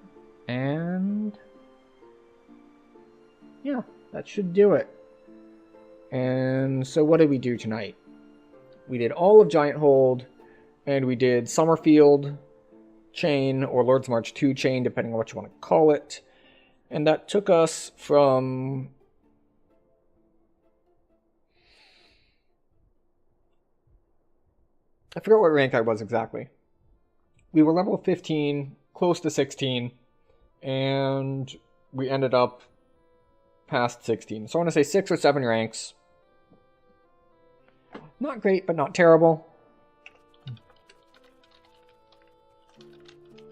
and yeah, that should do it. And so what did we do tonight? We did all of Giant Hold, and we did Summerfield chain, or Lord's March 2 chain, depending on what you want to call it. And that took us from... I forgot what rank I was exactly. We were level 15, close to 16, and we ended up past 16. So I want to say 6 or 7 ranks. Not great, but not terrible.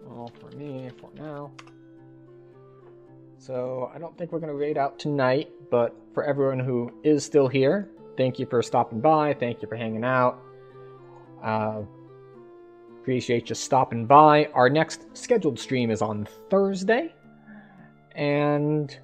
All for me for now. So I don't think we're going to raid out tonight, but for everyone who is still here, thank you for stopping by. Thank you for hanging out. Appreciate you stopping by. Our next scheduled stream is on Thursday. And